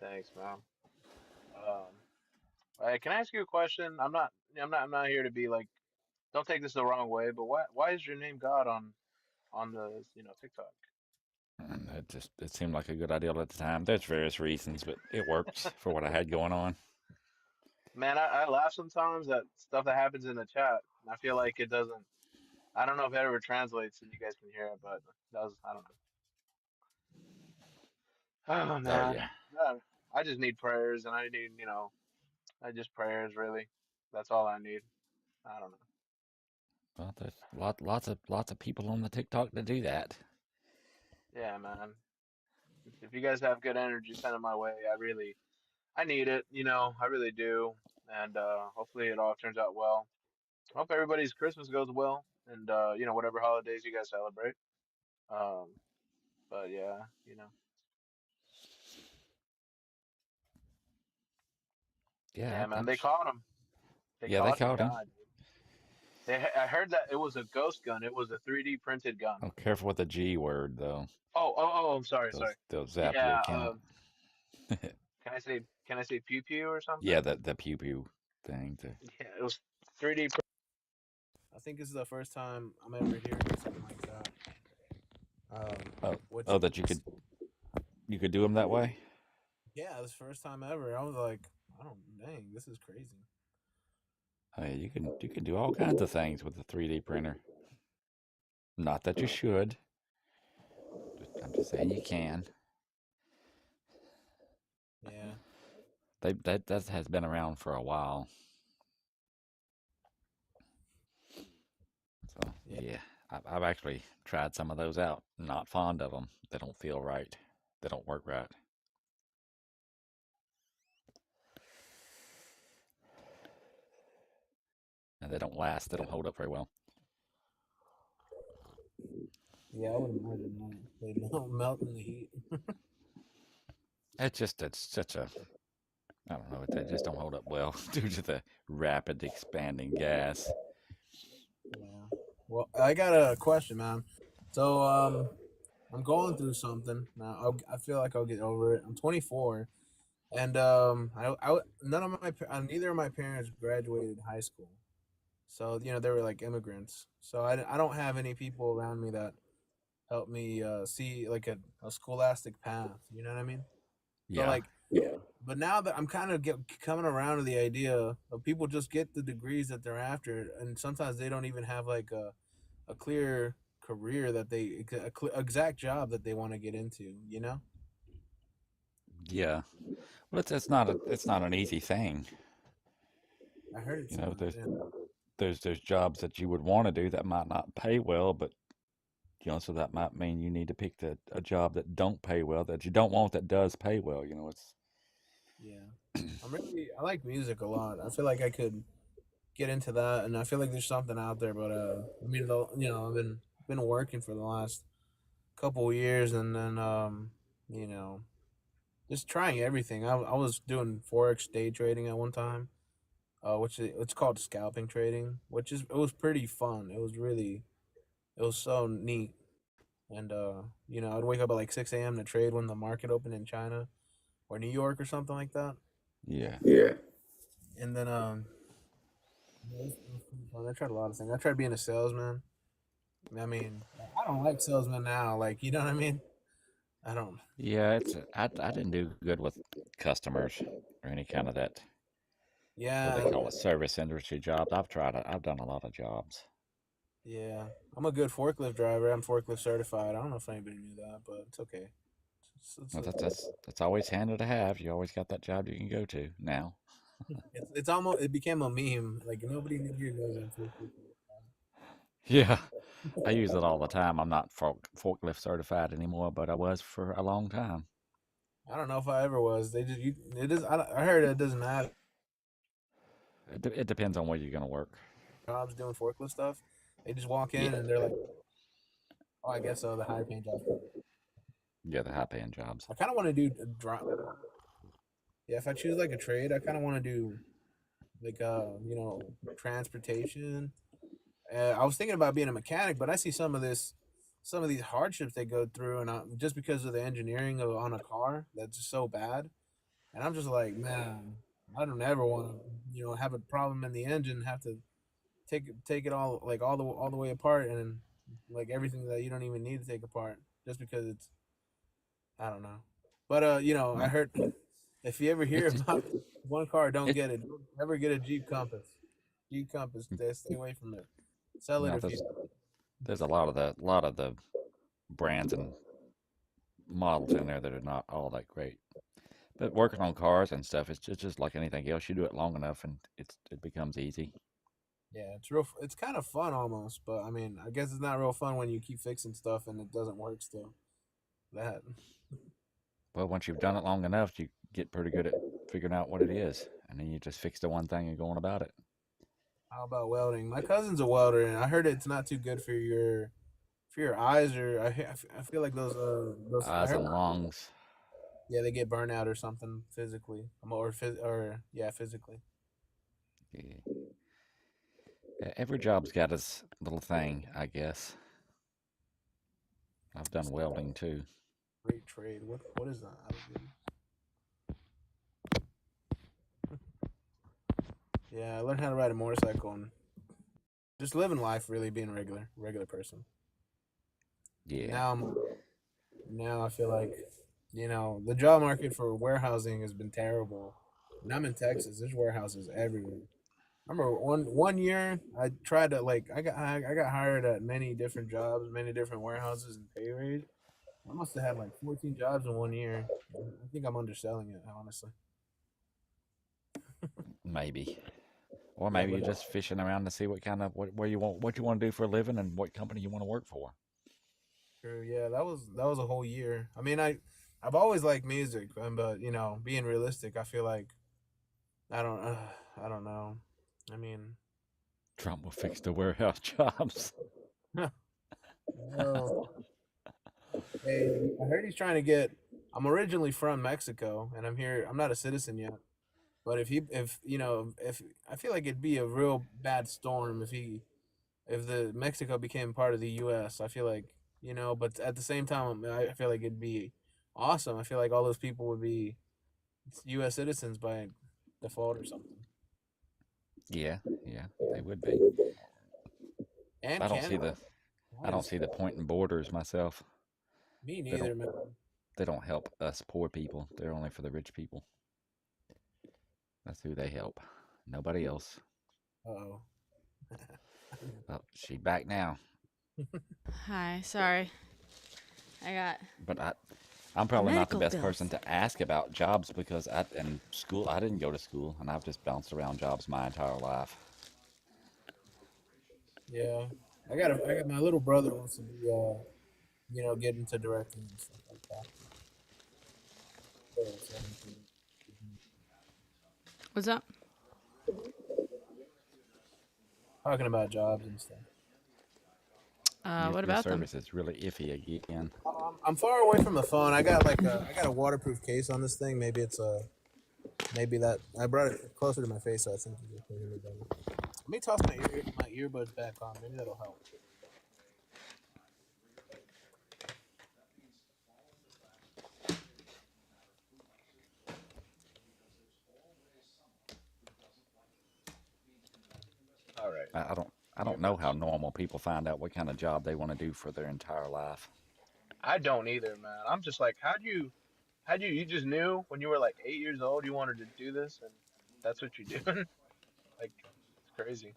Thanks, man. Um, hey, can I ask you a question? I'm not here to be like. Don't take this the wrong way, but why is your name God on the TikTok? And it seemed like a good idea at the time. There's various reasons, but it works for what I had going on. Man, I laugh sometimes at stuff that happens in the chat, and I feel like it doesn't. I don't know if it ever translates and you guys can hear it, but it does. I don't know. Oh Oh man, yeah. I just need prayers, and I need I just prayers really. That's all I need. I don't know. Well, there's lots of people on the TikTok to do that. Yeah, man. If you guys have good energy, send it my way. I need it. I really do, and hopefully it all turns out well. Hope everybody's Christmas goes well, and whatever holidays you guys celebrate. Um, but yeah, Yeah, yeah, man, they caught him. They yeah, they caught the caught him. guy, dude. I heard that it was a ghost gun. It was a 3D printed gun. Oh, careful with the G word though. Oh, I'm sorry, They'll sorry. they'll zap your Yeah, account. can I say pew pew or Yeah, something? the pew pew thing. Yeah, it was 3D. I think this is the first time I'm ever hearing something like that. Oh, Which, oh, that you could do them that way. yeah, this first time ever. I was like, dang, this is crazy. Oh, yeah, you can do all kinds of things with the 3D printer. Not that you should. I'm just saying you can. Yeah, That has been around for a while. So yeah, yeah, I've actually tried some of those out. Not fond of them. They don't feel right. They don't work right. And they don't last. They don't hold up very well. yeah. I would imagine that they don't melt in the heat. It's such a I don't know. They just don't hold up well due to the rapid expanding gas. Yeah. Well, I got a question, man. So, I'm going through something now. I feel like I'll get over it. I'm 24, and none of neither of my parents graduated high school. So they were like immigrants. So I don't have any people around me that help me see like a scholastic path. You know what I mean? So Yeah, like, but now that I'm kind of coming around to the idea of people just get the degrees that they're after, and sometimes they don't even have like a clear career that exact job that they want to get into. yeah. Well, it's not an easy thing. I heard You it's know, not. Yeah. there's jobs that you would want to do that might not pay well, but so that might mean you need to pick a job that don't pay well, that you don't want that does pay well. It's Yeah. I like music a lot. I feel like I could get into that, and I feel like there's something out there. But I mean, I've been working for the last couple years, and then you know, just trying everything. I was doing forex day trading at one time, it's called scalping trading, it was pretty fun. It was so neat, and I'd wake up at like 6 a.m. to trade when the market opened in China or New York or something like that, yeah, and then it was pretty fun. I tried a lot of things. I tried being a salesman. I mean, I don't like salesmen now. Like, you know what I mean? I don't. yeah. I didn't do good with customers or any kind of that what they Yeah, call it service industry jobs. I've done a lot of jobs. yeah. I'm a good forklift driver. I'm forklift certified. I don't know if anybody knew that, but it's okay. Well, that's always handy to have. You always got that job you can go to now. It's almost it became a meme. Like nobody in here knows I'm forklift. Yeah, I use it all the time. I'm not forklift certified anymore, but I was for a long time. I don't know if I ever was. It is. I heard it doesn't matter. It depends on where you're going to work. Jobs doing forklift stuff. They just walk in Yeah, and they're like, "Oh, I guess so." The higher paying jobs. yeah, the high paying jobs. I kind of want to do a drop. Yeah, if I choose like a trade, I kind of want to do like transportation. I was thinking about being a mechanic, but I see some of these hardships they go through, and just because of the engineering on a car, that's just so bad. And I'm just like, man, I don't ever want to, have a problem in the engine, have to take it all like all the way apart, and like everything that you don't even need to take apart, just because it's I don't know. But I Well, heard if you ever hear it's just, about one car, don't it get it. Don't ever get a Jeep Compass. Jeep Compass, stay away from it. Sell it no, if you. there's a lot of the brands and models in there that are not all that great. But working on cars and stuff, it's just like anything else. You do it long enough, and it becomes easy. Yeah, it's real. It's kind of fun almost, but I mean, I guess it's not real fun when you keep fixing stuff and it doesn't work still. That. Well, once you've done it long enough, you get pretty good at figuring out what it is, and then you just fix the one thing and go on about it. How about welding? My cousin's a welder, and I heard it's not too good for your eyes. Or I feel like those I Eyes heard and lungs. yeah they get burnt out or something physically or yeah physically. Yeah. Every job's got its little thing, I guess. I've done welding too. Great trade. What is that? I don't get Yeah, I learned how to ride a motorcycle and just living life, really being a regular person. Yeah. Now I feel like the job market for warehousing has been terrible. And I'm in Texas. There's warehouses everywhere. I remember one year I tried to like I got hired at many different jobs, many different warehouses and pay raise. I must have had like 14 jobs in one year. I think I'm underselling it, honestly. Maybe. Or Yeah, maybe but you're just fishing around to see what kind of what you want to do for a living and what company you want to work for. true. Yeah, that was a whole year. I mean, I've always liked music, but being realistic, I feel like I don't I don't know. I mean, Trump will fix the warehouse jobs. well, hey, I heard he's trying to get. I'm originally from Mexico, and I'm here. I'm not a citizen yet. But if if I feel like it'd be a real bad storm if the Mexico became part of the U.S. I feel like but at the same time, I feel like it'd be awesome. I feel like all those people would be U.S. citizens by default or something. Yeah, yeah, they would be. And I don't see Canada, the I don't nice. see the point in borders myself. Me They don't neither, man. they don't help us poor people. They're only for the rich people. That's who they help. Nobody else. Oh, Oh, she back now. Hi, sorry. I got But I'm probably not the medical best person bills. to ask about jobs because in school I didn't go to school and I've just bounced around jobs my entire life. yeah. I got my little brother wants to be get into directing and stuff like that. So What's up? talking about jobs and stuff. What Your about them? service is really iffy again. I'm far away from the phone. I got a waterproof case on this thing. Maybe that I brought it closer to my face, so I think you can hear me better. Let me toss my earbuds back on. Maybe that'll help. All right. I don't know how normal people find out what kind of job they want to do for their entire life. I don't either, man. I'm just like, you just knew when you were like 8 years old you wanted to do this, and that's what you're doing? Like, it's crazy.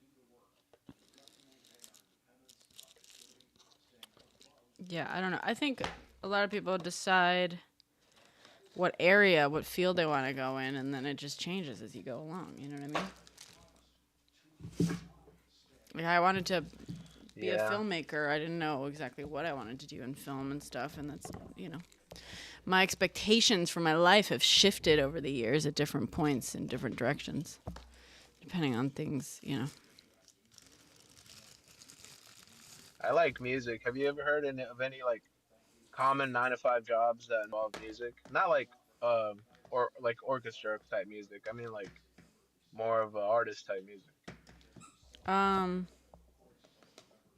Yeah, I don't know. I think a lot of people decide what area, what field they want to go in, and then it just changes as you go along. You know what I mean? Like I wanted to be a Yeah. filmmaker. I didn't know exactly what I wanted to do in film and stuff, and that's my expectations for my life have shifted over the years at different points in different directions, depending on things. I like music. Have you ever heard of any like common 9 to 5 jobs that involve music? Not like or like orchestra type music. I mean like more of a artist type music. Um,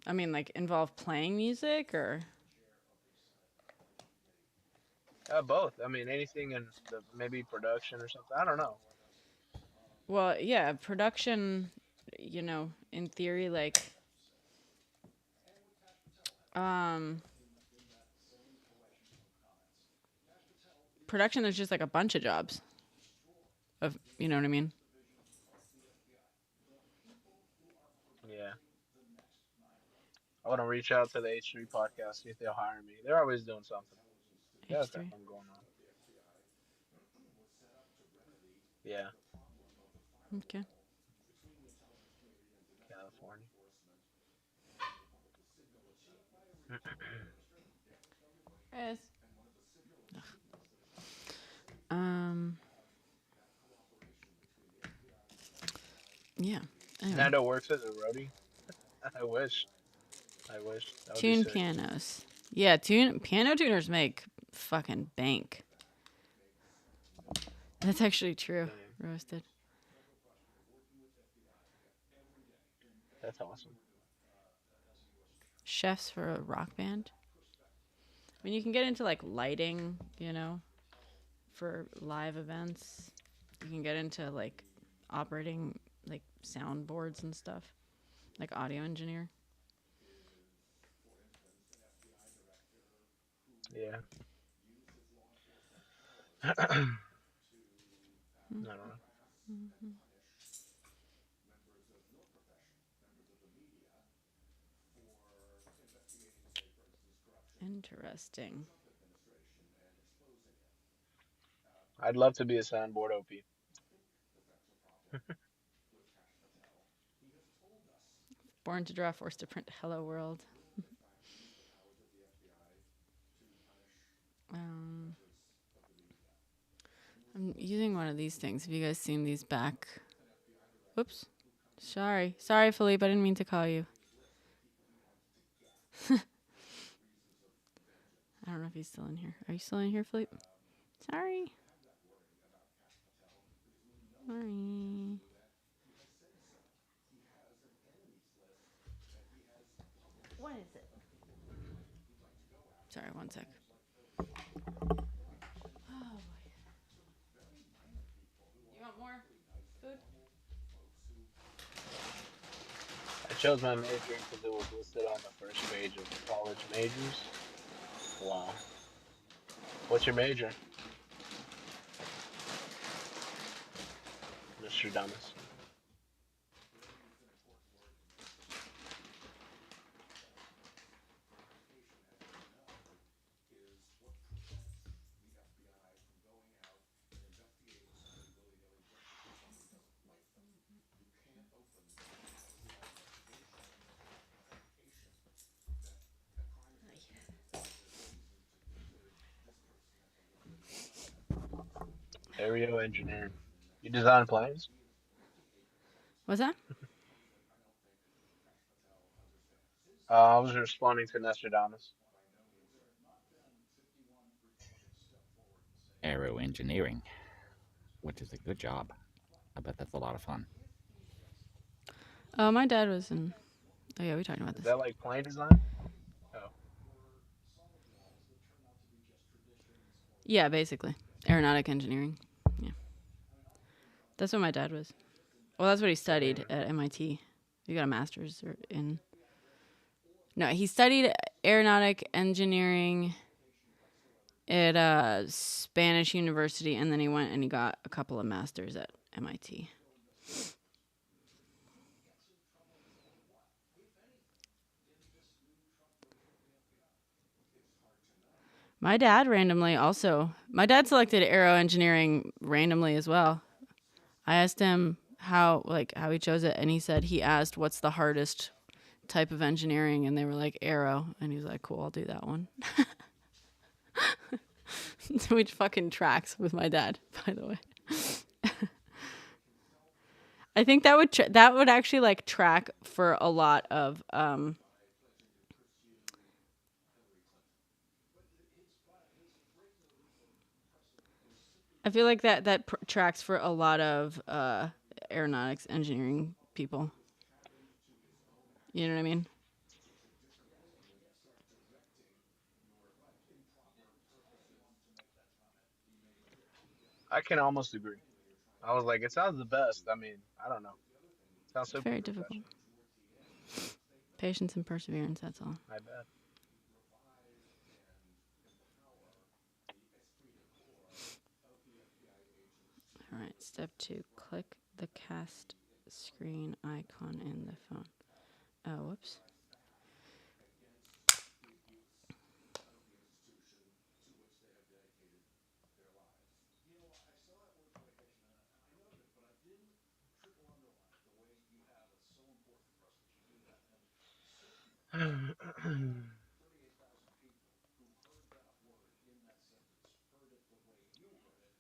I mean, like involve playing music or Both. I mean anything in the maybe production or something. I don't know. well, yeah, production. In theory, like um, production is just like a bunch of jobs. Of you know what I mean? Yeah. I want to reach out to the H3 podcast, see if they'll hire me. They're always doing something. They always got H3. something going on. Yeah, Okay. California. Yes. Um. Yeah. Anyway, Nando works as a roadie. I wish. I wish. That would be tune sick. pianos. Yeah, piano tuners make fucking bank. That's actually true. Dang, Roasted. that's awesome. Chefs for a rock band. I mean, you can get into like lighting, for live events. You can get into like operating like soundboards and stuff, like audio engineer. Yeah. I don't know. Interesting. I'd love to be a soundboard OP. Born to draw, forced to print. Hello world. Um, I'm using one of these things. Have you guys seen these back? Whoops. Sorry, Philippe. I didn't mean to call you. I don't know if he's still in here. Are you still in here, Philippe? Sorry. Sorry. What is it? Sorry, one sec. Oh, you want more food? I chose my major because it was listed on the first page of college majors. Wow. What's your major, Mr. Damas? Aerial engineering. You design planes? What's that? I was responding to Nostradamus. Aero engineering, which is a good job. I bet that's a lot of fun. Oh, my dad was in. Oh yeah, we talked about Is this. that like plane design? Oh, Yeah, basically aeronautic engineering. Yeah, that's what my dad was. Well, that's what he studied at MIT. He got a master's in. No, he studied aeronautic engineering at a Spanish university, and then he went and he got a couple of masters at MIT. My dad my dad selected aero engineering randomly as well. I asked him how he chose it, and he said he asked what's the hardest type of engineering, and they were like aero, and he was like, cool, I'll do that one. Which fucking tracks with my dad, by the way. I think that would actually like track for a lot of I feel like that tracks for a lot of aeronautics engineering people. You know what I mean? I can almost agree. I was like, it sounds the best. I mean, I don't know. Sounds It's super very difficult. professional. Patience and perseverance, that's all. I bet. All right, step 2, click the cast screen icon in the phone. Oh, whoops.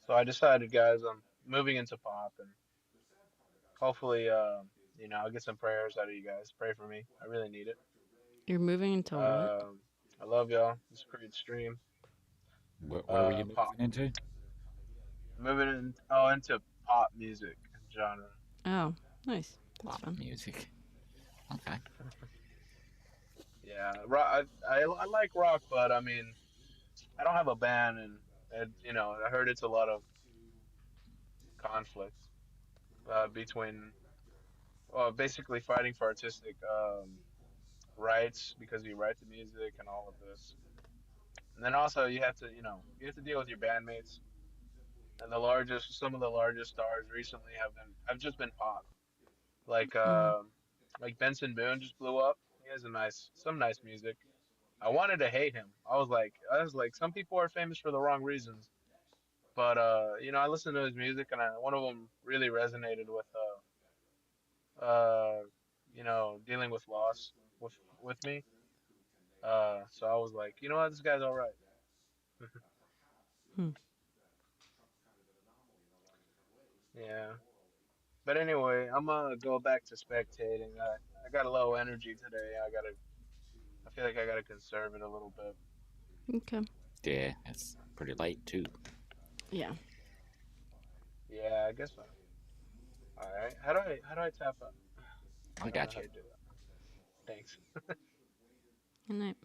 So I decided, guys, I'm moving into pop, and hopefully, I'll get some prayers out of you guys. Pray for me. I really need it. You're moving into what? I love y'all. It's a great stream. Where were you Pop. moving into? Moving into pop music genre. Oh, nice. That's Pop fun. music. Okay. Yeah, rock. I like rock, but I mean, I don't have a band, and I heard it's a lot of conflict between, well, basically fighting for artistic rights because you write the music and all of this. And then also you have to deal with your bandmates. And some of the largest stars recently have just been pop. Like Mm. like Benson Boone just blew up. He has some nice music. I wanted to hate him. I was like, some people are famous for the wrong reasons. But I listened to his music, and one of them really resonated with dealing with loss with me. So I was like, you know what, this guy's all right. Hmm. Yeah. But anyway, I'm gonna go back to spectating. I got a low energy today. I feel like I gotta conserve it a little bit. Okay. Yeah, it's pretty late too. Yeah. Yeah, I guess so. All right. How do I tap up? I I don't know got how you. to do that. Thanks. Good night.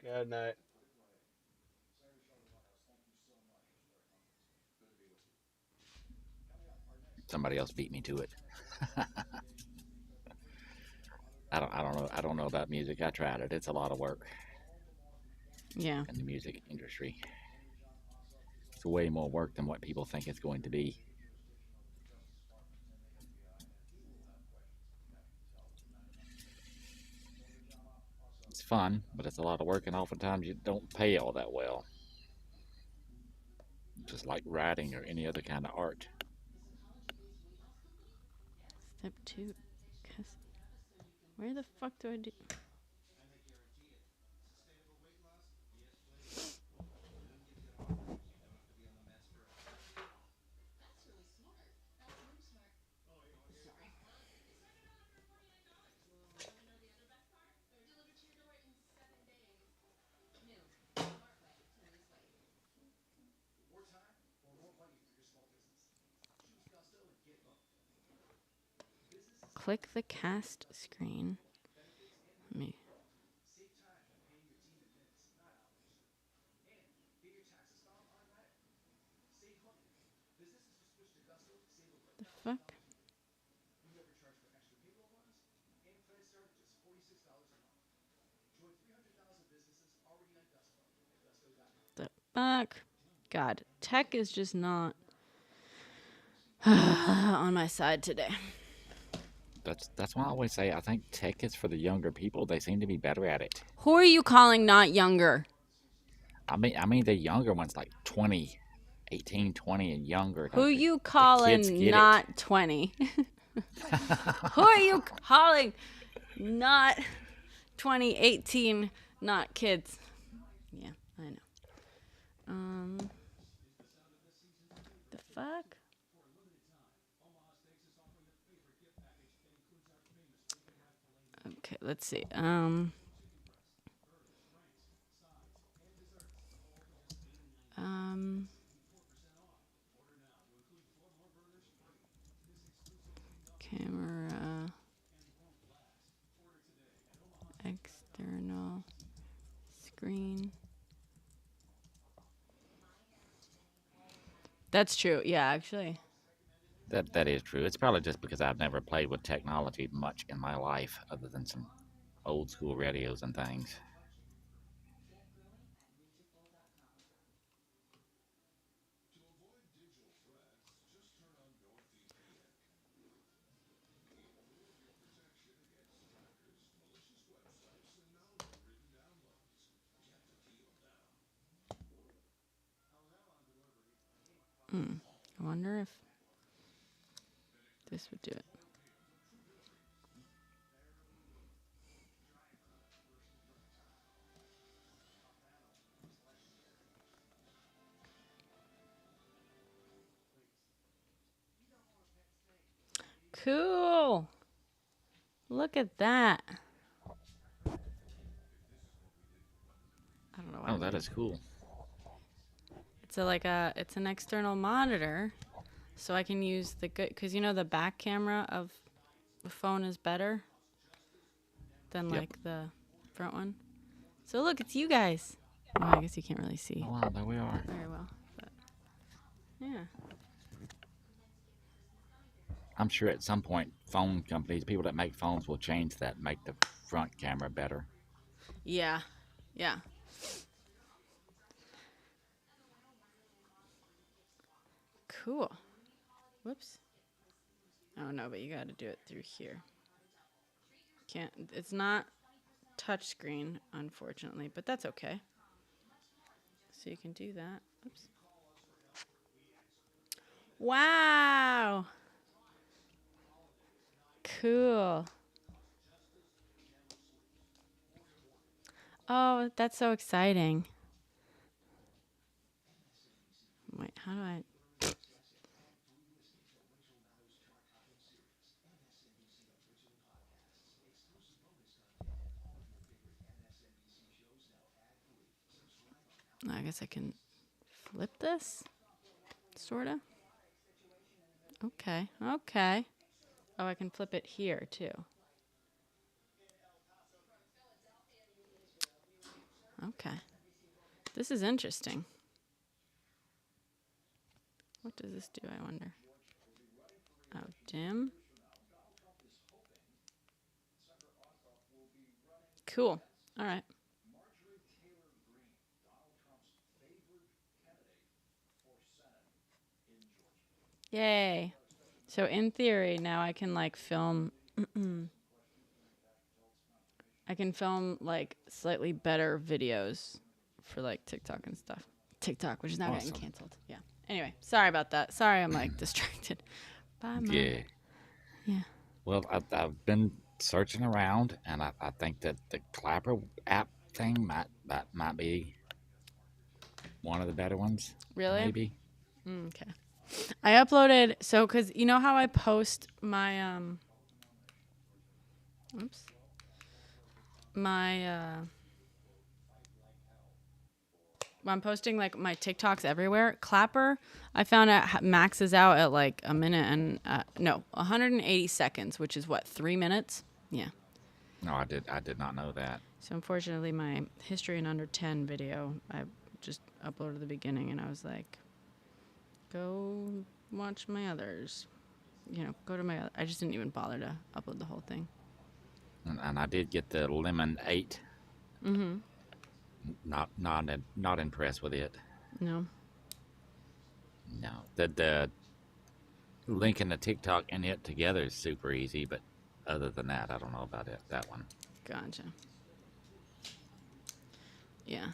Good night. Somebody else beat me to it. I don't know. I don't know about music. I tried it. It's a lot of work Yeah. in the music industry. It's way more work than what people think it's going to be. It's fun, but it's a lot of work, and oftentimes you don't pay all that well. Just like writing or any other kind of art. Step 2. Where the fuck do I do? Click the cast screen. Let me. The fuck? The fuck? God, tech is just not on my side today. That's why I always say I think tech is for the younger people. They seem to be better at it. Who are you calling not younger? I mean the younger ones like 20, 18, 20 and younger. Who The, you the kids calling get not 20? Who are you calling not 20, 18, not kids? Yeah, I know. The fuck? Okay, let's see. That's true. Yeah, actually. That is true. It's probably just because I've never played with technology much in my life, other than some old school radios and things. I wonder if this would do it. Cool. Look at that. I don't know why. Oh, that is cool. It's it's an external monitor, so I can use the good, because the back camera of the phone is better than Yep. like the front one. So look, it's you guys. Well, I guess you can't really see Oh, wow, there we are. very well, but yeah. I'm sure at some point, phone companies, people that make phones, will change that, make the front camera better. Yeah. Yeah. Cool. Whoops. Oh no, but you got to do it through here. Can't. It's not touch screen, unfortunately, but that's okay. So you can do that. Oops. Wow. Cool. Oh, that's so exciting. Wait, how do I? I guess I can flip this, sorta. Okay, okay. Oh, I can flip it here too. Okay. This is interesting. What does this do, I wonder? Oh, dim. Cool. All right. Yay. So in theory, now I can like film I can film like slightly better videos for like TikTok and stuff. TikTok, which is now getting Awesome. canceled. Yeah. Anyway, sorry about that. Sorry, I'm like distracted. Bye, Mom. Yeah. Yeah. Well, I've been searching around, and I think that the Clapper app thing might be one of the better ones. Really? Maybe. Okay. I uploaded because you know how I post my oops, my I'm posting like my TikToks everywhere. Clapper, I found out maxes out at like a minute and 180 seconds, which is what, 3 minutes? Yeah. No, I did not know that. So unfortunately, my history in under 10 video, I just uploaded the beginning, and I was like, go watch my others. Go to my other. I just didn't even bother to upload the whole thing. And I did get the Lemon 8. Mm-hmm. Not impressed with it. No. No. The linking the TikTok and it together is super easy, but other than that, I don't know about that one. Gotcha. Yeah.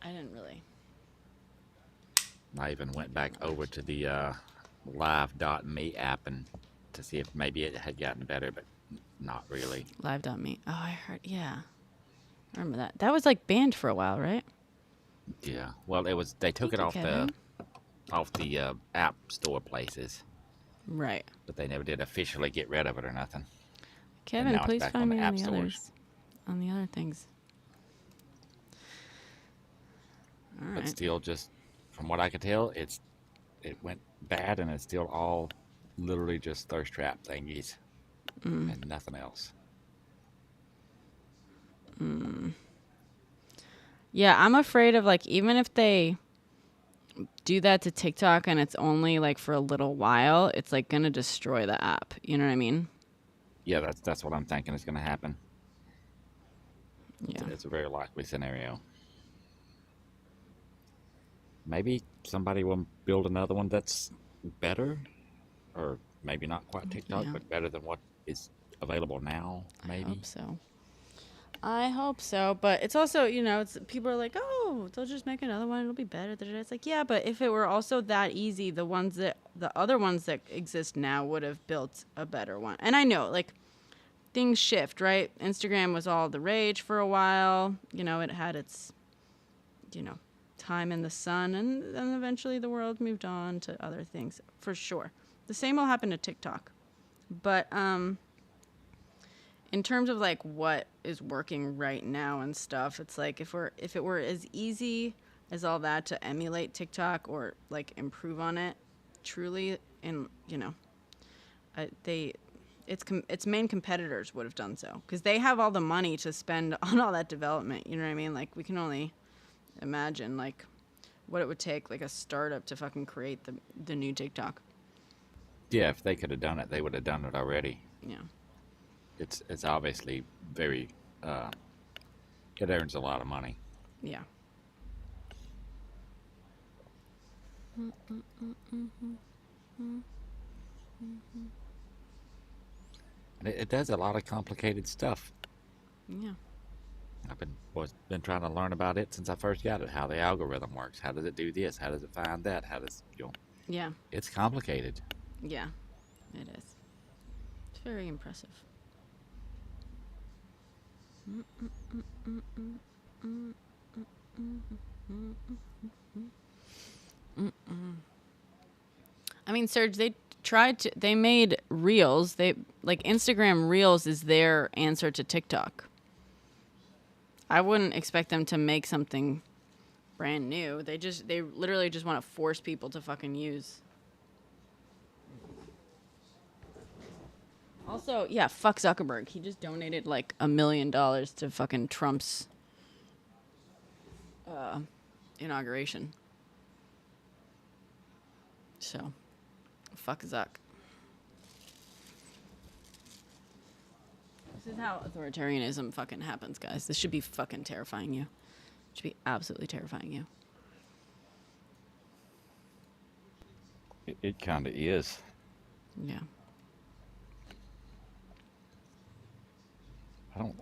I didn't really. I even went back over to the live.me app and to see if maybe it had gotten better, but not really. Live.me. Oh, I heard. Yeah. I remember that. That was like banned for a while, right? Yeah. Well, they took it off the app store places, Right. but they never did officially get rid of it or nothing. Kevin, now it's please back find on me the on app the stores. others. On the other things. All But right. still, just from what I could tell, it went bad, and it's still all literally just thirst trap thingies and nothing else. Yeah, I'm afraid of like even if they do that to TikTok and it's only like for a little while, it's like gonna destroy the app. You know what I mean? Yeah, that's what I'm thinking is going to happen. Yeah. It's a very likely scenario. Maybe somebody will build another one that's better, or maybe not quite TikTok, Yeah. but better than what is available now. Maybe. I hope so. But it's also, you know, it's people are like, oh, they'll just make another one. It'll be better. It's like, yeah, but if it were also that easy, the other ones that exist now would have built a better one. And I know, like, things shift, right? Instagram was all the rage for a while. You know, it had its, you know, time in the sun, and then eventually the world moved on to other things, for sure. The same will happen to TikTok. But in terms of like what is working right now and stuff, it's like if it were as easy as all that to emulate TikTok or like improve on it truly, and you know, its main competitors would have done so because they have all the money to spend on all that development. You know what I mean? Like we can only imagine like what it would take like a startup to fucking create the new TikTok. Yeah, if they could have done it, they would have done it already. Yeah. It's obviously very it earns a lot of money. Yeah. And it does a lot of complicated stuff. Yeah. I've been trying to learn about it since I first got it. How the algorithm works. How does it do this? How does it find that? How does Yeah. It's complicated. Yeah. It is. It's very impressive. I mean, Serge, they made Reels. Like Instagram Reels is their answer to TikTok. I wouldn't expect them to make something brand new. They literally just want to force people to fucking use. Also, yeah, fuck Zuckerberg. He just donated like $1 million to fucking Trump's inauguration. So, fuck Zuck. This is how authoritarianism fucking happens, guys. This should be fucking terrifying you. It should be absolutely terrifying you. It kind of is. Yeah.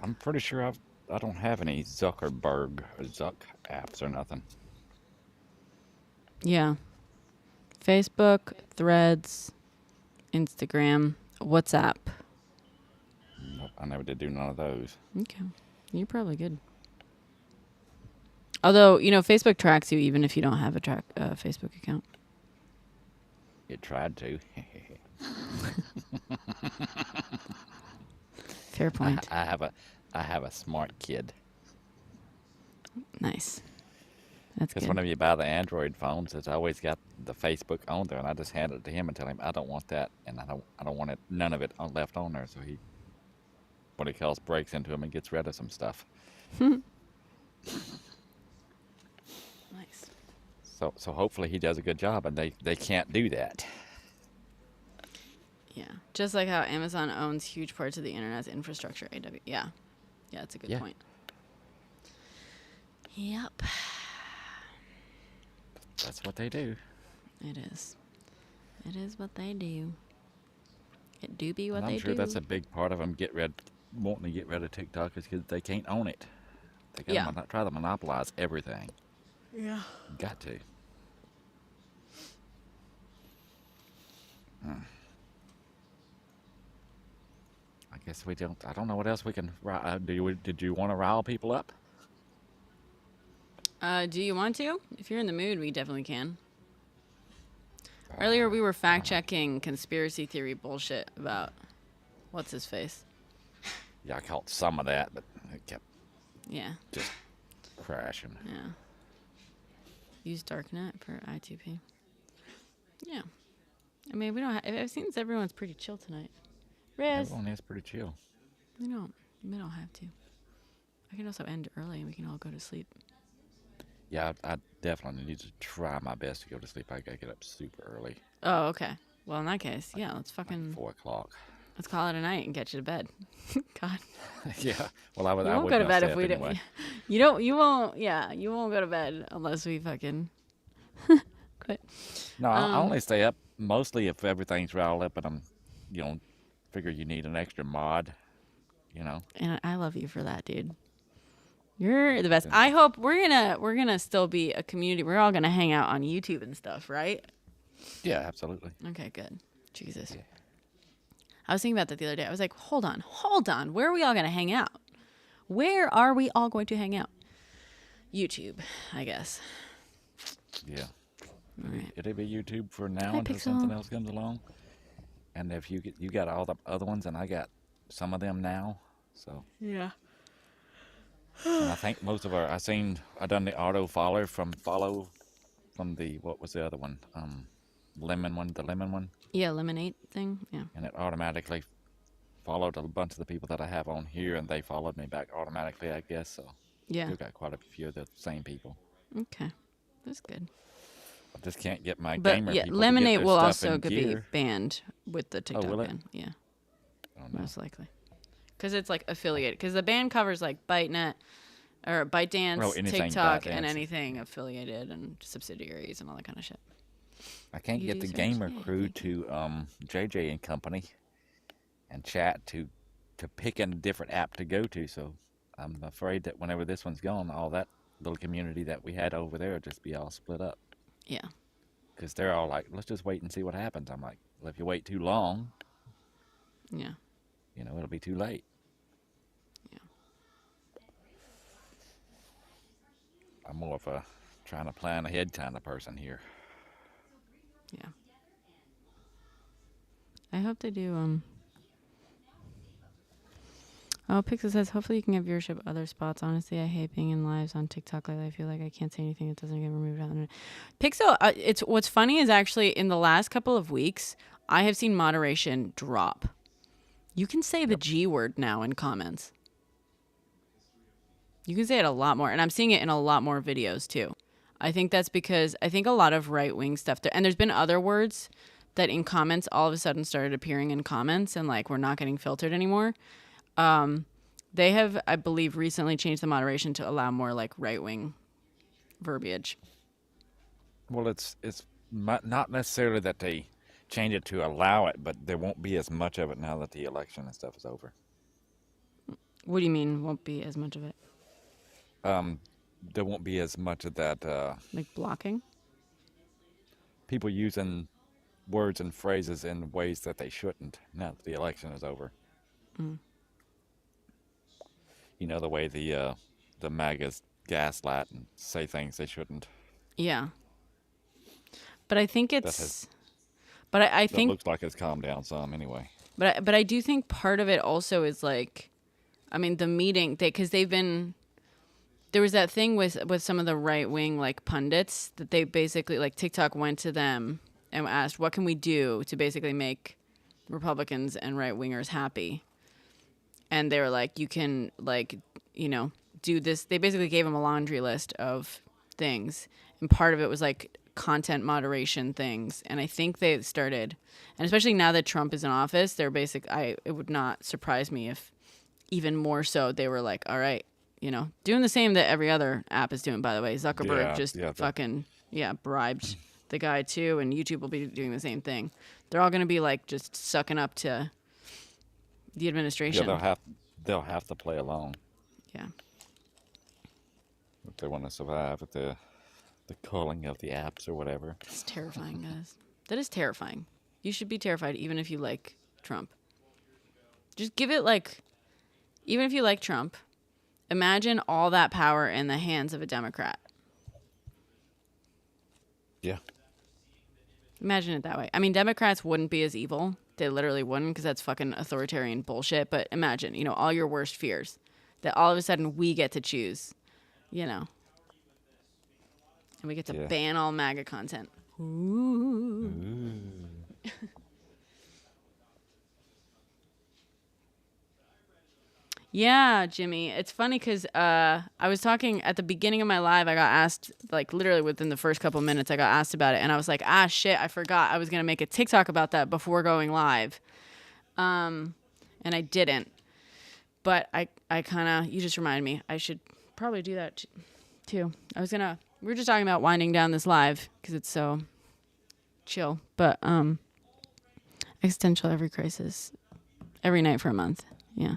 I'm pretty sure I don't have any Zuckerberg or Zuck apps or nothing. Yeah. Facebook, Threads, Instagram, WhatsApp. Nope, I never did do none of those. Okay. You're probably good. Although, you know, Facebook tracks you even if you don't have a Facebook account. It tried to. Fair point. I have a smart kid. Nice. That's Because good. whenever you buy the Android phones, it's always got the Facebook on there, and I just hand it to him and tell him I don't want that, and I don't want it, none of it left on there. So he, what he calls, breaks into him and gets rid of some stuff. Nice. So hopefully he does a good job, and they can't do that. Yeah. Just like how Amazon owns huge parts of the internet's infrastructure. Yeah. Yeah, that's a good point. Yep. That's what they do. It is. It is what they do. It do be what And they I'm sure do. that's a big part of them wanting to get rid of TikTok is because they can't own it. They gotta try to monopolize everything. Yeah. Got to. I guess we don't. I don't know what else we can. Did you want to rile people up? Do you want to? If you're in the mood, we definitely can. Earlier, we were fact-checking conspiracy theory bullshit about what's his face. Yeah, I caught some of that, but it kept Yeah. just crashing. Yeah. Use Darknet for I2P. Yeah. I mean, we don't. It seems everyone's pretty chill tonight. Riz, Everyone is pretty chill. we don't have to. I can also end early and we can all go to sleep. Yeah, I definitely need to try my best to go to sleep. I gotta get up super early, Oh, okay. Well, in that case, like yeah, let's like fucking 4 o'clock. let's call it a night and get you to bed. God, Yeah. Well, you I won't go would to not bed stay if up we don't. anyway. You don't. You won't. Yeah, you won't go to bed unless we fucking quit. No, I Um, only stay up mostly if everything's riled up and you know, figure you need an extra mod. You know. and I love you for that, dude. You're the best. Then, I hope we're gonna still be a community. We're all gonna hang out on YouTube and stuff, right? yeah, absolutely. Okay, good. Jesus. Yeah. I was thinking about that the other day. I was like, hold on. Where are we all gonna hang out? Where are we all going to hang out? YouTube, I guess. Yeah. All right. It'll be YouTube for now Hi, until something Pixel. else comes along. And if you got all the other ones, and I got some of them now. So, Yeah. and I think most of I done the auto follow from the what was the other one? The lemon one, Yeah, lemonade thing. Yeah. and it automatically followed a bunch of the people that I have on here, and they followed me back automatically, I guess. So, Yeah. still got quite a few of the same people. Okay. That's good. I just can't get my But gamer yeah, people to get lemonade their will stuff also in could be gear. banned with the TikTok will it? ban. Yeah, Oh no. most likely. Because it's like affiliated. Because the ban covers like ByteNet or ByteDance, anything TikTok, and ByteDance. anything affiliated and subsidiaries and all that kind of shit. I can't You get do the search? gamer Yeah, crew thank you. to JJ and Company and chat to pick a different app to go to. So I'm afraid that whenever this one's gone, all that little community that we had over there will just be all split up. Yeah. Because they're all like, let's just wait and see what happens. I'm like, well, if you wait too long, Yeah. it'll be too late. Yeah. I'm more of a trying to plan ahead kind of person here. Yeah. I hope they do. Oh, Pixel says, hopefully you can get viewership at other spots. Honestly, I hate being in lives on TikTok. Like, I feel like I can't say anything that doesn't get removed on it. Pixel, it's what's funny is actually in the last couple of weeks, I have seen moderation drop. You can say the G word now in comments. You can say it a lot more, and I'm seeing it in a lot more videos too. I think that's because I think a lot of right-wing stuff, and there's been other words that in comments all of a sudden started appearing in comments, and like we're not getting filtered anymore. They have, I believe, recently changed the moderation to allow more like right-wing verbiage. Well, it's not necessarily that they change it to allow it, but there won't be as much of it now that the election and stuff is over. What do you mean won't be as much of it? There won't be as much of that Like blocking? people using words and phrases in ways that they shouldn't now that the election is over. Mm. The way the MAGAs gaslight and say things they shouldn't. Yeah. But I think That it's... But I That think... looks like it's calmed down some anyway. But I do think part of it also is like... I mean, the meeting... Because they've been... There was that thing with some of the right-wing like pundits that they basically... Like TikTok went to them and asked, what can we do to basically make Republicans and right-wingers happy? And they were like, you can, like, do this. They basically gave them a laundry list of things. And part of it was, like, content moderation things. And I think they started, and especially now that Trump is in office, it would not surprise me if even more so they were like, all right, doing the same that every other app is doing, by the way. Zuckerberg fucking bribed the guy, too. And YouTube will be doing the same thing. They're all going to be, like, just sucking up to the administration. Yeah, they'll have to play along. Yeah. If they want to survive at the culling of the apps or whatever. It's terrifying, guys. That is terrifying. You should be terrified even if you like Trump. Just give it even if you like Trump, imagine all that power in the hands of a Democrat. Yeah. Imagine it that way. I mean, Democrats wouldn't be as evil. They literally wouldn't because that's fucking authoritarian bullshit. But imagine, all your worst fears that all of a sudden we get to choose, And we get to ban all MAGA content. Ooh. Yeah, Jimmy. It's funny because I was talking at the beginning of my live. I got asked, like literally within the first couple minutes, I got asked about it, and I was like, shit, I forgot I was gonna make a TikTok about that before going live, and I didn't. But I kind of, you just reminded me. I should probably do that too. We were just talking about winding down this live because it's so chill. But existential every crisis, every night for a month. Yeah.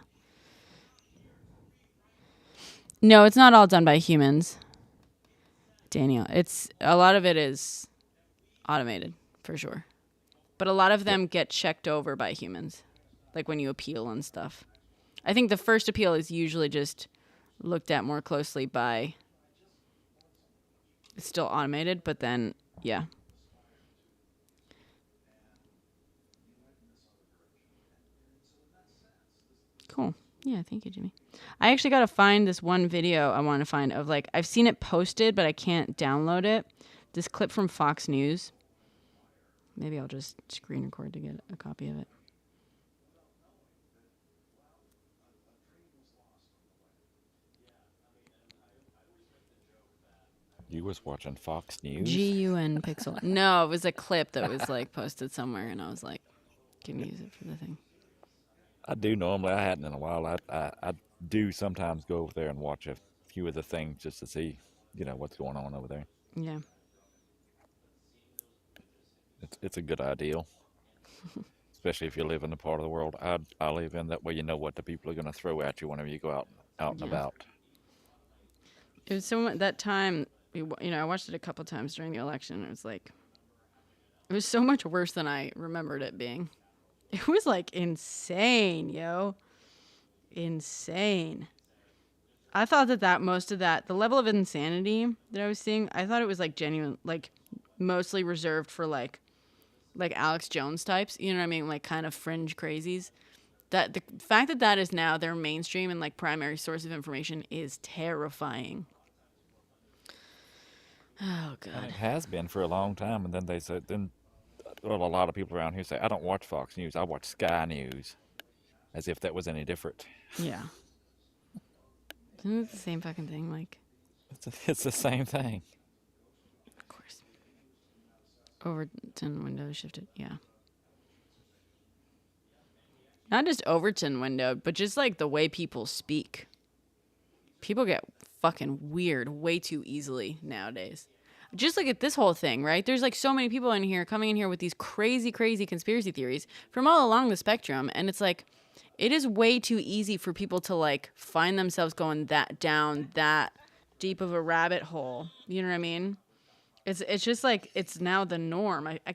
No, it's not all done by humans, Daniel. It's a lot of it is automated for sure, but a lot of them get checked over by humans, like when you appeal and stuff. I think the first appeal is usually just looked at more closely by. It's still automated, but then yeah. Cool. Yeah, thank you, Jimmy. I actually got to find this one video I want to find of like, I've seen it posted, but I can't download it. This clip from Fox News. Maybe I'll just screen record to get a copy of it. You was watching Fox News? GUN Pixel. No, it was a clip that was like posted somewhere, and I was like, can you use it for the thing? I do normally. I hadn't in a while. I do sometimes go over there and watch a few of the things just to see, what's going on over there. Yeah. It's a good ideal, especially if you live in the part of the world I live in. That way, you know what the people are going to throw at you whenever you go out and about. It was that time. I watched it a couple times during the election. It was so much worse than I remembered it being. It was like insane, yo. Insane. I thought that most of that, the level of insanity that I was seeing, I thought it was like genuine, like mostly reserved for like Alex Jones types. You know what I mean? Like kind of fringe crazies. That the fact that is now their mainstream and like primary source of information is terrifying. Oh God. And it has been for a long time, and then they said a lot of people around here say, I don't watch Fox News, I watch Sky News. As if that was any different. Yeah. Isn't it the same fucking thing? Like, it's the same thing. Of course. Overton window shifted. Yeah. Not just Overton windowed, but just like the way people speak. People get fucking weird way too easily nowadays. Just look at this whole thing, right? There's like so many people in here coming in here with these crazy, crazy conspiracy theories from all along the spectrum. And it's like, it is way too easy for people to like find themselves going down that deep of a rabbit hole. You know what I mean? It's just like, it's now the norm. I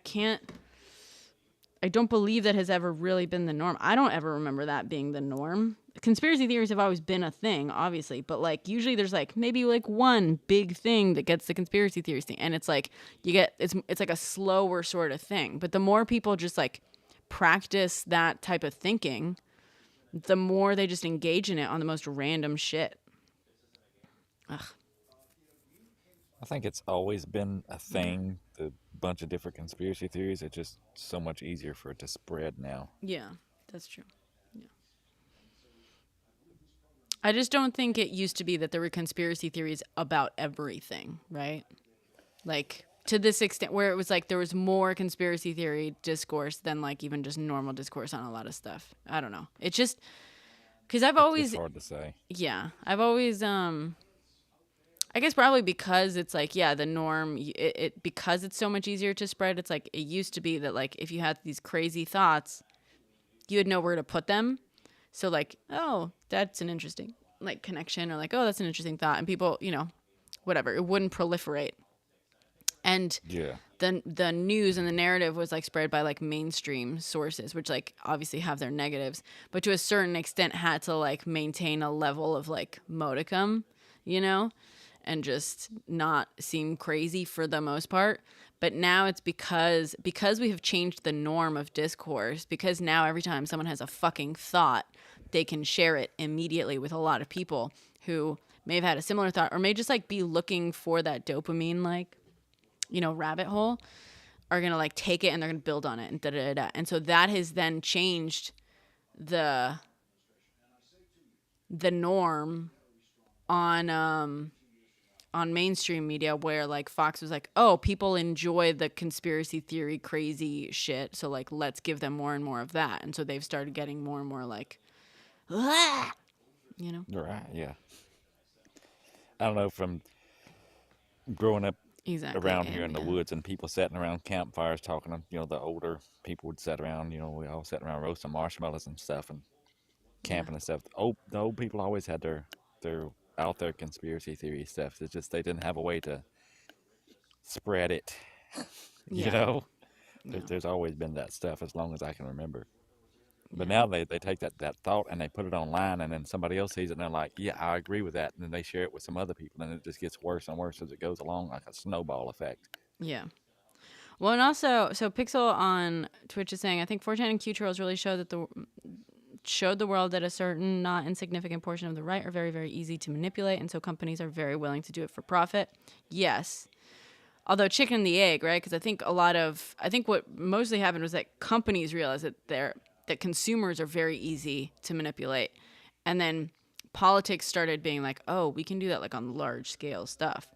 don't believe that has ever really been the norm. I don't ever remember that being the norm. Conspiracy theories have always been a thing, obviously, but like usually there's like maybe like one big thing that gets the conspiracy theories thing, and it's like it's like a slower sort of thing. But the more people just like practice that type of thinking, the more they just engage in it on the most random shit. Ugh. I think it's always been a thing, the bunch of different conspiracy theories. It's just so much easier for it to spread now. Yeah, that's true. Yeah. I just don't think it used to be that there were conspiracy theories about everything, right? Like to this extent where it was like there was more conspiracy theory discourse than like even just normal discourse on a lot of stuff. I don't know. It's just because It's hard to say. Yeah, I've always I guess probably because it's like, yeah, the norm, because it's so much easier to spread. It's like, it used to be that like, if you had these crazy thoughts, you would know where to put them. So like, oh, that's an interesting like connection, or like, oh, that's an interesting thought. And people, whatever, it wouldn't proliferate. And yeah, the news and the narrative was like spread by like mainstream sources, which like obviously have their negatives, but to a certain extent had to like maintain a level of like modicum, and just not seem crazy for the most part. But now it's because we have changed the norm of discourse, because now every time someone has a fucking thought, they can share it immediately with a lot of people who may have had a similar thought, or may just like be looking for that dopamine, like, rabbit hole, are going to like take it and they're going to build on it and da-da-da-da. And so that has then changed the the norm on mainstream media, where like Fox was like, oh, people enjoy the conspiracy theory crazy shit, so like let's give them more and more of that. And so they've started getting more and more like, ah! You know. Right, yeah. I don't know, from growing up Exactly. around here in And, the woods and people sitting around campfires talking, the older people would sit around, we all sat around roasting marshmallows and stuff and camping and stuff. The old people always had their out there conspiracy theory stuff. It's just they didn't have a way to spread it. you Yeah. know, Yeah. there's always been that stuff as long as I can remember. But Yeah. now they take that thought and they put it online, and then somebody else sees it and they're like, yeah, I agree with that. And then they share it with some other people, and it just gets worse and worse as it goes along, like a snowball effect. Yeah. Well, and also, so Pixel on Twitch is saying, I think 4chan and Q Trolls really showed the world that a certain not insignificant portion of the right are very, very easy to manipulate, and so companies are very willing to do it for profit. Yes. Although chicken and the egg, right? Because I think what mostly happened was that companies realized that consumers are very easy to manipulate, and then politics started being like, oh, we can do that like on large scale stuff.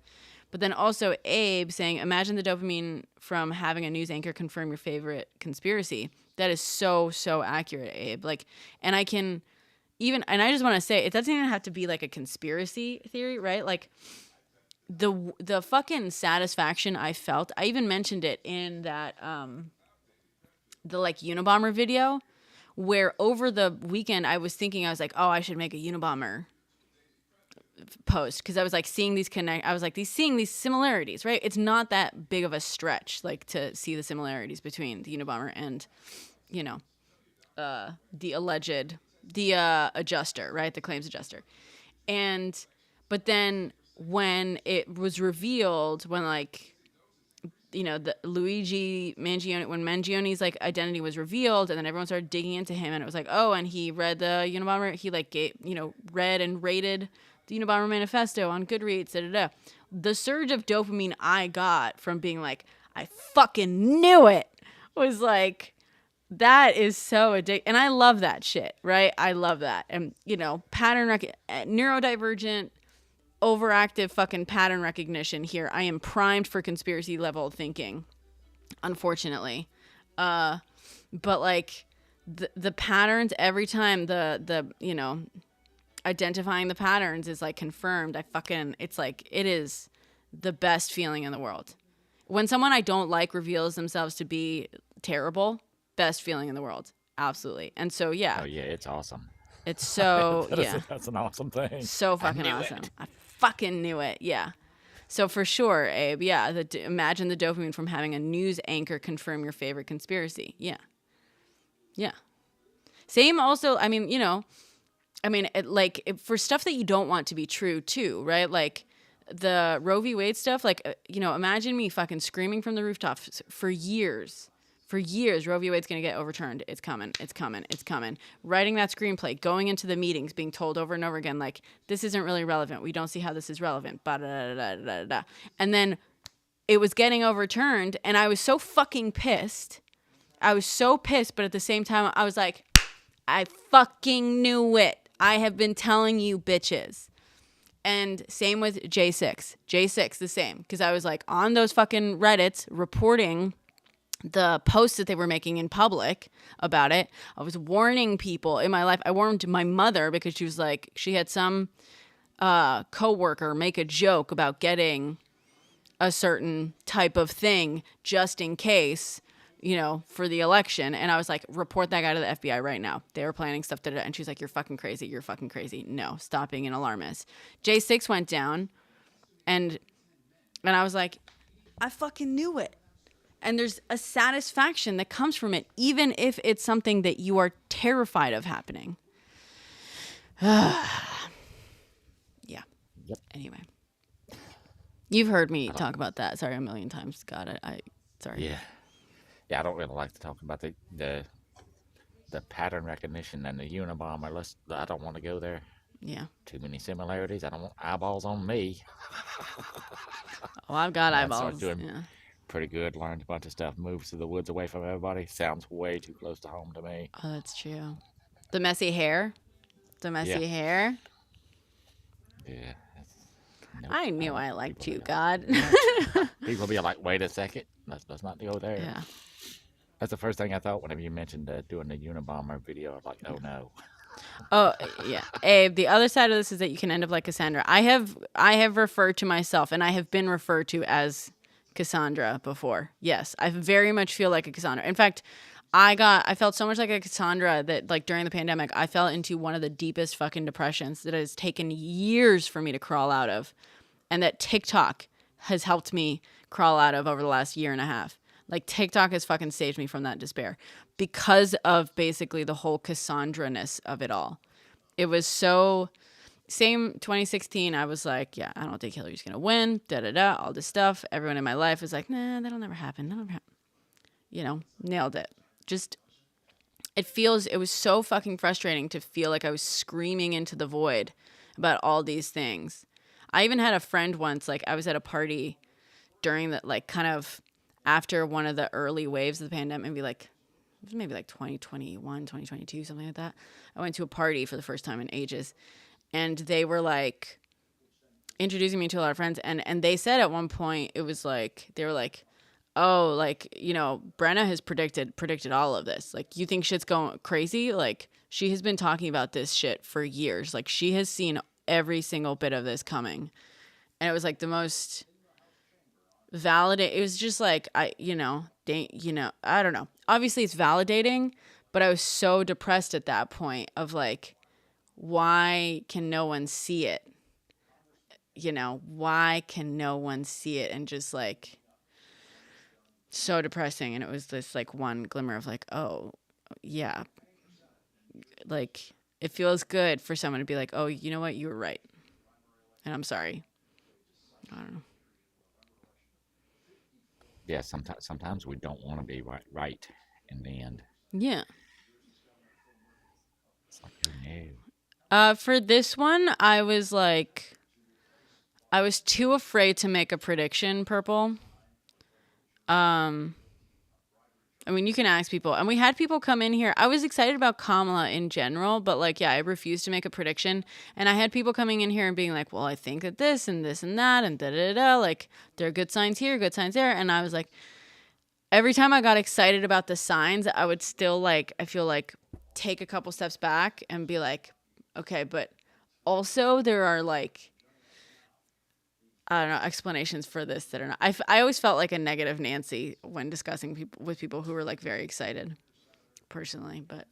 But then also Abe saying, imagine the dopamine from having a news anchor confirm your favorite conspiracy. That is so, so accurate, Abe. Like, and I just want to say, it doesn't even have to be like a conspiracy theory, right? Like the fucking satisfaction I felt, I even mentioned it in that, the like Unabomber video, where over the weekend I was like, oh, I should make a Unabomber post, because I was like seeing these similarities, right? It's not that big of a stretch, like, to see the similarities between the Unabomber and the adjuster, right? The claims adjuster. But then when it was revealed, when like, the Luigi Mangione, when Mangione's like identity was revealed, and then everyone started digging into him, and it was like, oh, and he read the Unabomber, he like read and rated the Unabomber manifesto on Goodreads, The surge of dopamine I got from being like, I fucking knew it, was like, that is so addictive. And I love that shit, right? I love that. And, neurodivergent, overactive fucking pattern recognition here. I am primed for conspiracy level thinking, unfortunately. But like the patterns, every time the identifying the patterns is like confirmed, it's like, it is the best feeling in the world. When someone I don't like reveals themselves to be terrible, best feeling in the world. Absolutely. And so, yeah. Oh, yeah, it's awesome. It's so, yeah. That's an awesome thing. So fucking awesome. I fucking knew it. Yeah. So for sure, Abe, yeah, imagine the dopamine from having a news anchor confirm your favorite conspiracy. Yeah. Yeah. Same also, for stuff that you don't want to be true too, right? Like the Roe v. Wade stuff, like, imagine me fucking screaming from the rooftops for years. For years, Roe v. Wade's going to get overturned. It's coming. It's coming. It's coming. Writing that screenplay, going into the meetings, being told over and over again, like, this isn't really relevant. We don't see how this is relevant. And then it was getting overturned, and I was so fucking pissed. But at the same time, I was like, I fucking knew it. I have been telling you bitches. And same with J6. J6, the same. Because I was like on those fucking Reddits reporting the posts that they were making in public about it. I was warning people in my life. I warned my mother because she was like, she had some coworker make a joke about getting a certain type of thing just in case, for the election. And I was like, report that guy to the FBI right now. They were planning stuff. And she's like, you're fucking crazy. You're fucking crazy. No, stop being an alarmist. J6 went down, and I was like, I fucking knew it. And there's a satisfaction that comes from it, even if it's something that you are terrified of happening. Yeah. Yep. Anyway. You've heard me talk about that. Sorry, a million times. God, sorry. Yeah. Yeah, I don't really like to talk about the pattern recognition and the Unabomber. I don't want to go there. Yeah. Too many similarities. I don't want eyeballs on me. Oh, I've got eyeballs. I started doing pretty good. Learned a bunch of stuff. Moved to the woods away from everybody. Sounds way too close to home to me. Oh, that's true. The messy hair? the messy Yeah. hair. Yeah. Nope, I knew don't I want liked people you, to know. God. What? People be like, wait a second. Let's not go there. Yeah. That's the first thing I thought whenever you mentioned doing the Unabomber video. I was like, oh no. Oh yeah, Abe. The other side of this is that you can end up like Cassandra. I have referred to myself, and I have been referred to as Cassandra before. Yes, I very much feel like a Cassandra. In fact, I felt so much like a Cassandra that like during the pandemic, I fell into one of the deepest fucking depressions that has taken years for me to crawl out of, and that TikTok has helped me crawl out of over the last year and a half. Like TikTok has fucking saved me from that despair because of basically the whole Cassandra-ness of it all. It was so same 2016. I was like, yeah, I don't think Hillary's gonna win. Da da da. All this stuff. Everyone in my life was like, nah, that'll never happen. That'll never happen. You know, nailed it. Just it was so fucking frustrating to feel like I was screaming into the void about all these things. I even had a friend once, like I was at a party during the like kind of after one of the early waves of the pandemic, maybe like 2021, 2022, something like that. I went to a party for the first time in ages, and they were like introducing me to a lot of friends, and they said at one point, it was like they were like, oh, like, you know, Brenna has predicted all of this. Like, you think shit's going crazy? Like, she has been talking about this shit for years. Like, she has seen every single bit of this coming. And it was like the most validate. It was just like, I don't know. Obviously it's validating, but I was so depressed at that point of like, why can no one see it? You know, why can no one see it? And just like, so depressing. And it was this like one glimmer of like, oh yeah, like it feels good for someone to be like, oh, you know what, you were right, and I'm sorry. I don't know. Yeah, sometimes we don't want to be right in the end. Yeah. It's like, oh no. For this one, I was too afraid to make a prediction, Purple. I mean, you can ask people, and we had people come in here. I was excited about Kamala in general, but like, yeah, I refused to make a prediction. And I had people coming in here and being like, well, I think that this and this and that and da da da. Like, there are good signs here, good signs there. And I was like, every time I got excited about the signs, I would still like, I feel like take a couple steps back and be like, okay, but also there are like, I don't know, explanations for this that are not. I always felt like a negative Nancy when discussing with people who were like very excited, personally. But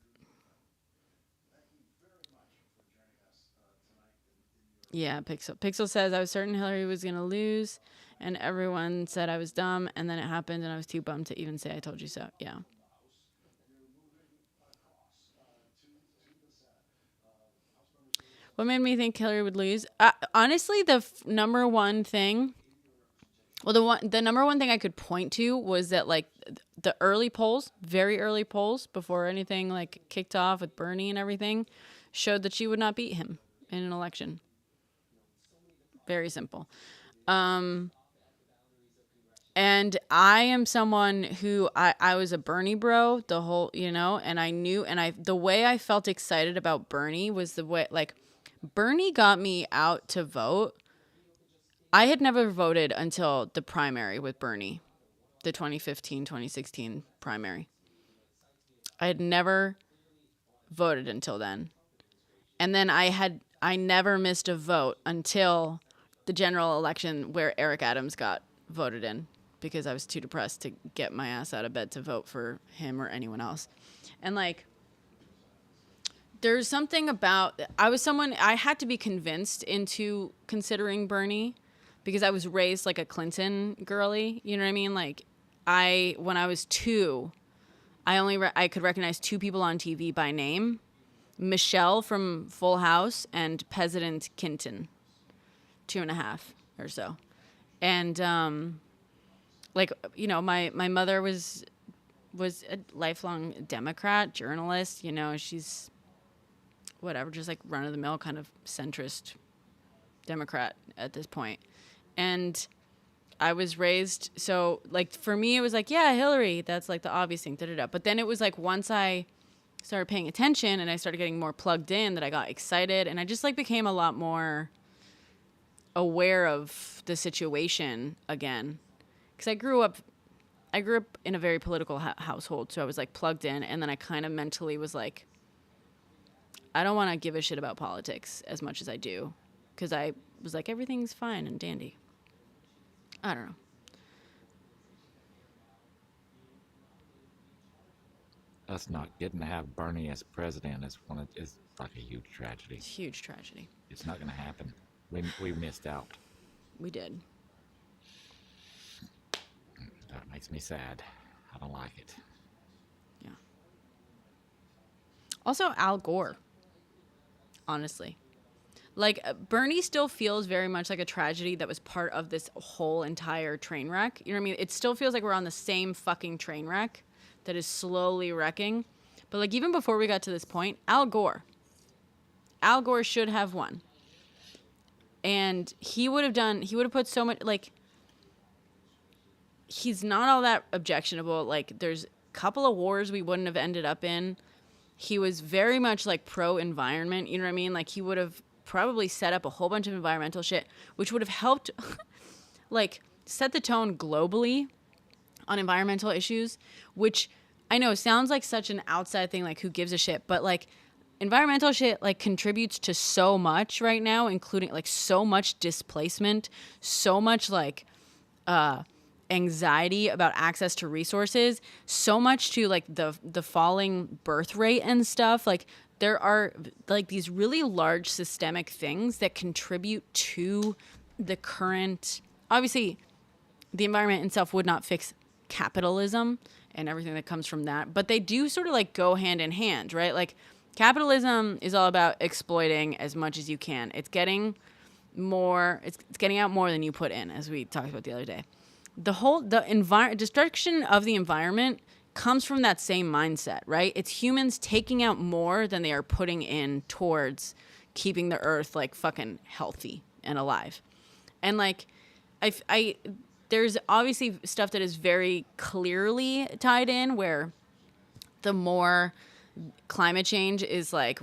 yeah, Pixel says I was certain Hillary was gonna lose, and everyone said I was dumb, and then it happened, and I was too bummed to even say I told you so. Yeah. What made me think Hillary would lose? Honestly, the number one thing. Well, the number one thing I could point to was that like the early polls, very early polls before anything like kicked off with Bernie and everything, showed that she would not beat him in an election. Very simple. And I am someone who I was a Bernie bro the whole, and I knew, the way I felt excited about Bernie was the way, like, Bernie got me out to vote. I had never voted until the primary with Bernie, the 2015, 2016 primary. I had never voted until then. And then I never missed a vote until the general election where Eric Adams got voted in, because I was too depressed to get my ass out of bed to vote for him or anyone else. And like, there's something about, I had to be convinced into considering Bernie because I was raised like a Clinton girly. You know what I mean? Like, when I was 2, I could recognize 2 people on TV by name: Michelle from Full House and President Clinton, 2.5 or so. And like, my mother was a lifelong Democrat journalist. She's whatever, just like run of the mill kind of centrist Democrat at this point. And I was raised, so like for me it was like, yeah, Hillary, that's like the obvious thing, da-da-da. But then it was like once I started paying attention and I started getting more plugged in, that I got excited, and I just like became a lot more aware of the situation again. Because I grew up in a very political household, so I was like plugged in, and then I kind of mentally was like, I don't want to give a shit about politics as much as I do, because I was like, everything's fine and dandy. I don't know. Us not getting to have Bernie as president is like a huge tragedy. It's a huge tragedy. It's not going to happen. We missed out. We did. That makes me sad. I don't like it. Yeah. Also, Al Gore. Honestly. Like, Bernie still feels very much like a tragedy that was part of this whole entire train wreck. You know what I mean? It still feels like we're on the same fucking train wreck that is slowly wrecking. But, like, even before we got to this point, Al Gore should have won. And he would have put so much, like, he's not all that objectionable. Like, there's a couple of wars we wouldn't have ended up in. He was very much, like, pro-environment, you know what I mean? Like, he would have probably set up a whole bunch of environmental shit, which would have helped, like, set the tone globally on environmental issues, which I know sounds like such an outside thing, like, who gives a shit, but, like, environmental shit, like, contributes to so much right now, including, like, so much displacement, so much, like, anxiety about access to resources, so much to, like, the falling birth rate and stuff. Like, there are, like, these really large systemic things that contribute to the current, obviously the environment itself would not fix capitalism and everything that comes from that, but they do sort of, like, go hand in hand, right? Like, capitalism is all about exploiting as much as you can. It's getting more, it's getting out more than you put in, as we talked about the other day. The destruction of the environment comes from that same mindset, right? It's humans taking out more than they are putting in towards keeping the earth, like, fucking healthy and alive. And, like, there's obviously stuff that is very clearly tied in, where the more climate change is, like,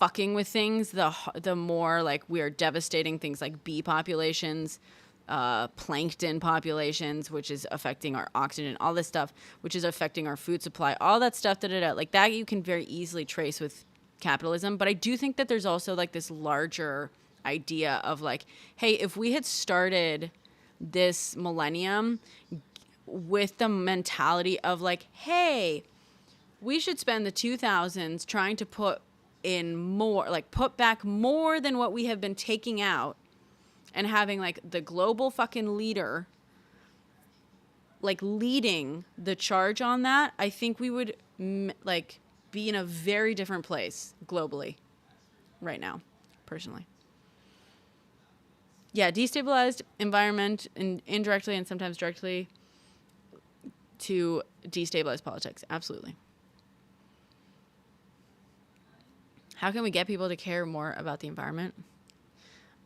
fucking with things, the more, like, we are devastating things like bee populations, plankton populations, which is affecting our oxygen, all this stuff, which is affecting our food supply, all that stuff, like, that you can very easily trace with capitalism. But I do think that there's also, like, this larger idea of, like, hey, if we had started this millennium with the mentality of, like, hey, we should spend the 2000s trying to put in more, like, put back more than what we have been taking out, and having, like, the global fucking leader, like, leading the charge on that, I think we would, like, be in a very different place globally right now, personally. Yeah, destabilized environment, and indirectly and sometimes directly to destabilize politics. Absolutely. How can we get people to care more about the environment?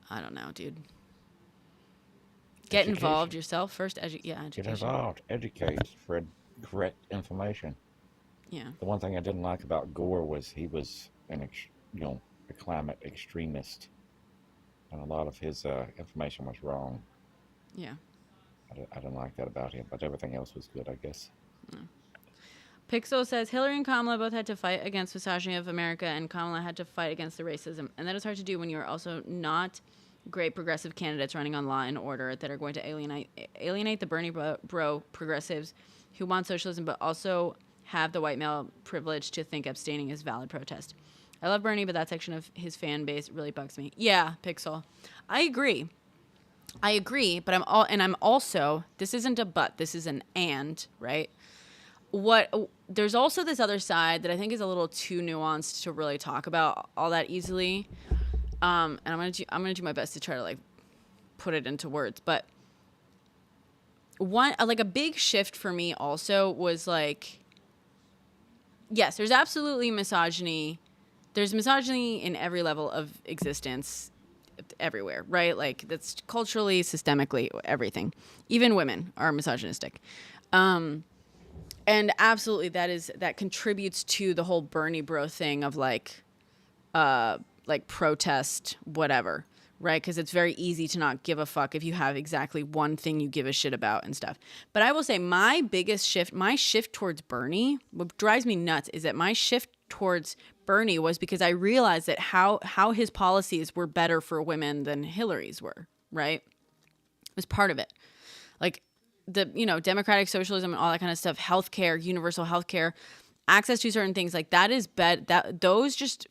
I don't know, dude. Get Education. involved yourself first. Education. Get involved. Educate. Spread correct information. Yeah. The one thing I didn't like about Gore was he was a climate extremist, and a lot of his information was wrong. Yeah. I didn't like that about him, but everything else was good, I guess. Yeah. Pixel says Hillary and Kamala both had to fight against misogyny of America, and Kamala had to fight against the racism, and that is hard to do when you're also not great progressive candidates running on Law and Order that are going to alienate the Bernie bro progressives who want socialism, but also have the white male privilege to think abstaining is valid protest. I love Bernie, but that section of his fan base really bugs me. Yeah, Pixel, I agree, but I'm also, this isn't a but, this is an and, right? There's also this other side that I think is a little too nuanced to really talk about all that easily. And I'm gonna do my best to try to, like, put it into words. But a big shift for me also was, like, yes, there's absolutely misogyny. There's misogyny in every level of existence, everywhere, right? Like, that's culturally, systemically, everything. Even women are misogynistic. And And absolutely, that contributes to the whole Bernie bro thing of like protest whatever, right? Because it's very easy to not give a fuck if you have exactly one thing you give a shit about and stuff. But I will say my shift towards Bernie, what drives me nuts is that my shift towards Bernie was because I realized that how his policies were better for women than Hillary's were, right? It was part of it. Like the, democratic socialism and all that kind of stuff, healthcare, universal healthcare, access to certain things like that is that those just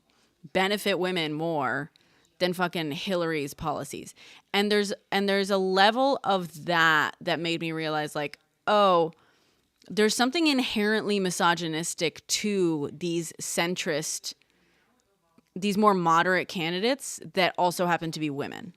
benefit women more than fucking Hillary's policies. And there's a level of that made me realize like, oh, there's something inherently misogynistic to these centrist, these more moderate candidates that also happen to be women.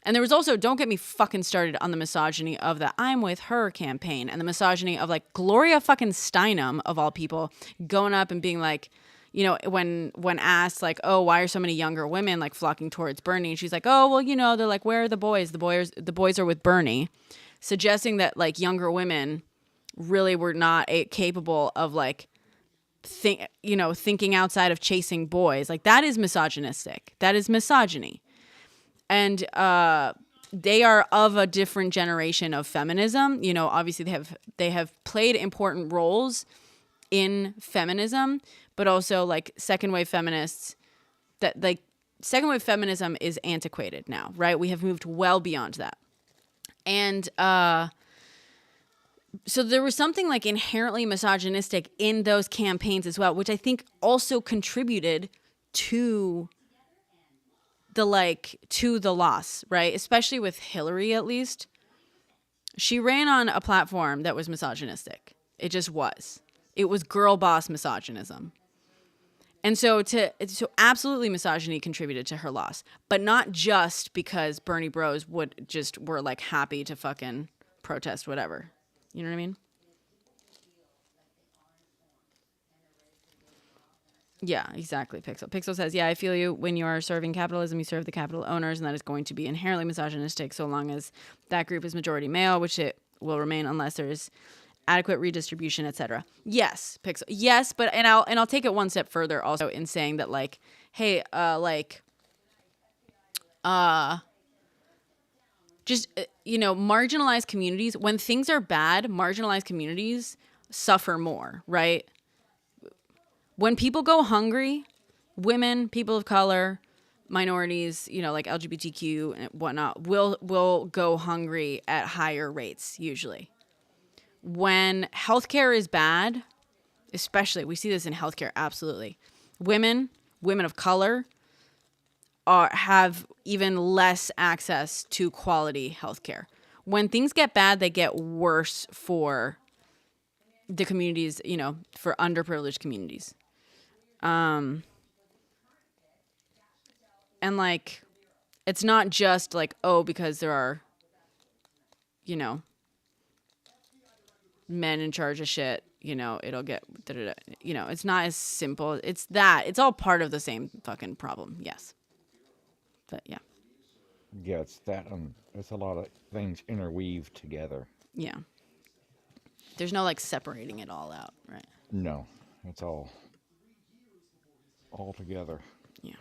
And there was also, don't get me fucking started on the misogyny of the I'm with her campaign and the misogyny of like Gloria fucking Steinem of all people going up and being like, when asked like, oh, why are so many younger women like flocking towards Bernie? And she's like, oh, well, they're like, where are the boys? The boys are with Bernie, suggesting that like younger women really were not capable of like thinking outside of chasing boys. Like that is misogynistic. That is misogyny. And they are of a different generation of feminism. Obviously they have played important roles in feminism, but also like second wave feminists that like second wave feminism is antiquated now, right? We have moved well beyond that. And so there was something like inherently misogynistic in those campaigns as well, which I think also contributed to the loss, right? Especially with Hillary, at least. She ran on a platform that was misogynistic. It just was. It was girl boss misogynism. And so absolutely misogyny contributed to her loss, but not just because Bernie bros were like happy to fucking protest whatever. You know what I mean? Yeah, exactly. Pixel says, yeah, I feel you. When you are serving capitalism, you serve the capital owners, and that is going to be inherently misogynistic so long as that group is majority male, which it will remain unless there is adequate redistribution, etc. Yes, Pixel. Yes, but and I'll take it one step further also in saying that like, hey, marginalized communities, when things are bad, marginalized communities suffer more, right? When people go hungry, women, people of color, minorities, like LGBTQ and whatnot, will go hungry at higher rates usually. When healthcare is bad, especially, we see this in healthcare, absolutely. Women of color have even less access to quality healthcare. When things get bad, they get worse for the communities, for underprivileged communities. And like, it's not just like, oh, because there are, men in charge of shit, it'll get, it's not as simple. It's all part of the same fucking problem. Yes. But yeah. Yeah, it's that. There's a lot of things interweaved together. Yeah. There's no like separating it all out, right? No, it's all together. Yeah.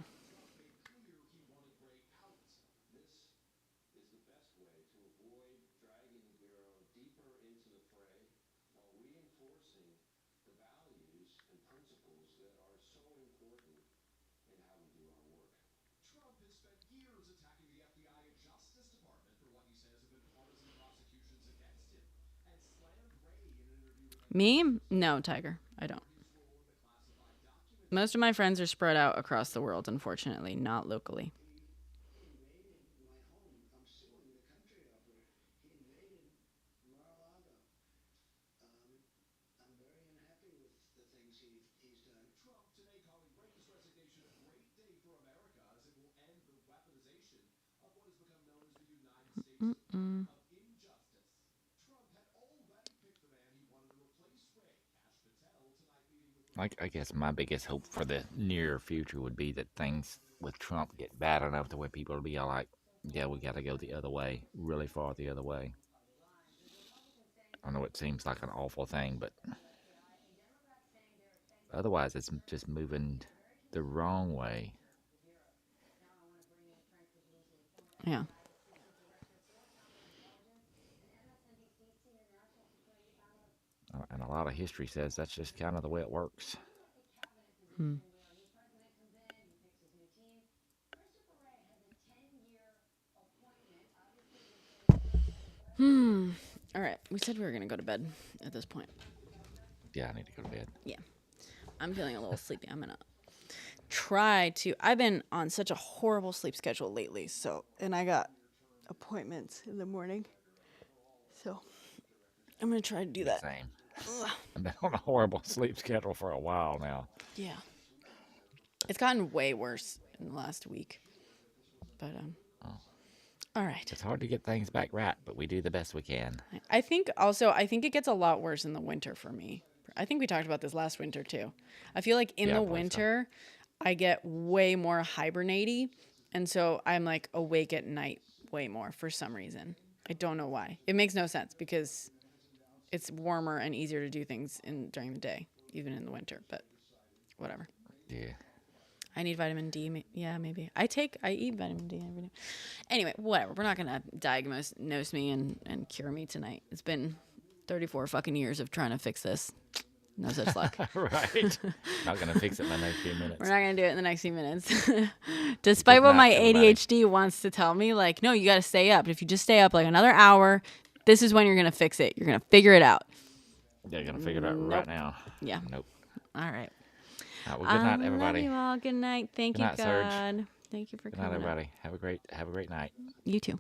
Me? No, Tiger. I don't. Most of my friends are spread out across the world, unfortunately, not locally. Mm-mm. I guess my biggest hope for the near future would be that things with Trump get bad enough to where people will be all like, yeah, we got to go the other way, really far the other way. I know it seems like an awful thing, but Otherwise, it's just moving the wrong way. Yeah. And a lot of history says that's just kind of the way it works. Hmm. All right. We said we were going to go to bed at this point. Yeah, I need to go to bed. Yeah. I'm feeling a little sleepy. I'm going to try to. I've been on such a horrible sleep schedule lately. And I got appointments in the morning. So I'm going to try to do that. Same. I've been on a horrible sleep schedule for a while now. Yeah. It's gotten way worse in the last week. But, all right. It's hard to get things back right, but we do the best we can. I think it gets a lot worse in the winter for me. I think we talked about this last winter too. I feel like in the winter, I get way more hibernate-y, and so I'm like awake at night way more for some reason. I don't know why. It makes no sense because it's warmer and easier to do things during the day, even in the winter, but whatever. Yeah. I need vitamin D. Yeah, maybe. I eat vitamin D every day. Anyway, whatever. We're not going to diagnose me and cure me tonight. It's been 34 fucking years of trying to fix this. No such luck. Right. Not going to fix it in the next few minutes. We're not going to do it in the next few minutes. Despite what my ADHD wants to tell me, like, no, you got to stay up. If you just stay up like another hour, this is when you're going to fix it. You're going to figure it out. Yeah, you're going to figure it out right now. Yeah. Nope. All right. All right, well, good night, everybody. Love you all. Good night. Thank you, Good night, God. Serge. Thank you for Good coming. night, everybody. Have a great night. You too.